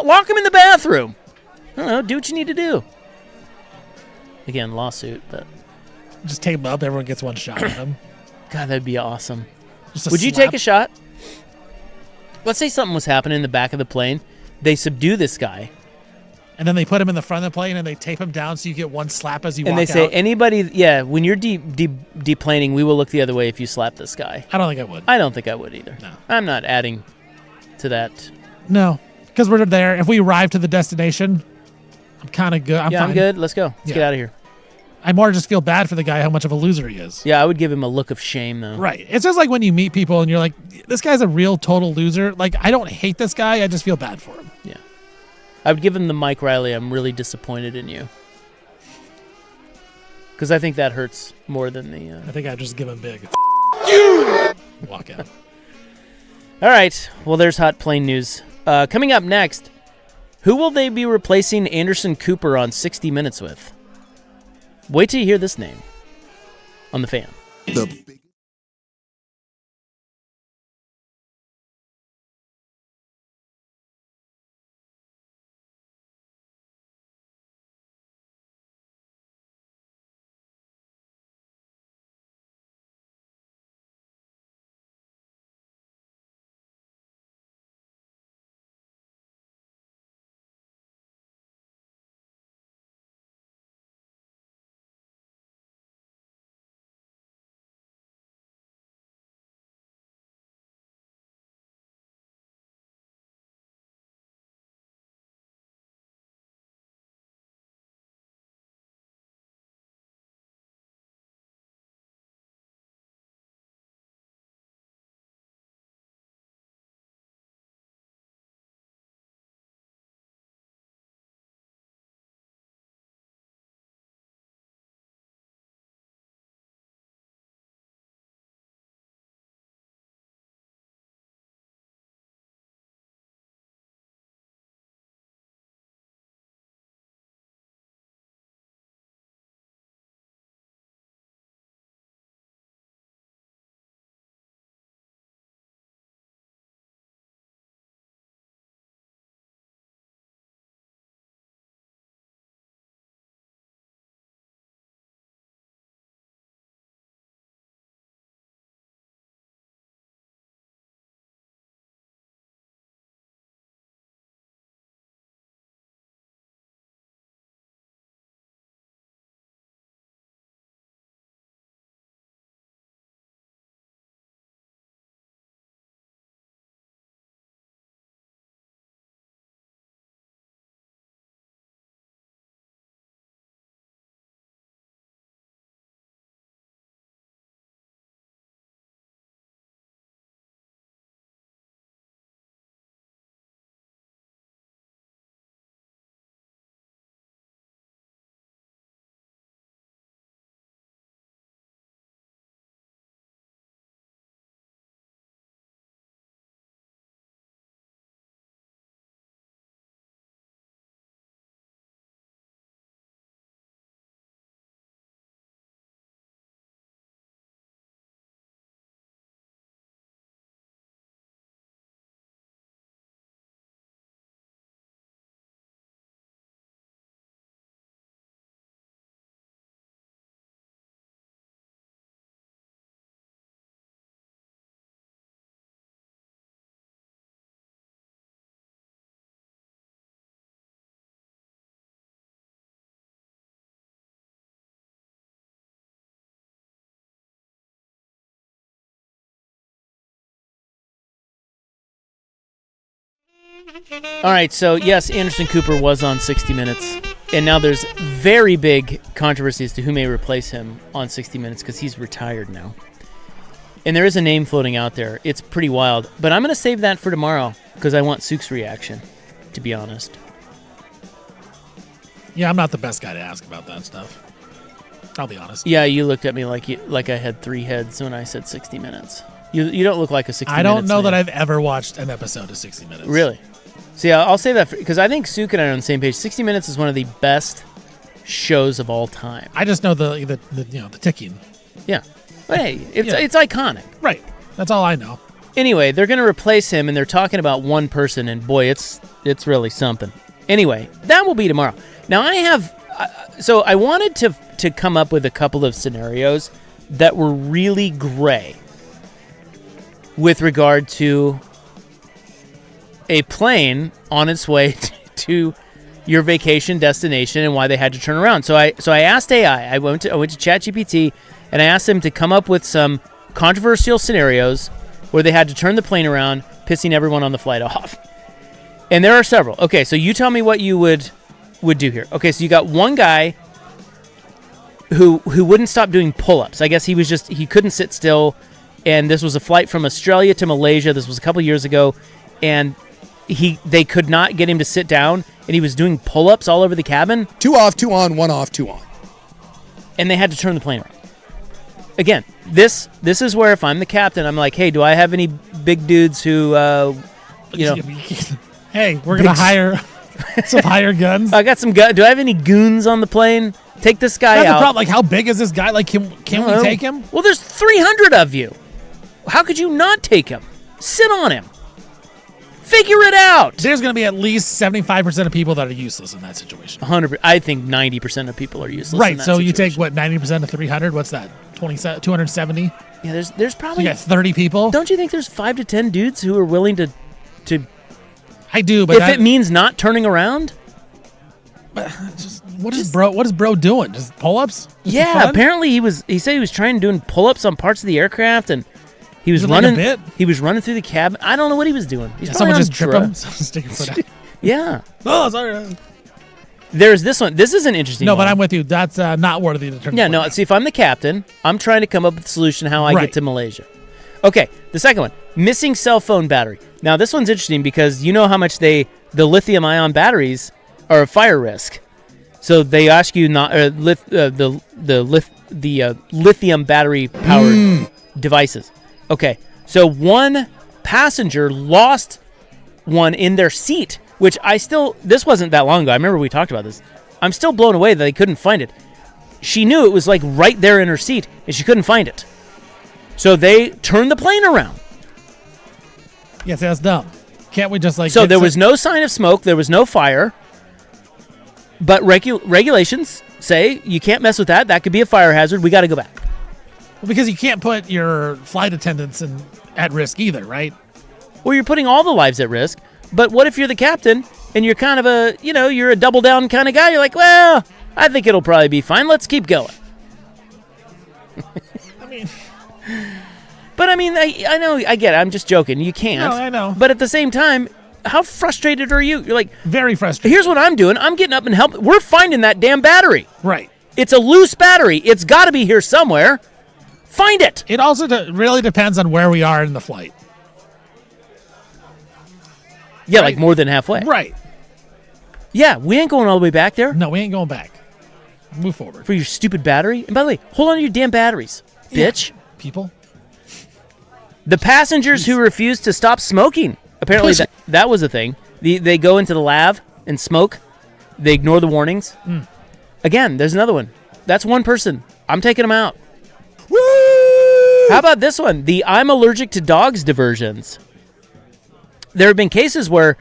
Lock him in the bathroom. I don't know, do what you need to do. Again, lawsuit, but... Just tape him up, everyone gets one shot at him. God, that'd be awesome. Would you take a shot? Let's say something was happening in the back of the plane. They subdue this guy. And then they put him in the front of the plane and they tape him down so you get one slap as you walk out. And they say, anybody, when you're deplaning, we will look the other way if you slap this guy. I don't think I would. I don't think I would either. No. I'm not adding to that. No, because we're there. If we arrive to the destination, I'm kind of good. I'm fine. I'm good. Let's go. Let's get out of here. I more just feel bad for the guy, how much of a loser he is. Yeah, I would give him a look of shame, though. Right. It's just like when you meet people and you're like, this guy's a real total loser. Like, I don't hate this guy. I just feel bad for him. Yeah. I would give him the Mike Riley, I'm really disappointed in you. Because I think that hurts more than the... I think I'd just give him big. Walk out. All right. Well, there's hot plane news. Coming up next, who will they be replacing Anderson Cooper on 60 Minutes with? Wait till you hear this name on The Fan. All right, so yes, Anderson Cooper was on 60 Minutes, and now there's very big controversy as to who may replace him on 60 Minutes because he's retired now. And there is a name floating out there. It's pretty wild, but I'm going to save that for tomorrow because I want Sook's reaction, to be honest. Yeah, I'm not the best guy to ask about that stuff. I'll be honest. Yeah, you looked at me like I had 3 heads when I said 60 Minutes. You don't look like a 60 Minutes. I don't know man. that I've ever watched an episode of 60 Minutes. Really? So yeah, I'll say that because I think Sook and I are on the same page. 60 Minutes is one of the best shows of all time. I just know the ticking. Yeah. But hey, it's iconic. Right. That's all I know. Anyway, they're going to replace him, and they're talking about one person, and boy, it's really something. Anyway, that will be tomorrow. Now, I wanted to come up with a couple of scenarios that were really gray with regard to a plane on its way to your vacation destination and why they had to turn around. So I asked AI. I went to ChatGPT and I asked them to come up with some controversial scenarios where they had to turn the plane around, pissing everyone on the flight off. And there are several. Okay, so you tell me what you would do here. Okay, so you got one guy who wouldn't stop doing pull-ups. I guess he couldn't sit still, and this was a flight from Australia to Malaysia. This was a couple years ago, and they could not get him to sit down, and he was doing pull-ups all over the cabin. 2 off, 2 on, 1 off, 2 on. And they had to turn the plane around. Again, this is where if I'm the captain, I'm like, hey, do I have any big dudes who, Hey, we're going to hire some hired guns. I got some guns. Do I have any goons on the plane? Take this guy That's out. the problem. Like, how big is this guy? Like, can we take him? Well, there's 300 of you. How could you not take him? Sit on him. Figure it out. There's going to be at least 75% of people that are useless in that situation. 100%. I think 90% of people are useless. Right. In that so situation. you take what 90% of 300? What's that? 270. Yeah. There's probably you got 30 people. Don't you think there's 5 to 10 dudes who are willing to? I do, but if it means not turning around. What is bro doing? Just pull-ups? Yeah. Apparently he said he was trying doing pull-ups on parts of the aircraft and. He was running. Like he was running through the cabin. I don't know what he was doing. He's someone just trip him. Stick your foot out. Yeah. Oh, sorry. There's this one. This is an interesting. No, one. but I'm with you. That's not worthy to turn. Yeah, no. See, if I'm the captain, I'm trying to come up with a solution how I get to Malaysia. Okay, the second one: missing cell phone battery. Now, this one's interesting because you know how much the lithium-ion batteries are a fire risk. So they ask you not the lithium battery powered devices. Okay, so one passenger lost one in their seat, which this wasn't that long ago. I remember we talked about this. I'm still blown away that they couldn't find it. She knew it was like right there in her seat, and she couldn't find it. So they turned the plane around. Yes, that's dumb. Can't we just like... So there was no sign of smoke. There was no fire. But regulations say you can't mess with that. That could be a fire hazard. We got to go back. Well, because you can't put your flight attendants at risk either, right? Well, you're putting all the lives at risk. But what if you're the captain and you're kind of you're a double down kind of guy? You're like, well, I think it'll probably be fine. Let's keep going. But I mean, I know, I get it. I'm just joking. You can't. No, I know. But at the same time, how frustrated are you? You're like, very frustrated. Here's what I'm doing. I'm getting up and helping. We're finding that damn battery. Right. It's a loose battery. It's got to be here somewhere. Find it. It also really depends on where we are in the flight. Yeah, right? Like more than halfway. Right. Yeah, we ain't going all the way back there. No, we ain't going back. Move forward. For your stupid battery. And by the way, hold on to your damn batteries, bitch. Yeah. People. The passengers who refused to stop smoking. Apparently that was a thing. They go into the lab and smoke. They ignore the warnings. Again, there's another one. That's one person. I'm taking them out. Woo! How about this one? The I'm allergic to dogs diversions. There have been cases where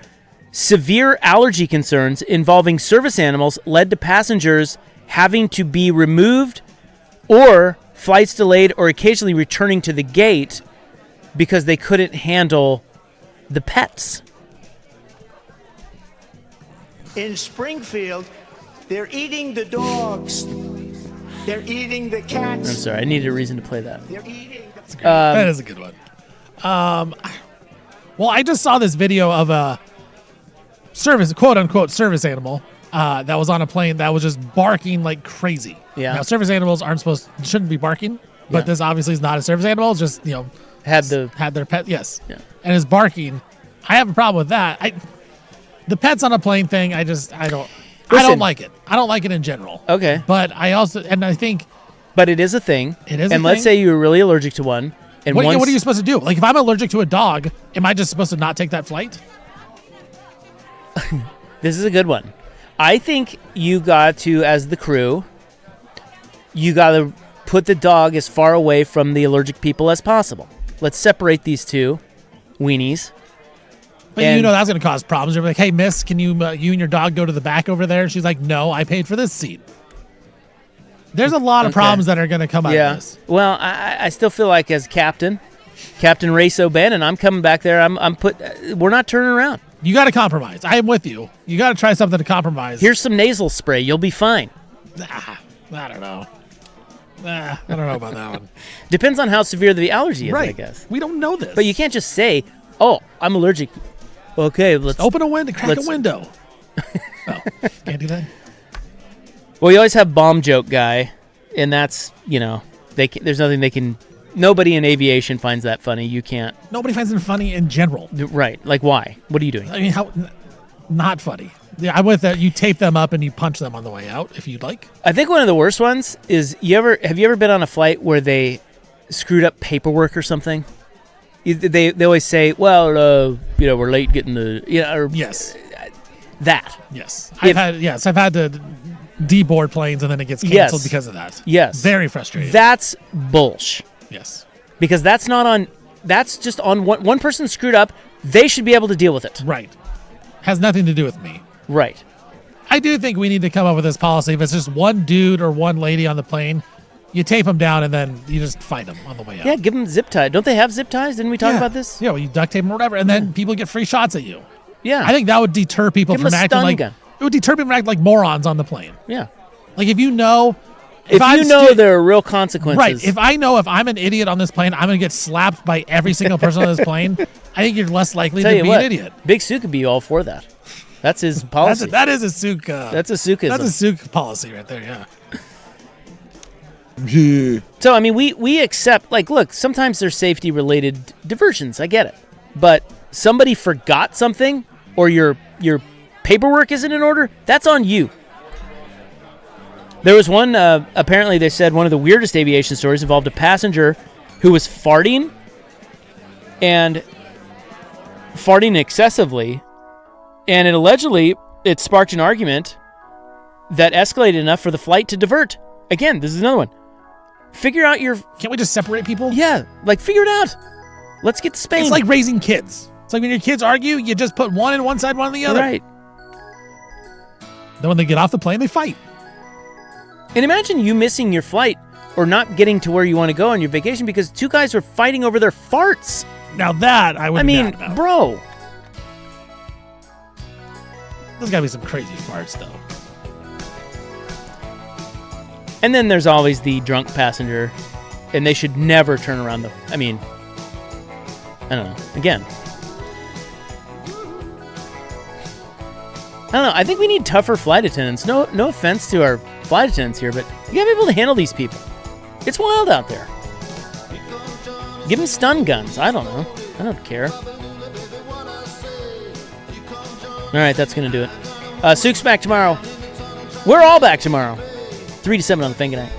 severe allergy concerns involving service animals led to passengers having to be removed or flights delayed or occasionally returning to the gate because they couldn't handle the pets. In Springfield, they're eating the dogs. They're eating the cats. I'm sorry, I needed a reason to play that. They're eating. That is a good one. Well, I just saw this video of quote unquote service animal that was on a plane that was just barking like crazy. Yeah. Now service animals shouldn't be barking, but this obviously is not a service animal. It's just had their pet. Yes. Yeah. And is barking. I have a problem with that. The pets on a plane thing. I don't like it. I don't like it in general. Okay. But I think. But it is a thing. It is. And let's say you're really allergic to one. And what are you supposed to do? Like, if I'm allergic to a dog, am I just supposed to not take that flight? This is a good one. I think you got to, as the crew, you got to put the dog as far away from the allergic people as possible. Let's separate these two weenies. But that's going to cause problems. You're like, hey, miss, can you and your dog go to the back over there? And she's like, no, I paid for this seat. There's a lot of problems that are going to come out of this. Well, I still feel like as Captain Ray O'Bannon, I'm coming back there. We're not turning around. You got to compromise. I am with you. You got to try something to compromise. Here's some nasal spray. You'll be fine. I don't know. I don't know about that one. Depends on how severe the allergy is, right. I guess. We don't know this. But you can't just say, "Oh, I'm allergic." Okay, let's open a window, crack a window. Can't do that. Well, you always have bomb joke guy, and that's there's nothing they can. Nobody in aviation finds that funny. You can't. Nobody finds it funny in general. Right? Like why? What are you doing? I mean, how? Not funny. Yeah, I'm with that. You tape them up and you punch them on the way out if you'd like. I think one of the worst ones is have you ever been on a flight where they screwed up paperwork or something? They always say, well, we're late getting the yes. That. Yes. I've had to deboard planes and then it gets canceled because of that. Yes. Very frustrating. That's bullsh. Yes. Because that's just on one person screwed up. They should be able to deal with it. Right. Has nothing to do with me. Right. I do think we need to come up with this policy. If it's just one dude or one lady on the plane, you tape them down and then you just fight them on the way out. Yeah, give them zip tie. Don't they have zip ties? Didn't we talk about this? Yeah, well, you duct tape them or whatever, and then people get free shots at you. Yeah. I think that would deter people from acting like gun. It would deter people from acting like morons on the plane. Yeah. Like if you know there are real consequences. Right. If I'm an idiot on this plane, I'm going to get slapped by every single person on this plane. I think you're less likely to be an idiot. Big Sue could be all for that. That's his policy. That is a Suk. That's a Sukism. That's a Suk policy right there, yeah. So, I mean, we accept, like, look, sometimes there's safety-related diversions. I get it. But somebody forgot something or your paperwork isn't in order, that's on you. There was one, apparently they said one of the weirdest aviation stories involved a passenger who was farting and farting excessively. And it sparked an argument that escalated enough for the flight to divert. Again, this is another one. Figure out Can't we just separate people? Yeah, figure it out. Let's get to Spain. It's like raising kids. It's like when your kids argue, you just put one on one side, one on the other. Right. Then when they get off the plane, they fight. And imagine you missing your flight or not getting to where you want to go on your vacation because two guys are fighting over their farts. Now that I would. I mean, bro. There's got to be some crazy farts, though. And then there's always the drunk passenger, and they should never turn around I don't know. Again. I don't know. I think we need tougher flight attendants. No offense to our flight attendants here, but you gotta be able to handle these people. It's wild out there. Give them stun guns. I don't know. I don't care. All right, that's going to do it. Sook's back tomorrow. We're all back tomorrow. 3 to 7 on the Fan. Good night.